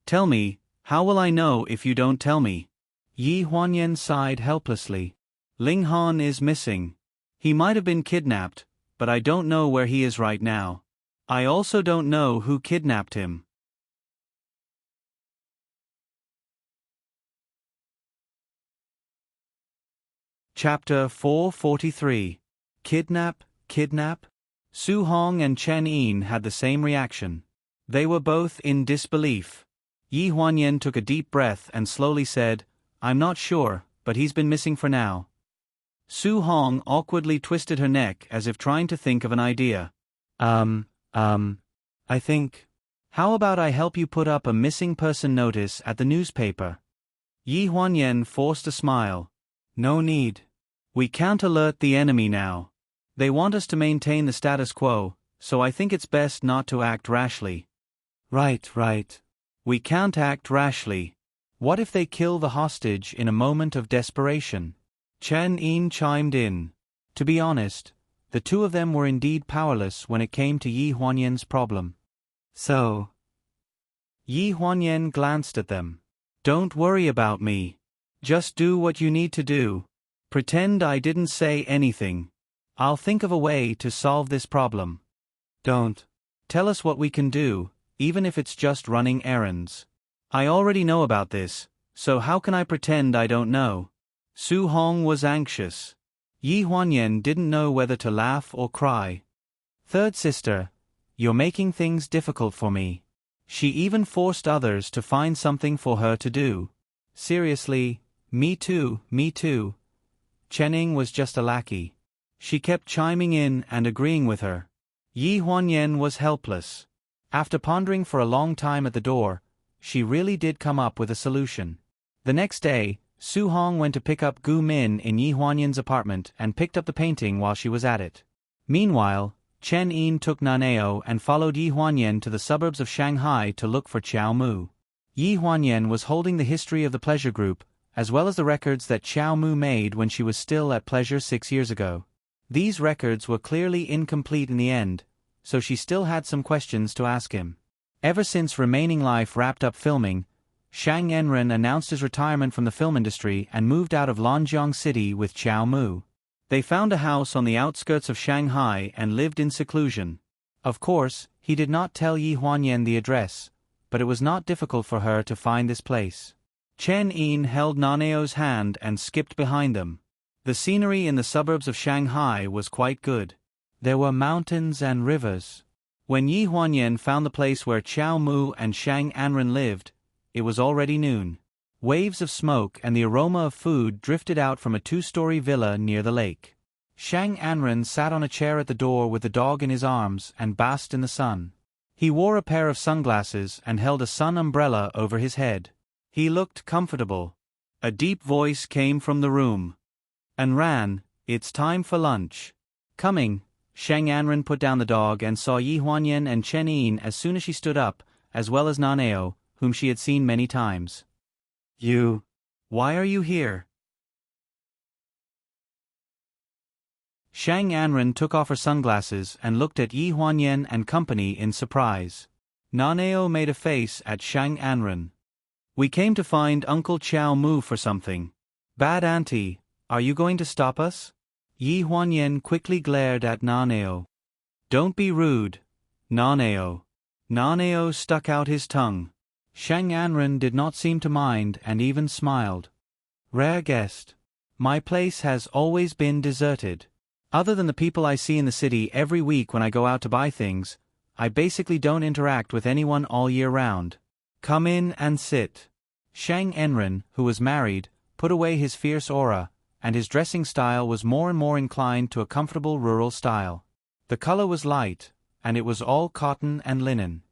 Tell me, how will I know if you don't tell me? Yi Huanyan sighed helplessly. Ling Han is missing. He might have been kidnapped, but I don't know where he is right now. I also don't know who kidnapped him. Chapter 443. Kidnap? Su Hong and Chen Yin had the same reaction. They were both in disbelief. Yi Huanyan took a deep breath and slowly said, I'm not sure, but he's been missing for now. Su Hong awkwardly twisted her neck as if trying to think of an idea. I think. How about I help you put up a missing person notice at the newspaper? Yi Huanyan forced a smile. No need. We can't alert the enemy now. They want us to maintain the status quo, so I think it's best not to act rashly. Right. We can't act rashly. What if they kill the hostage in a moment of desperation? Chen Yin chimed in. To be honest, the two of them were indeed powerless when it came to Yi Huanyan's problem. So? Yi Huanyan glanced at them. Don't worry about me. Just do what you need to do. Pretend I didn't say anything. I'll think of a way to solve this problem. Don't. Tell us what we can do, even if it's just running errands. I already know about this, so how can I pretend I don't know? Su Hong was anxious. Yi Huanyan didn't know whether to laugh or cry. Third sister, you're making things difficult for me. She even forced others to find something for her to do. Seriously, me too. Chening was just a lackey. She kept chiming in and agreeing with her. Yi Huanyan was helpless. After pondering for a long time at the door, she really did come up with a solution. The next day, Su Hong went to pick up Gu Min in Yi Huanyan's apartment and picked up the painting while she was at it. Meanwhile, Chen Yin took Naneo and followed Yi Huanyan to the suburbs of Shanghai to look for Qiao Mu. Yi Huanyan was holding the history of the Pleasure Group, as well as the records that Qiao Mu made when she was still at Pleasure 6 years ago. These records were clearly incomplete in the end, so she still had some questions to ask him. Ever since Remaining Life wrapped up filming, Shang Enren announced his retirement from the film industry and moved out of Lanjiang City with Qiao Mu. They found a house on the outskirts of Shanghai and lived in seclusion. Of course, he did not tell Yi Huanyan the address, but it was not difficult for her to find this place. Chen Yin held Naneo's hand and skipped behind them. The scenery in the suburbs of Shanghai was quite good. There were mountains and rivers. When Yi Huanyan found the place where Qiao Mu and Shang Anren lived, it was already noon. Waves of smoke and the aroma of food drifted out from a 2-story villa near the lake. Shang Anren sat on a chair at the door with the dog in his arms and basked in the sun. He wore a pair of sunglasses and held a sun umbrella over his head. He looked comfortable. A deep voice came from the room. Anran, it's time for lunch. Coming, Shang Anren put down the dog and saw Yi Huanyan and Chen Yin as soon as she stood up, as well as Naneo, whom she had seen many times. Why are you here? Shang Anren took off her sunglasses and looked at Yi Huanyan and company in surprise. Naneo made a face at Shang Anren. We came to find Uncle Chiao Mu for something. Bad auntie, are you going to stop us? Yi Huanyan quickly glared at Naneo. Don't be rude, Naneo. Naneo stuck out his tongue. Shang Anren did not seem to mind and even smiled. Rare guest. My place has always been deserted. Other than the people I see in the city every week when I go out to buy things, I basically don't interact with anyone all year round. Come in and sit. Shang Anren, who was married, put away his fierce aura, and his dressing style was more and more inclined to a comfortable rural style. The color was light, and it was all cotton and linen.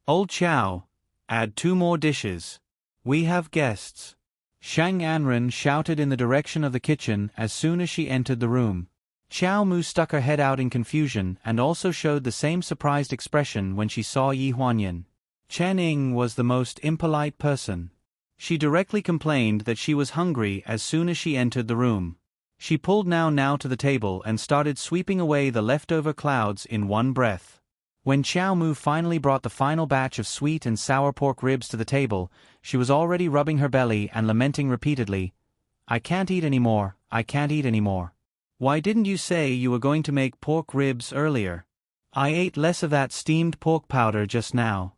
Old Chow, add 2 more dishes. We have guests. Shang Anren shouted in the direction of the kitchen as soon as she entered the room. Chiao Mu stuck her head out in confusion and also showed the same surprised expression when she saw Yi Huanyan. Chen Ying was the most impolite person. She directly complained that she was hungry as soon as she entered the room. She pulled now to the table and started sweeping away the leftover clouds in one breath. When Chiao Mu finally brought the final batch of sweet and sour pork ribs to the table, she was already rubbing her belly and lamenting repeatedly, I can't eat anymore, I can't eat anymore. Why didn't you say you were going to make pork ribs earlier? I ate less of that steamed pork powder just now.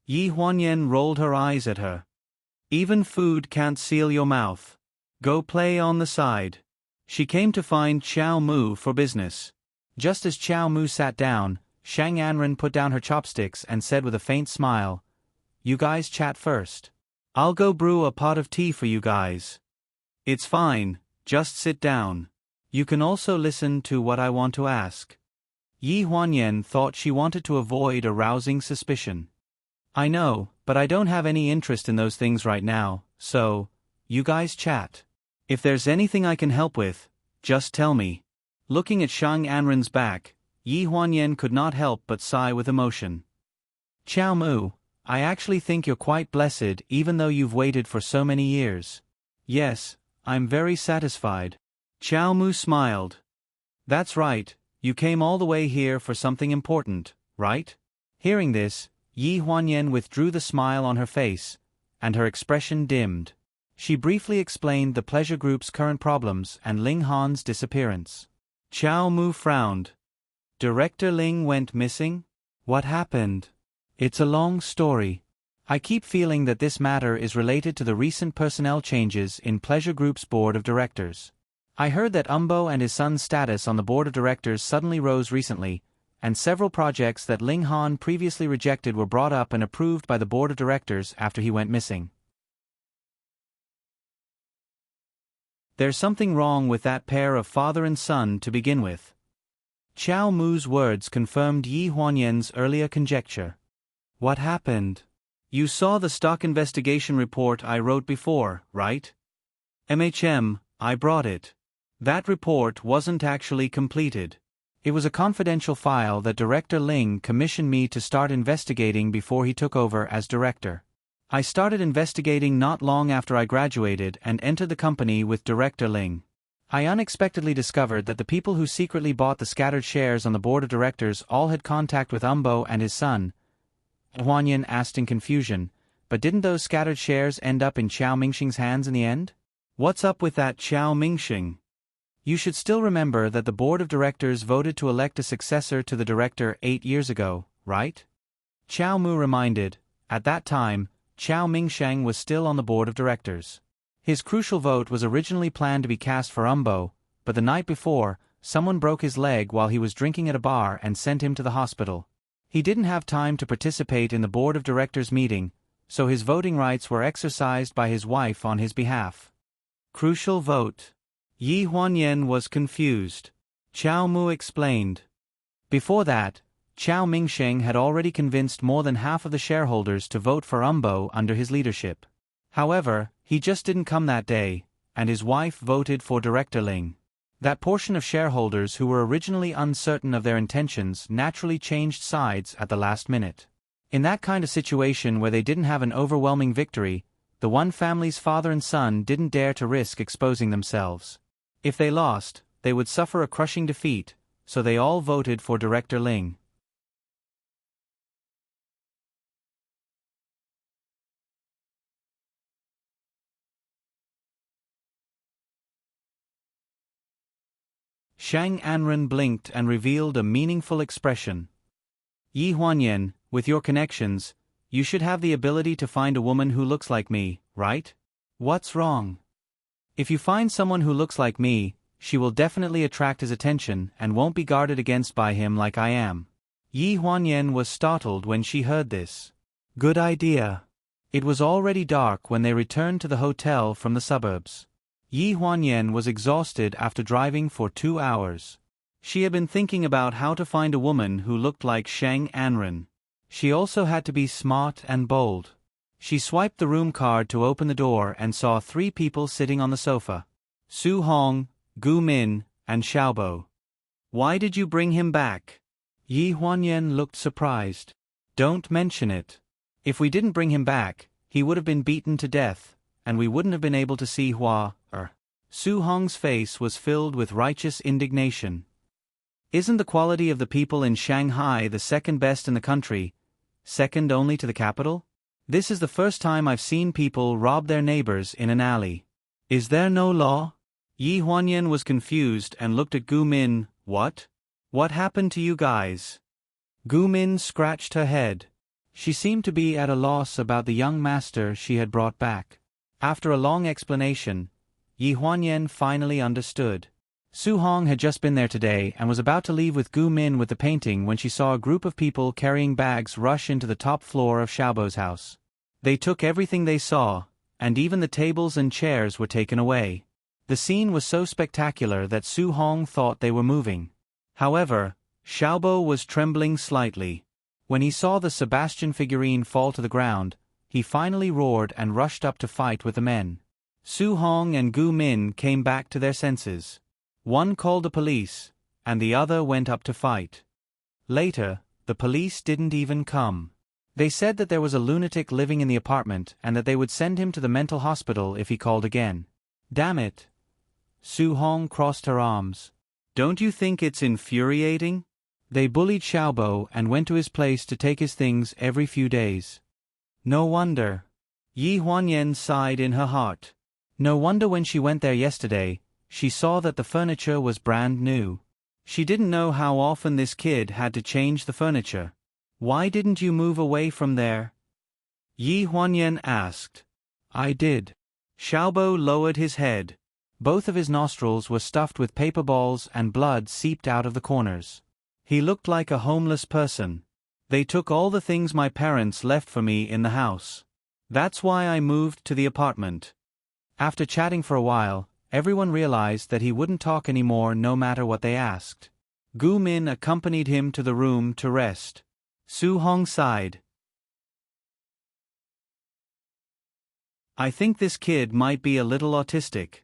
Yi Huanyan rolled her eyes at her. Even food can't seal your mouth. Go play on the side. She came to find Chiao Mu for business. Just as Chiao Mu sat down, Shang Anren put down her chopsticks and said with a faint smile, You guys chat first. I'll go brew a pot of tea for you guys. It's fine, just sit down. You can also listen to what I want to ask. Yi Huanyan thought she wanted to avoid arousing suspicion. I know, but I don't have any interest in those things right now, so, you guys chat. If there's anything I can help with, just tell me. Looking at Shang Anren's back, Yi Huanyan could not help but sigh with emotion. Chiao Mu, I actually think you're quite blessed even though you've waited for so many years. Yes, I'm very satisfied. Chiao Mu smiled. That's right, you came all the way here for something important, right? Hearing this, Yi Huanyan withdrew the smile on her face, and her expression dimmed. She briefly explained the pleasure group's current problems and Ling Han's disappearance. Chiao Mu frowned. Director Ling went missing? What happened? It's a long story. I keep feeling that this matter is related to the recent personnel changes in Pleasure Group's board of directors. I heard that Umbo and his son's status on the board of directors suddenly rose recently, and several projects that Ling Han previously rejected were brought up and approved by the board of directors after he went missing. There's something wrong with that pair of father and son to begin with. Chiao Mu's words confirmed Yi Huanyan's earlier conjecture. What happened? You saw the stock investigation report I wrote before, right? I brought it. That report wasn't actually completed. It was a confidential file that Director Ling commissioned me to start investigating before he took over as director. I started investigating not long after I graduated and entered the company with Director Ling. I unexpectedly discovered that the people who secretly bought the scattered shares on the board of directors all had contact with Umbo and his son. Huanyan asked in confusion, but didn't those scattered shares end up in Chao Mingxing's hands in the end? What's up with that Chao Mingxing? You should still remember that the board of directors voted to elect a successor to the director 8 years ago, right? Chiao Mu reminded. At that time, Chao Mingsheng was still on the board of directors. His crucial vote was originally planned to be cast for Umbo, but the night before, someone broke his leg while he was drinking at a bar and sent him to the hospital. He didn't have time to participate in the board of directors meeting, so his voting rights were exercised by his wife on his behalf. Crucial vote. Yi Huanyan was confused. Chiao Mu explained. Before that, Chao Mingsheng had already convinced more than half of the shareholders to vote for Umbo under his leadership. However, he just didn't come that day, and his wife voted for Director Ling. That portion of shareholders who were originally uncertain of their intentions naturally changed sides at the last minute. In that kind of situation where they didn't have an overwhelming victory, the one family's father and son didn't dare to risk exposing themselves. If they lost, they would suffer a crushing defeat, so they all voted for Director Ling. Shang Anren blinked and revealed a meaningful expression. Yi Huanyan, with your connections, you should have the ability to find a woman who looks like me, right? What's wrong? If you find someone who looks like me, she will definitely attract his attention and won't be guarded against by him like I am. Yi Huanyan was startled when she heard this. Good idea. It was already dark when they returned to the hotel from the suburbs. Yi Huanyan was exhausted after driving for 2 hours. She had been thinking about how to find a woman who looked like Shang Anren. She also had to be smart and bold. She swiped the room card to open the door and saw 3 people sitting on the sofa. Su Hong, Gu Min, and Xiaobo. Why did you bring him back? Yi Huanyan looked surprised. Don't mention it. If we didn't bring him back, he would have been beaten to death, and we wouldn't have been able to see Su Hong's face was filled with righteous indignation. Isn't the quality of the people in Shanghai the second best in the country, second only to the capital? This is the first time I've seen people rob their neighbors in an alley. Is there no law? Yi Huanyan was confused and looked at Gu Min. What? What happened to you guys? Gu Min scratched her head. She seemed to be at a loss about the young master she had brought back. After a long explanation, Yi Huanyan finally understood. Su Hong had just been there today and was about to leave with Gu Min with the painting when she saw a group of people carrying bags rush into the top floor of Xiaobo's house. They took everything they saw, and even the tables and chairs were taken away. The scene was so spectacular that Su Hong thought they were moving. However, Xiaobo was trembling slightly. When he saw the Sebastian figurine fall to the ground, he finally roared and rushed up to fight with the men. Su Hong and Gu Min came back to their senses. One called the police, and the other went up to fight. Later, the police didn't even come. They said that there was a lunatic living in the apartment and that they would send him to the mental hospital if he called again. Damn it. Su Hong crossed her arms. Don't you think it's infuriating? They bullied Xiaobo and went to his place to take his things every few days. No wonder. Yi Huanyan sighed in her heart. No wonder when she went there yesterday, she saw that the furniture was brand new. She didn't know how often this kid had to change the furniture. Why didn't you move away from there? Yi Huanyan asked. I did. Xiaobo lowered his head. Both of his nostrils were stuffed with paper balls and blood seeped out of the corners. He looked like a homeless person. They took all the things my parents left for me in the house. That's why I moved to the apartment. After chatting for a while, everyone realized that he wouldn't talk anymore no matter what they asked. Gu Min accompanied him to the room to rest. Su Hong sighed. I think this kid might be a little autistic.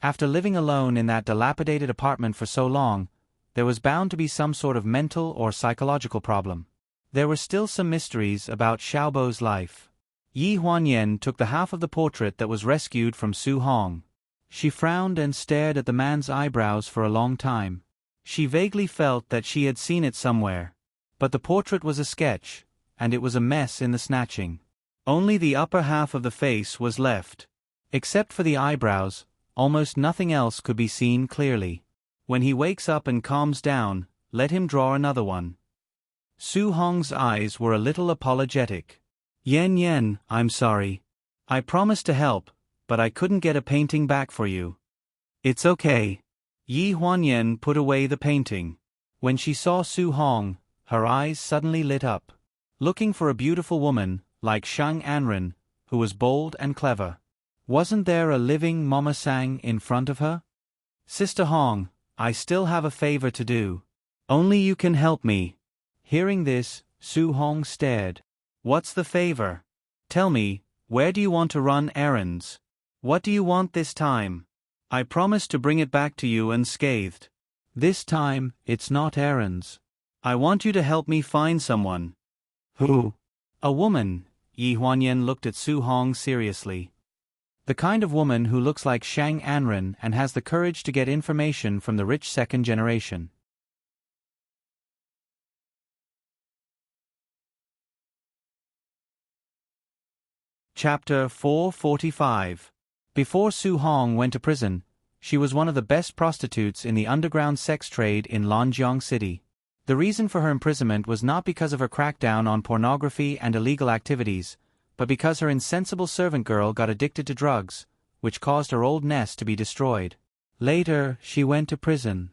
After living alone in that dilapidated apartment for so long, there was bound to be some sort of mental or psychological problem. There were still some mysteries about Xiaobo's life. Yi Huanyan took the half of the portrait that was rescued from Su Hong. She frowned and stared at the man's eyebrows for a long time. She vaguely felt that she had seen it somewhere. But the portrait was a sketch, and it was a mess in the snatching. Only the upper half of the face was left. Except for the eyebrows, almost nothing else could be seen clearly. When he wakes up and calms down, let him draw another one. Su Hong's eyes were a little apologetic. Yen, I'm sorry. I promised to help, but I couldn't get a painting back for you. It's okay. Yi Huanyan put away the painting. When she saw Su Hong, her eyes suddenly lit up. Looking for a beautiful woman, like Shang Anren, who was bold and clever. Wasn't there a living Mama Sang in front of her? Sister Hong, I still have a favor to do. Only you can help me. Hearing this, Su Hong stared. What's the favor? Tell me, where do you want to run errands? What do you want this time? I promise to bring it back to you unscathed. This time, it's not errands. I want you to help me find someone. Who? A woman. Yi Huanyan looked at Su Hong seriously. The kind of woman who looks like Shang Anren and has the courage to get information from the rich second generation. Chapter 445. Before Su Hong went to prison, she was one of the best prostitutes in the underground sex trade in Lanjiang City. The reason for her imprisonment was not because of her crackdown on pornography and illegal activities, but because her insensible servant girl got addicted to drugs, which caused her old nest to be destroyed. Later, she went to prison.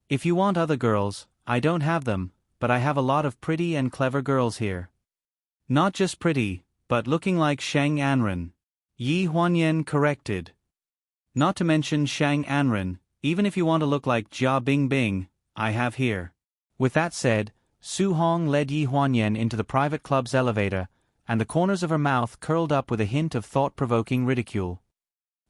If you want other girls, I don't have them, but I have a lot of pretty and clever girls here. Not just pretty, but looking like Shang Anren. Yi Huanyan corrected. Not to mention Shang Anren, even if you want to look like Jia Bingbing, I have here. With that said, Su Hong led Yi Huanyan into the private club's elevator, and the corners of her mouth curled up with a hint of thought-provoking ridicule.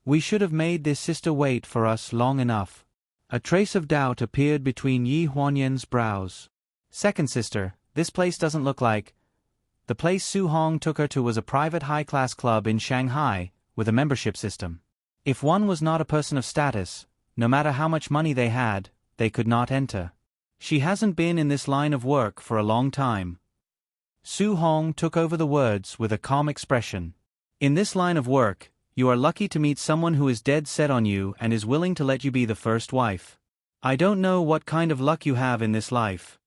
We should have made this sister wait for us long enough. A trace of doubt appeared between Yi Huanyan's brows. Second sister, this place doesn't look like. The place Su Hong took her to was a private high-class club in Shanghai, with a membership system. If one was not a person of status, no matter how much money they had, they could not enter. She hasn't been in this line of work for a long time. Su Hong took over the words with a calm expression. In this line of work, you are lucky to meet someone who is dead set on you and is willing to let you be the first wife. I don't know what kind of luck you have in this life.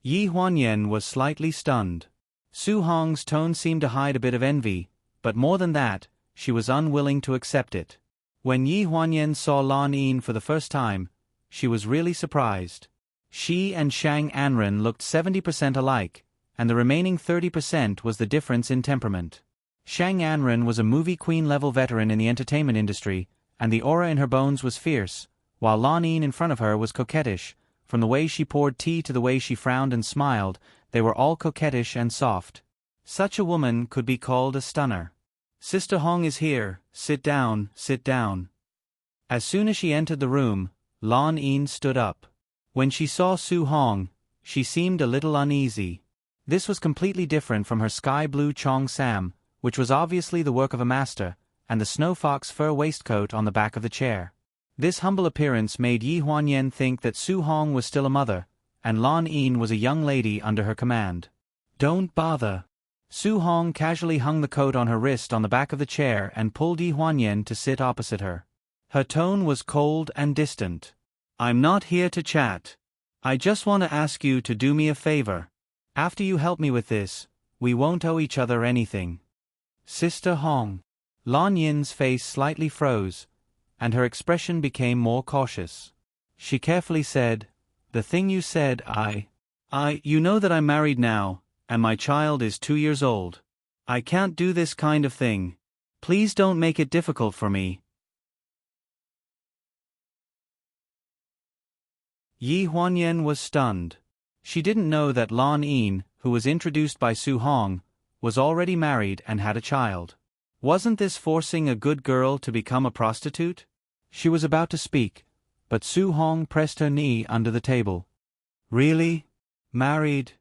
Yi Huanyan was slightly stunned. Su Hong's tone seemed to hide a bit of envy, but more than that, she was unwilling to accept it. When Yi Huanyan saw Lan Yin for the first time, she was really surprised. She and Shang Anren looked 70% alike, and the remaining 30% was the difference in temperament. Shang Anren was a movie queen-level veteran in the entertainment industry, and the aura in her bones was fierce, while Lan Yin in front of her was coquettish. From the way she poured tea to the way she frowned and smiled, they were all coquettish and soft. Such a woman could be called a stunner. Sister Hong is here, sit down, sit down. As soon as she entered the room, Lan Yin stood up. When she saw Su Hong, she seemed a little uneasy. This was completely different from her sky-blue Chong Sam, which was obviously the work of a master, and the snow fox fur waistcoat on the back of the chair. This humble appearance made Yi Huanyan think that Su Hong was still a mother, and Lan Yin was a young lady under her command. Don't bother. Su Hong casually hung the coat on her wrist on the back of the chair and pulled Yi Huanyan to sit opposite her. Her tone was cold and distant. I'm not here to chat. I just want to ask you to do me a favor. After you help me with this, we won't owe each other anything. Sister Hong. Lan Yin's face slightly froze, and her expression became more cautious. She carefully said, The thing you said, you know that I'm married now, and my child is 2 years old. I can't do this kind of thing. Please don't make it difficult for me. Yi Huanyan was stunned. She didn't know that Lan Yin, who was introduced by Su Hong, was already married and had a child. Wasn't this forcing a good girl to become a prostitute? She was about to speak, but Su Hong pressed her knee under the table. Really? Married?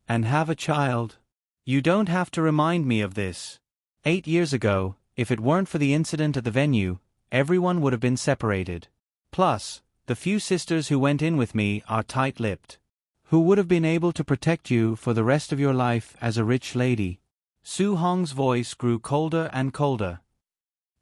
And have a child? You don't have to remind me of this. 8 years ago, if it weren't for the incident at the venue, everyone would have been separated. Plus, the few sisters who went in with me are tight-lipped. Who would have been able to protect you for the rest of your life as a rich lady? Su Hong's voice grew colder and colder.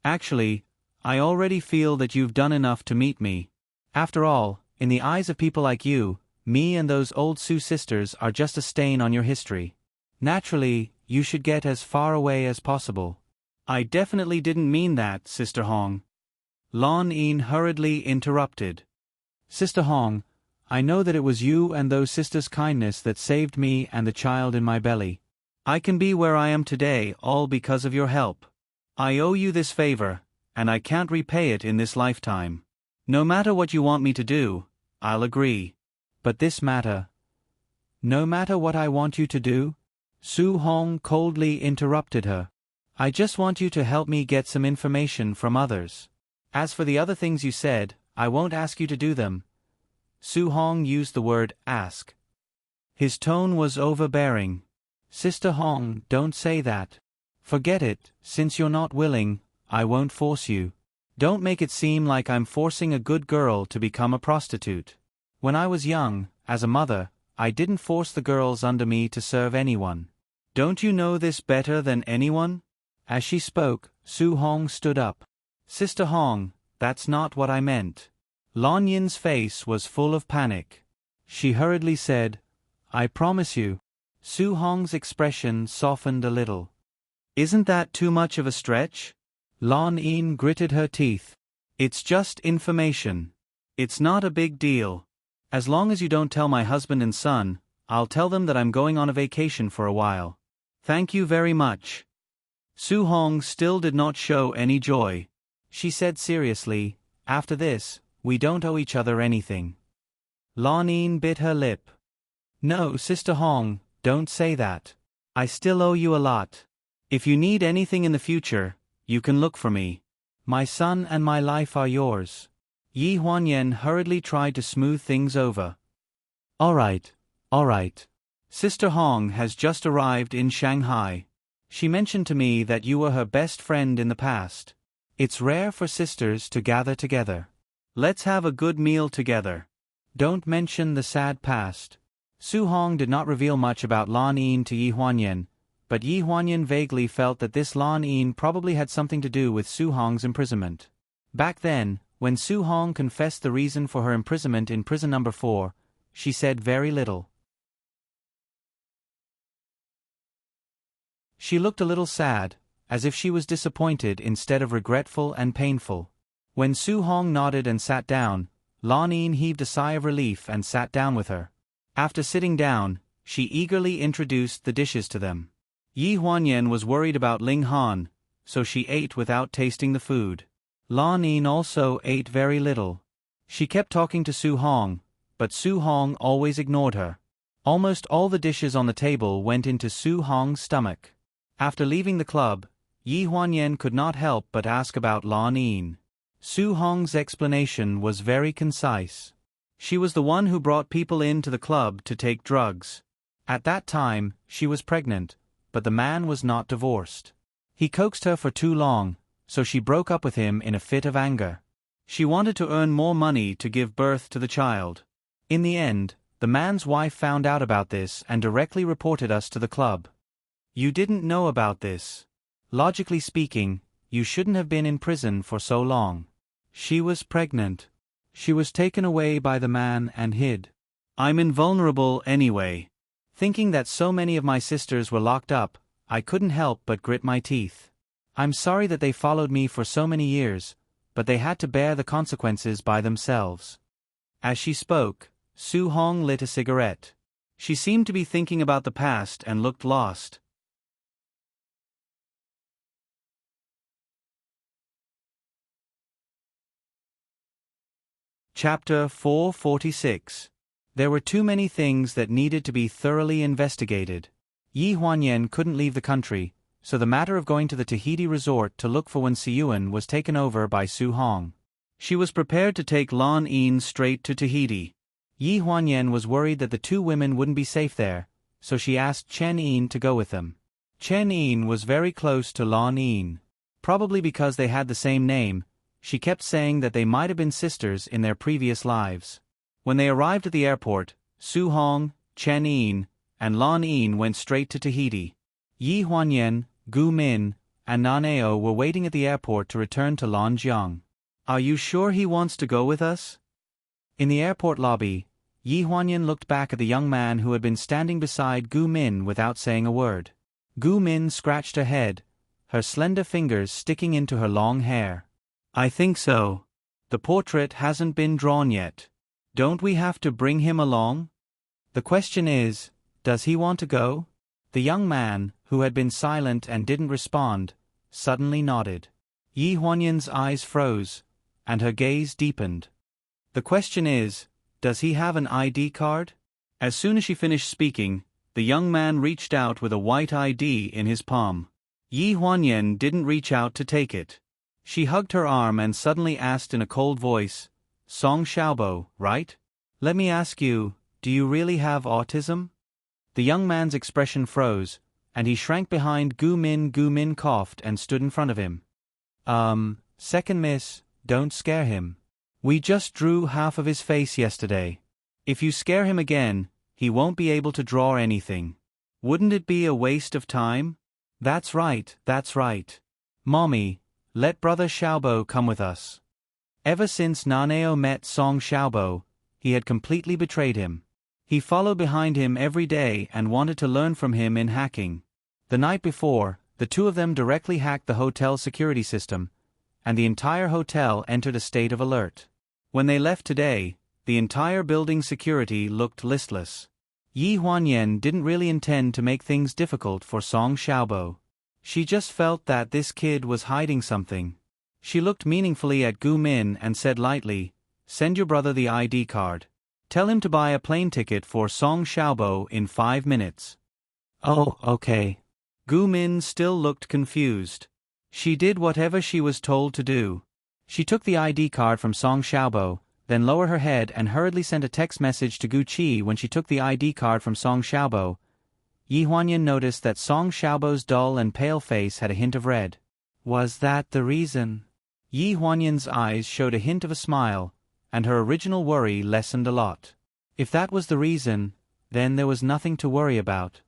Actually, I already feel that you've done enough to meet me. After all, in the eyes of people like you, me and those old Su sisters are just a stain on your history. Naturally, you should get as far away as possible. I definitely didn't mean that, Sister Hong. Lan Yin hurriedly interrupted. Sister Hong, I know that it was you and those sisters' kindness that saved me and the child in my belly. I can be where I am today all because of your help. I owe you this favor, and I can't repay it in this lifetime. No matter what you want me to do, I'll agree. But this matter... No matter what I want you to do? Su Hong coldly interrupted her. I just want you to help me get some information from others. As for the other things you said, I won't ask you to do them. Su Hong used the word ask. His tone was overbearing. Sister Hong, don't say that. Forget it, since you're not willing, I won't force you. Don't make it seem like I'm forcing a good girl to become a prostitute. When I was young, as a mother, I didn't force the girls under me to serve anyone. Don't you know this better than anyone? As she spoke, Su Hong stood up. Sister Hong, that's not what I meant. Lon Yin's face was full of panic. She hurriedly said, I promise you. Su Hong's expression softened a little. Isn't that too much of a stretch? Lon Yin gritted her teeth. It's just information. It's not a big deal. As long as you don't tell my husband and son, I'll tell them that I'm going on a vacation for a while. Thank you very much. Su Hong still did not show any joy. She said seriously, after this, we don't owe each other anything. Lon Yin bit her lip. No, Sister Hong, don't say that. I still owe you a lot. If you need anything in the future, you can look for me. My son and my life are yours. Yi Huanyan hurriedly tried to smooth things over. All right. Sister Hong has just arrived in Shanghai. She mentioned to me that you were her best friend in the past. It's rare for sisters to gather together. Let's have a good meal together. Don't mention the sad past. Su Hong did not reveal much about Lan Yin to Yi Huanyan, but Yi Huanyan vaguely felt that this Lan Yin probably had something to do with Su Hong's imprisonment. Back then, when Su Hong confessed the reason for her imprisonment in prison number 4, she said very little. She looked a little sad, as if she was disappointed instead of regretful and painful. When Su Hong nodded and sat down, Lan Yin heaved a sigh of relief and sat down with her. After sitting down, she eagerly introduced the dishes to them. Yi Huanyan was worried about Ling Han, so she ate without tasting the food. Lan Yin also ate very little. She kept talking to Su Hong, but Su Hong always ignored her. Almost all the dishes on the table went into Su Hong's stomach. After leaving the club, Yi Huanyan could not help but ask about Lan Yin. Su Hong's explanation was very concise. She was the one who brought people into the club to take drugs. At that time, she was pregnant, but the man was not divorced. He coaxed her for too long, so she broke up with him in a fit of anger. She wanted to earn more money to give birth to the child. In the end, the man's wife found out about this and directly reported us to the club. You didn't know about this. Logically speaking, you shouldn't have been in prison for so long. She was pregnant. She was taken away by the man and hid. I'm invulnerable anyway. Thinking that so many of my sisters were locked up, I couldn't help but grit my teeth. I'm sorry that they followed me for so many years, but they had to bear the consequences by themselves. As she spoke, Su Hong lit a cigarette. She seemed to be thinking about the past and looked lost. Chapter 446. There were too many things that needed to be thoroughly investigated. Yi Huanyan couldn't leave the country, so the matter of going to the Tahiti resort to look for Wen Siyuan was taken over by Su Hong. She was prepared to take Lan Yin straight to Tahiti. Yi Huanyan was worried that the two women wouldn't be safe there, so she asked Chen Yin to go with them. Chen Yin was very close to Lan Yin. Probably because they had the same name, she kept saying that they might have been sisters in their previous lives. When they arrived at the airport, Su Hong, Chen Yin, and Lan Yin went straight to Tahiti. Yi Huanyan, Gu Min, and Naneo were waiting at the airport to return to Lanjiang. Are you sure he wants to go with us? In the airport lobby, Yi Huanyan looked back at the young man who had been standing beside Gu Min without saying a word. Gu Min scratched her head, her slender fingers sticking into her long hair. I think so. The portrait hasn't been drawn yet. Don't we have to bring him along? The question is, does he want to go? The young man, who had been silent and didn't respond, suddenly nodded. Yi Huanyan's eyes froze, and her gaze deepened. The question is, does he have an ID card? As soon as she finished speaking, the young man reached out with a white ID in his palm. Yi Huanyan didn't reach out to take it. She hugged her arm and suddenly asked in a cold voice, Song Xiaobo, right? Let me ask you, do you really have autism? The young man's expression froze, and he shrank behind Gu Min. Gu Min coughed and stood in front of him. Second miss, don't scare him. We just drew half of his face yesterday. If you scare him again, he won't be able to draw anything. Wouldn't it be a waste of time? That's right, that's right. Mommy, let Brother Xiaobo come with us. Ever since Nanao met Song Xiaobo, he had completely betrayed him. He followed behind him every day and wanted to learn from him in hacking. The night before, the two of them directly hacked the hotel security system, and the entire hotel entered a state of alert. When they left today, the entire building's security looked listless. Yi Huanyan didn't really intend to make things difficult for Song Xiaobo. She just felt that this kid was hiding something. She looked meaningfully at Gu Min and said lightly, "Send your brother the ID card. Tell him to buy a plane ticket for Song Xiaobo in 5 minutes." "Oh, okay." Gu Min still looked confused. She did whatever she was told to do. She took the ID card from Song Xiaobo, then lowered her head and hurriedly sent a text message to Gu Qi. When she took the ID card from Song Xiaobo, Yi Huanyan noticed that Song Xiaobo's dull and pale face had a hint of red. Was that the reason? Yi Huanyan's eyes showed a hint of a smile, and her original worry lessened a lot. If that was the reason, then there was nothing to worry about.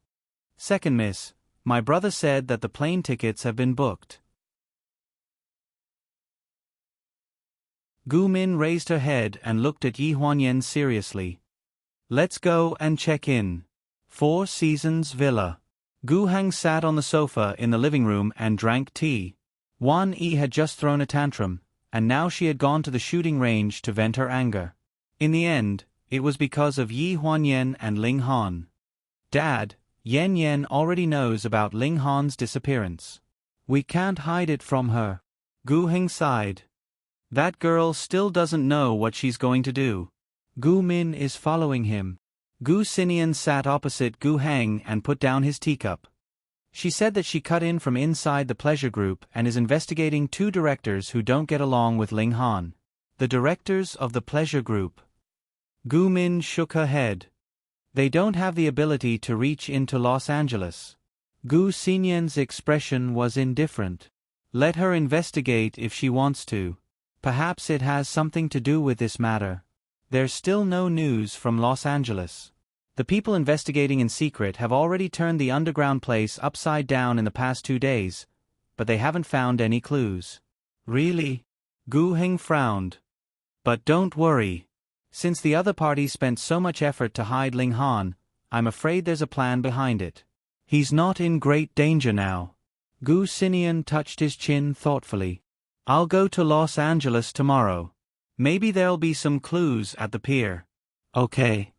"Second miss, my brother said that the plane tickets have been booked." Gu Min raised her head and looked at Yi Huanyan seriously. "Let's go and check in." Four Seasons Villa. Gu Hang sat on the sofa in the living room and drank tea. Wan Yi had just thrown a tantrum, and now she had gone to the shooting range to vent her anger. In the end, it was because of Yi Huanyan and Ling Han. "Dad, Yan Yan already knows about Ling Han's disappearance. We can't hide it from her." Gu Heng sighed. "That girl still doesn't know what she's going to do. Gu Min is following him." Gu Xinian sat opposite Gu Heng and put down his teacup. She said that she cut in from inside the pleasure group and is investigating two directors who don't get along with Ling Han. The directors of the pleasure group. Gu Min shook her head. They don't have the ability to reach into Los Angeles. Gu Xinian's expression was indifferent. Let her investigate if she wants to. Perhaps it has something to do with this matter. There's still no news from Los Angeles. The people investigating in secret have already turned the underground place upside down in the past 2 days, but they haven't found any clues. Really? Gu Heng frowned. But don't worry. Since the other party spent so much effort to hide Ling Han, I'm afraid there's a plan behind it. He's not in great danger now. Gu Xinian touched his chin thoughtfully. I'll go to Los Angeles tomorrow. Maybe there'll be some clues at the pier. Okay.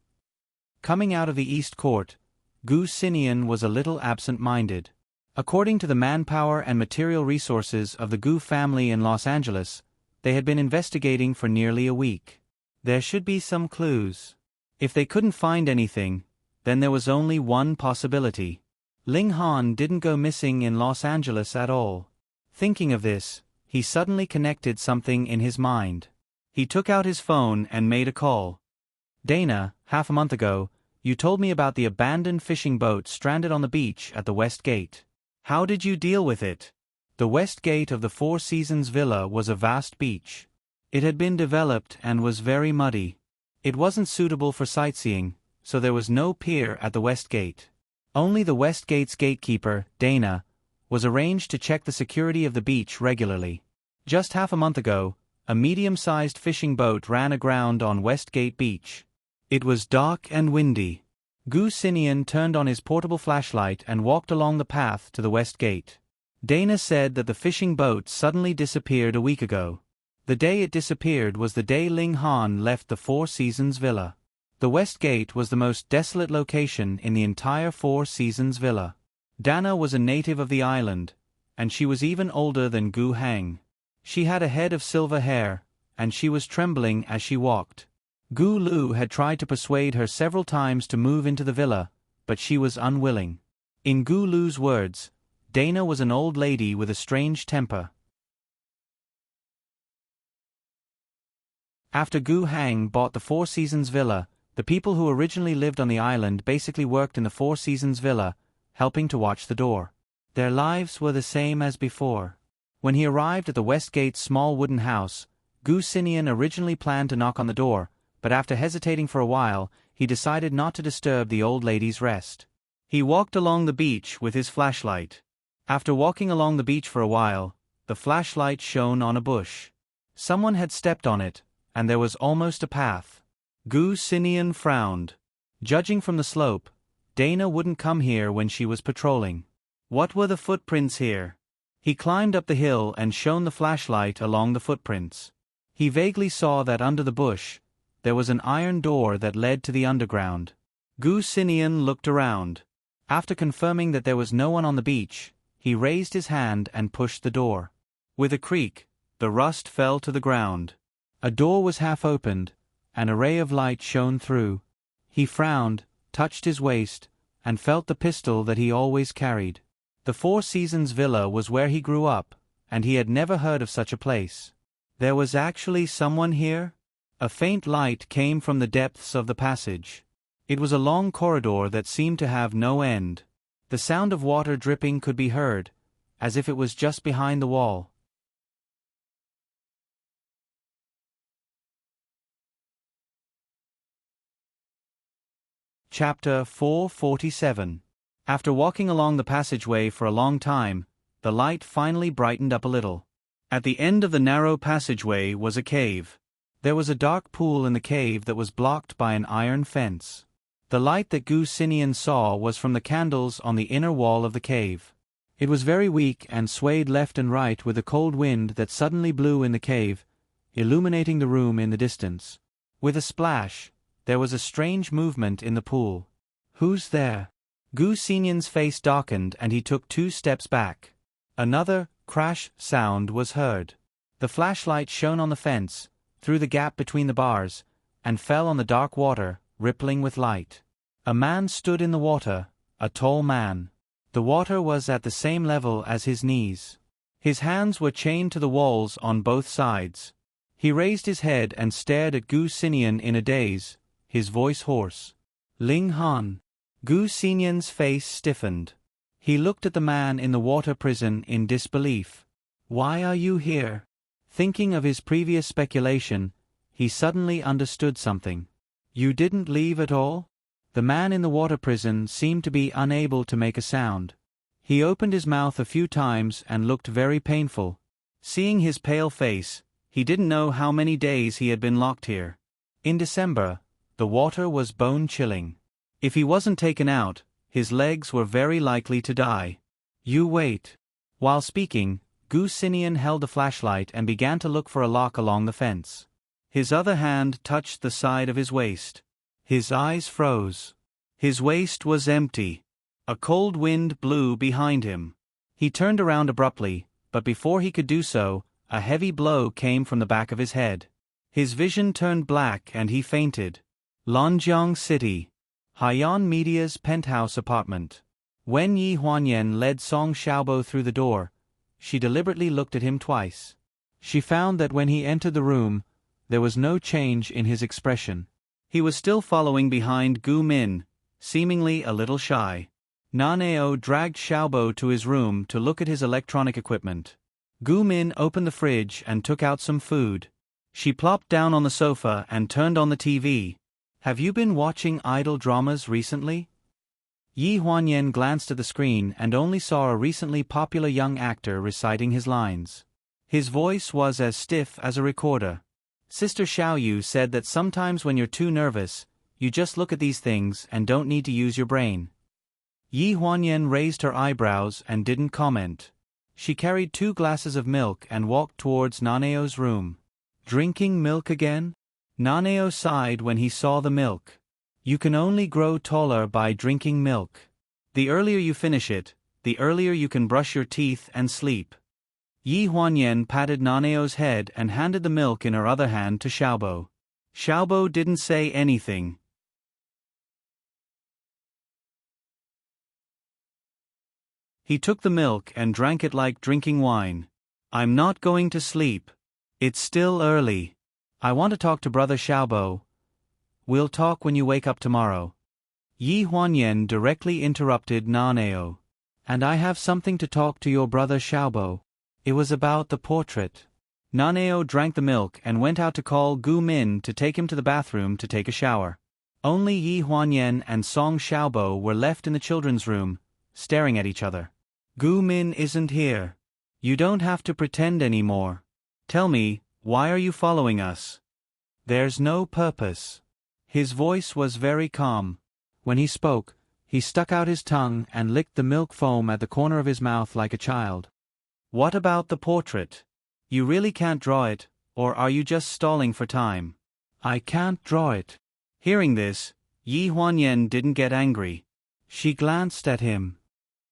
Coming out of the East Court, Gu Xinian was a little absent-minded. According to the manpower and material resources of the Gu family in Los Angeles, they had been investigating for nearly a week. There should be some clues. If they couldn't find anything, then there was only one possibility. Ling Han didn't go missing in Los Angeles at all. Thinking of this, he suddenly connected something in his mind. He took out his phone and made a call. "Dana, half a month ago, you told me about the abandoned fishing boat stranded on the beach at the West Gate. How did you deal with it?" The West Gate of the Four Seasons Villa was a vast beach. It had been developed and was very muddy. It wasn't suitable for sightseeing, so there was no pier at the West Gate. Only the West Gate's gatekeeper, Dana, was arranged to check the security of the beach regularly. Just half a month ago, a medium-sized fishing boat ran aground on Westgate Beach. It was dark and windy. Gu Xinian turned on his portable flashlight and walked along the path to the West Gate. Dana said that the fishing boat suddenly disappeared a week ago. The day it disappeared was the day Ling Han left the Four Seasons Villa. The West Gate was the most desolate location in the entire Four Seasons Villa. Dana was a native of the island, and she was even older than Gu Hang. She had a head of silver hair, and she was trembling as she walked. Gu Lu had tried to persuade her several times to move into the villa, but she was unwilling. In Gu Lu's words, Dana was an old lady with a strange temper. After Gu Hang bought the Four Seasons Villa, the people who originally lived on the island basically worked in the Four Seasons Villa, helping to watch the door. Their lives were the same as before. When he arrived at the west gate's small wooden house, Gu Sinian originally planned to knock on the door, but after hesitating for a while, he decided not to disturb the old lady's rest. He walked along the beach with his flashlight. After walking along the beach for a while, the flashlight shone on a bush. Someone had stepped on it, and there was almost a path. Gu Sinian frowned. Judging from the slope, Dana wouldn't come here when she was patrolling. What were the footprints here? He climbed up the hill and shone the flashlight along the footprints. He vaguely saw that under the bush, there was an iron door that led to the underground. Gu Sinian looked around. After confirming that there was no one on the beach, he raised his hand and pushed the door. With a creak, the rust fell to the ground. A door was half opened, and a ray of light shone through. He frowned, touched his waist, and felt the pistol that he always carried. The Four Seasons Villa was where he grew up, and he had never heard of such a place. There was actually someone here? A faint light came from the depths of the passage. It was a long corridor that seemed to have no end. The sound of water dripping could be heard, as if it was just behind the wall. Chapter 447. After walking along the passageway for a long time, the light finally brightened up a little. At the end of the narrow passageway was a cave. There was a dark pool in the cave that was blocked by an iron fence. The light that Gu Sinian saw was from the candles on the inner wall of the cave. It was very weak and swayed left and right with a cold wind that suddenly blew in the cave, illuminating the room in the distance. With a splash, there was a strange movement in the pool. Who's there? Gu Sinian's face darkened and he took 2 steps back. Another crash sound was heard. The flashlight shone on the fence, through the gap between the bars, and fell on the dark water, rippling with light. A man stood in the water, a tall man. The water was at the same level as his knees. His hands were chained to the walls on both sides. He raised his head and stared at Gu Sinian in a daze, his voice hoarse. Ling Han. Gu Sinian's face stiffened. He looked at the man in the water prison in disbelief. Why are you here? Thinking of his previous speculation, he suddenly understood something. You didn't leave at all? The man in the water prison seemed to be unable to make a sound. He opened his mouth a few times and looked very painful. Seeing his pale face, he didn't know how many days he had been locked here. In December, the water was bone-chilling. If he wasn't taken out, his legs were very likely to die. You wait. While speaking, Gu Sinian held the flashlight and began to look for a lock along the fence. His other hand touched the side of his waist. His eyes froze. His waist was empty. A cold wind blew behind him. He turned around abruptly, but before he could do so, a heavy blow came from the back of his head. His vision turned black and he fainted. Lonjiang City. Haiyan Media's penthouse apartment. When Yi Huanyan led Song Xiaobo through the door, she deliberately looked at him twice. She found that when he entered the room, there was no change in his expression. He was still following behind Gu Min, seemingly a little shy. Naneo dragged Xiaobo to his room to look at his electronic equipment. Gu Min opened the fridge and took out some food. She plopped down on the sofa and turned on the TV. Have you been watching idol dramas recently? Yi Huanyan glanced at the screen and only saw a recently popular young actor reciting his lines. His voice was as stiff as a recorder. Sister Xiaoyu said that sometimes when you're too nervous, you just look at these things and don't need to use your brain. Yi Huanyan raised her eyebrows and didn't comment. She carried 2 glasses of milk and walked towards Naneo's room. Drinking milk again? Naneo sighed when he saw the milk. You can only grow taller by drinking milk. The earlier you finish it, the earlier you can brush your teeth and sleep. Yi Huanyan patted Naneo's head and handed the milk in her other hand to Xiaobo. Xiaobo didn't say anything. He took the milk and drank it like drinking wine. I'm not going to sleep. It's still early. I want to talk to Brother Xiaobo. We'll talk when you wake up tomorrow. Yi Huanyan directly interrupted Naneo. And I have something to talk to your brother Xiaobo. It was about the portrait. Naneo drank the milk and went out to call Gu Min to take him to the bathroom to take a shower. Only Yi Huanyan and Song Xiaobo were left in the children's room, staring at each other. Gu Min isn't here. You don't have to pretend anymore. Tell me, why are you following us? There's no purpose. His voice was very calm. When he spoke, he stuck out his tongue and licked the milk foam at the corner of his mouth like a child. What about the portrait? You really can't draw it, or are you just stalling for time? I can't draw it. Hearing this, Yi Huanyan didn't get angry. She glanced at him.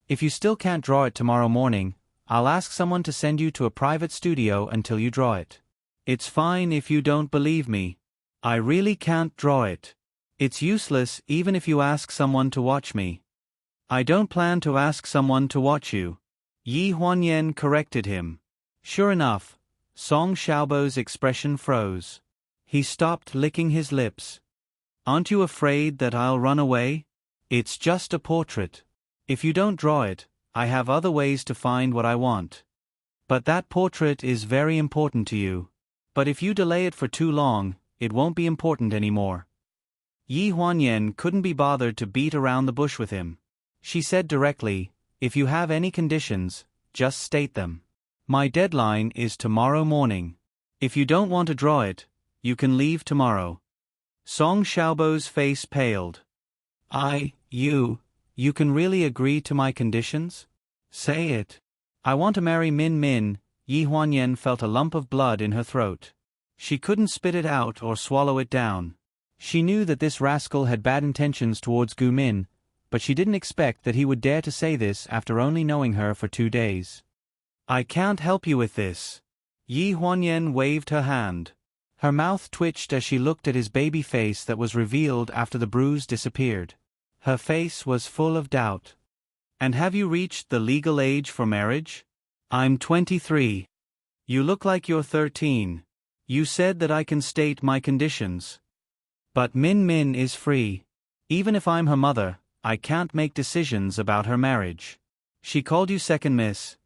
If you still can't draw it tomorrow morning, I'll ask someone to send you to a private studio until you draw it. It's fine if you don't believe me. I really can't draw it. It's useless even if you ask someone to watch me. I don't plan to ask someone to watch you. Yi Huanyan corrected him. Sure enough, Song Xiaobo's expression froze. He stopped licking his lips. Aren't you afraid that I'll run away? It's just a portrait. If you don't draw it, I have other ways to find what I want. But that portrait is very important to you. But if you delay it for too long, it won't be important anymore. Yi Huanyan couldn't be bothered to beat around the bush with him. She said directly, if you have any conditions, just state them. My deadline is tomorrow morning. If you don't want to draw it, you can leave tomorrow. Song Xiaobo's face paled. You can really agree to my conditions? Say it. I want to marry Min Min. Yi Huanyan felt a lump of blood in her throat. She couldn't spit it out or swallow it down. She knew that this rascal had bad intentions towards Gu Min, but she didn't expect that he would dare to say this after only knowing her for 2 days. I can't help you with this. Yi Huanyan waved her hand. Her mouth twitched as she looked at his baby face that was revealed after the bruise disappeared. Her face was full of doubt. And have you reached the legal age for marriage? I'm 23. You look like you're 13. You said that I can state my conditions. But Min Min is free. Even if I'm her mother, I can't make decisions about her marriage. She called you second miss.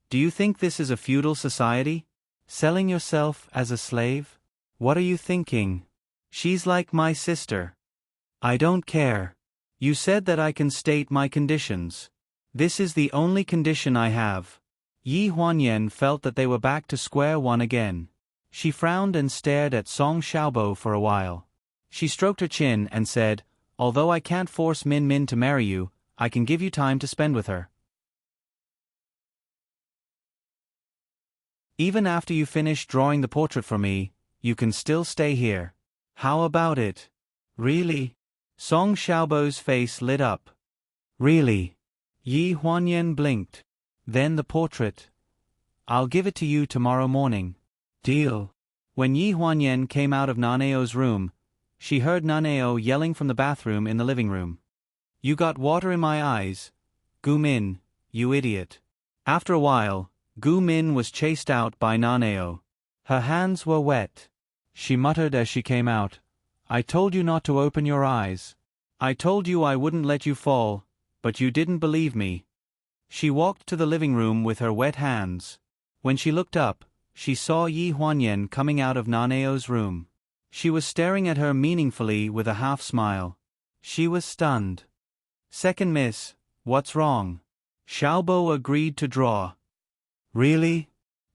Do you think this is a feudal society? Selling yourself as a slave? What are you thinking? She's like my sister. I don't care. You said that I can state my conditions. This is the only condition I have. Yi Huanyan felt that they were back to square one again. She frowned and stared at Song Xiaobo for a while. She stroked her chin and said, although I can't force Min Min to marry you, I can give you time to spend with her. Even after you finish drawing the portrait for me, you can still stay here. How about it? Really? Song Xiaobo's face lit up. Really? Yi Huanyan blinked. Then the portrait. I'll give it to you tomorrow morning. Deal. When Yi Huanyan came out of Naneo's room, she heard Naneo yelling from the bathroom in the living room. You got water in my eyes. Gu Min, you idiot. After a while, Gu Min was chased out by Naneo. Her hands were wet. She muttered as she came out, I told you not to open your eyes. I told you I wouldn't let you fall, but you didn't believe me. She walked to the living room with her wet hands. When she looked up, she saw Yi Huanyan coming out of Naneo's room. She was staring at her meaningfully with a half-smile. She was stunned. Second miss, what's wrong? Xiaobo agreed to draw. Really?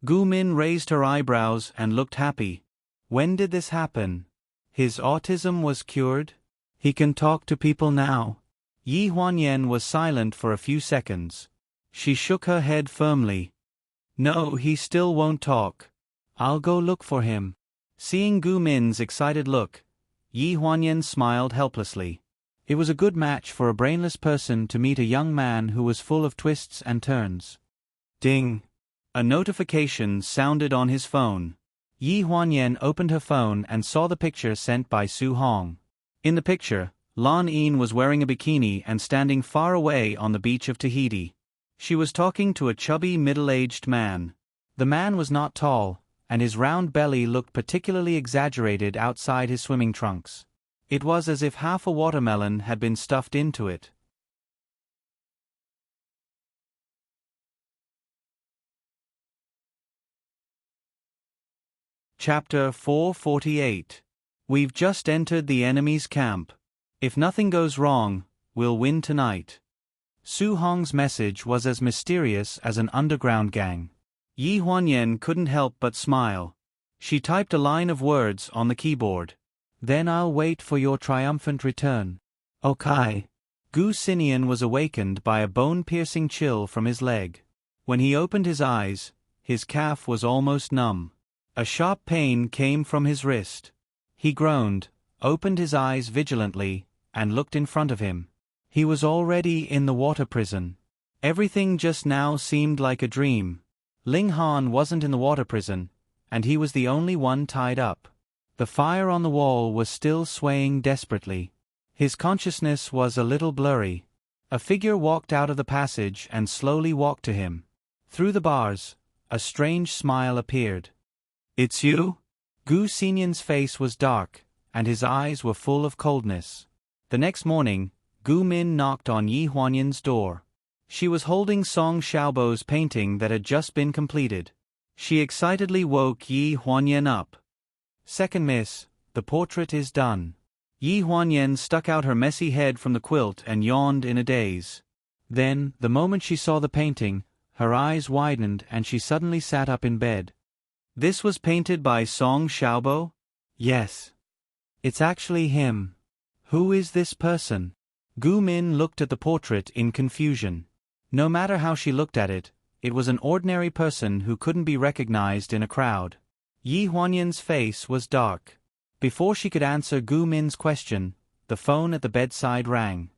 Gu Min raised her eyebrows and looked happy. When did this happen? His autism was cured? He can talk to people now. Yi Huanyan was silent for a few seconds. She shook her head firmly. No, he still won't talk. I'll go look for him. Seeing Gu Min's excited look, Yi Huanyan smiled helplessly. It was a good match for a brainless person to meet a young man who was full of twists and turns. Ding! A notification sounded on his phone. Yi Huanyan opened her phone and saw the picture sent by Su Hong. In the picture, Lan Yin was wearing a bikini and standing far away on the beach of Tahiti. She was talking to a chubby middle-aged man. The man was not tall, and his round belly looked particularly exaggerated outside his swimming trunks. It was as if half a watermelon had been stuffed into it. Chapter 448. We've just entered the enemy's camp. If nothing goes wrong, we'll win tonight. Su Hong's message was as mysterious as an underground gang. Yi Huanyan couldn't help but smile. She typed a line of words on the keyboard. Then I'll wait for your triumphant return. Okay. Gu Xinian was awakened by a bone-piercing chill from his leg. When he opened his eyes, his calf was almost numb. A sharp pain came from his wrist. He groaned, opened his eyes vigilantly, and looked in front of him. He was already in the water prison. Everything just now seemed like a dream. Ling Han wasn't in the water prison, and he was the only one tied up. The fire on the wall was still swaying desperately. His consciousness was a little blurry. A figure walked out of the passage and slowly walked to him. Through the bars, a strange smile appeared. It's you? Gu Xinian's face was dark, and his eyes were full of coldness. The next morning, Gu Min knocked on Yi Huanyan's door. She was holding Song Xiaobo's painting that had just been completed. She excitedly woke Yi Huanyan up. Second miss, the portrait is done. Yi Huanyan stuck out her messy head from the quilt and yawned in a daze. Then, the moment she saw the painting, her eyes widened and she suddenly sat up in bed. This was painted by Song Xiaobo? Yes. It's actually him. Who is this person? Gu Min looked at the portrait in confusion. No matter how she looked at it, it was an ordinary person who couldn't be recognized in a crowd. Yi Huanyan's face was dark. Before she could answer Gu Min's question, the phone at the bedside rang.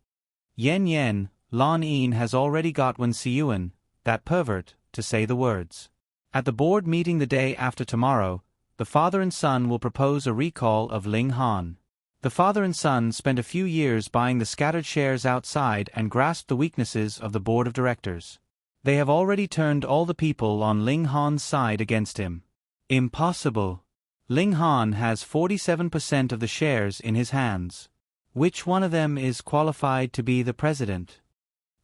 Yen, Lan Yin has already got Wen Siyuan, that pervert, to say the words. At the board meeting the day after tomorrow, the father and son will propose a recall of Ling Han. The father and son spent a few years buying the scattered shares outside and grasped the weaknesses of the board of directors. They have already turned all the people on Ling Han's side against him. Impossible. Ling Han has 47% of the shares in his hands. Which one of them is qualified to be the president?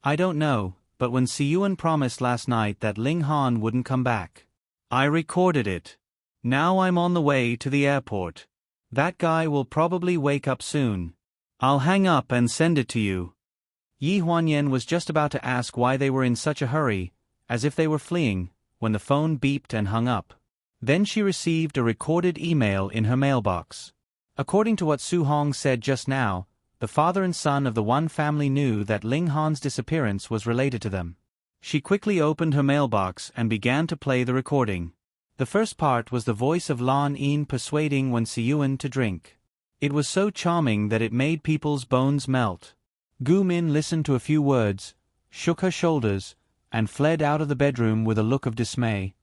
I don't know, but when Siyuan promised last night that Ling Han wouldn't come back. I recorded it. Now I'm on the way to the airport. That guy will probably wake up soon. I'll hang up and send it to you. Yi Huanyan was just about to ask why they were in such a hurry, as if they were fleeing, when the phone beeped and hung up. Then she received a recorded email in her mailbox. According to what Su Hong said just now, the father and son of the one family knew that Ling Han's disappearance was related to them. She quickly opened her mailbox and began to play the recording. The first part was the voice of Lan Yin persuading Wen Siyuan to drink. It was so charming that it made people's bones melt. Gu Min listened to a few words, shook her shoulders, and fled out of the bedroom with a look of dismay.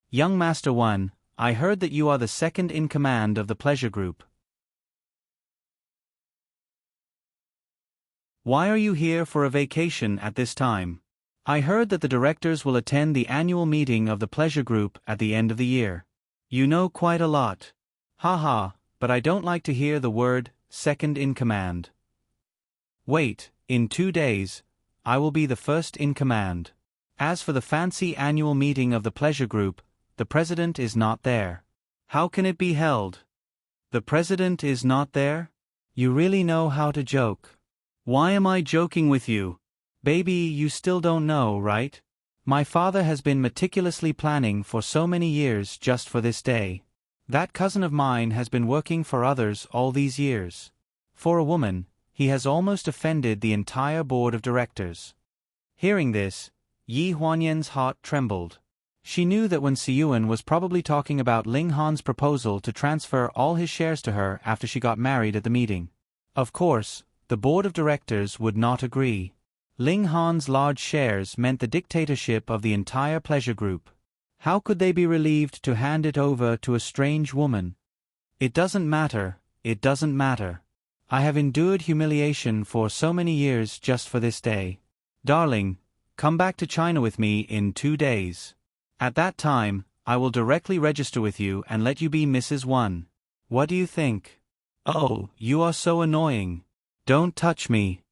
Young Master Wan, I heard that you are the second in command of the pleasure group. Why are you here for a vacation at this time? I heard that the directors will attend the annual meeting of the pleasure group at the end of the year. You know quite a lot. Haha, but I don't like to hear the word, second in command. Wait, in 2 days, I will be the first in command. As for the fancy annual meeting of the pleasure group, the president is not there. How can it be held? The president is not there? You really know how to joke. Why am I joking with you? Baby, you still don't know, right? My father has been meticulously planning for so many years just for this day. That cousin of mine has been working for others all these years. For a woman, he has almost offended the entire board of directors. Hearing this, Yi Huanyan's heart trembled. She knew that Wen Siyuan was probably talking about Ling Han's proposal to transfer all his shares to her after she got married at the meeting. Of course, the board of directors would not agree. Ling Han's large shares meant the dictatorship of the entire pleasure group. How could they be relieved to hand it over to a strange woman? It doesn't matter, it doesn't matter. I have endured humiliation for so many years just for this day. Darling, come back to China with me in 2 days. At that time, I will directly register with you and let you be Mrs. Wan. What do you think? Oh, you are so annoying. Don't touch me.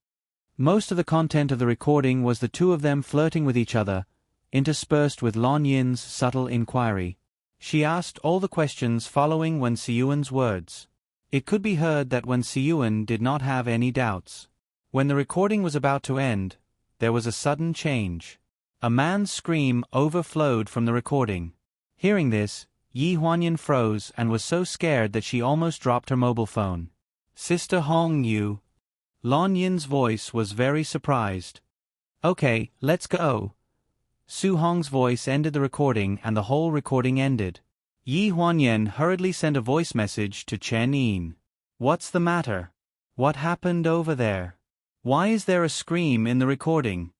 Most of the content of the recording was the two of them flirting with each other, interspersed with Lan Yin's subtle inquiry. She asked all the questions following Wen Siyuan's words. It could be heard that Wen Siyuan did not have any doubts. When the recording was about to end, there was a sudden change. A man's scream overflowed from the recording. Hearing this, Yi Huanyan froze and was so scared that she almost dropped her mobile phone. Sister Hong Yu. Lon Yin's voice was very surprised. Okay, let's go. Su Hong's voice ended the recording and the whole recording ended. Yi Huanyan hurriedly sent a voice message to Chen Yin. What's the matter? What happened over there? Why is there a scream in the recording?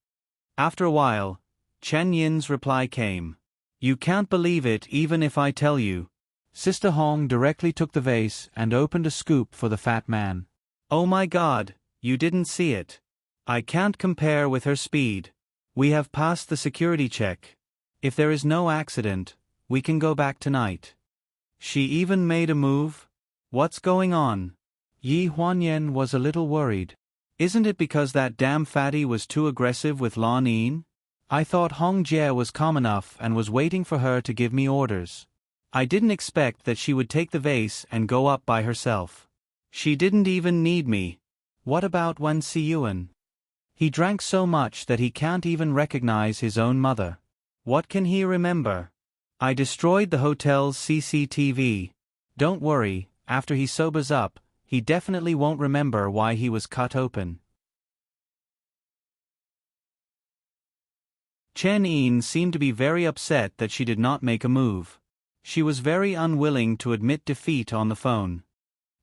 After a while, Chen Yin's reply came. You can't believe it even if I tell you. Sister Hong directly took the vase and opened a scoop for the fat man. Oh my God, you didn't see it. I can't compare with her speed. We have passed the security check. If there is no accident, we can go back tonight. She even made a move? What's going on? Yi Huanyan was a little worried. Isn't it because that damn fatty was too aggressive with Lan Yin? I thought Hong Jie was calm enough and was waiting for her to give me orders. I didn't expect that she would take the vase and go up by herself. She didn't even need me. What about Wen Siyuan? He drank so much that he can't even recognize his own mother. What can he remember? I destroyed the hotel's CCTV. Don't worry, after he sobers up, he definitely won't remember why he was cut open. Chen Yin seemed to be very upset that she did not make a move. She was very unwilling to admit defeat on the phone.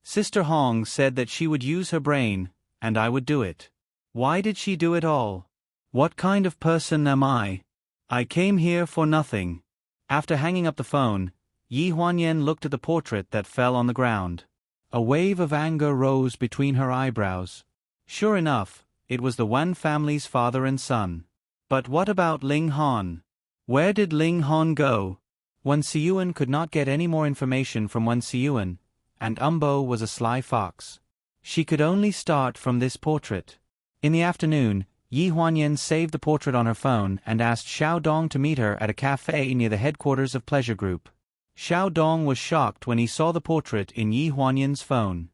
Sister Hong said that she would use her brain, and I would do it. Why did she do it all? What kind of person am I? I came here for nothing. After hanging up the phone, Yi Huanyan looked at the portrait that fell on the ground. A wave of anger rose between her eyebrows. Sure enough, it was the Wan family's father and son. But what about Ling Han? Where did Ling Han go? Wen Siyuan could not get any more information from Wen Siyuan, and Umbo was a sly fox. She could only start from this portrait. In the afternoon, Yi Huanyan saved the portrait on her phone and asked Xiao Dong to meet her at a cafe near the headquarters of Pleasure Group. Xiao Dong was shocked when he saw the portrait in Yi Huanyan's phone.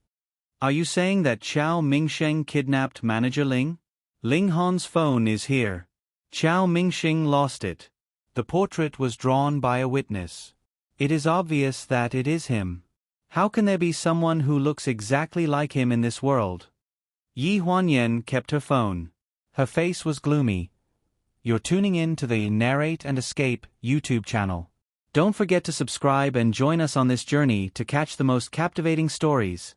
Are you saying that Qiao Mingsheng kidnapped Manager Ling? Ling Han's phone is here. Qiao Mingsheng lost it. The portrait was drawn by a witness. It is obvious that it is him. How can there be someone who looks exactly like him in this world? Yi Huanyan kept her phone. Her face was gloomy. You're tuning in to the Narrate and Escape YouTube channel. Don't forget to subscribe and join us on this journey to catch the most captivating stories.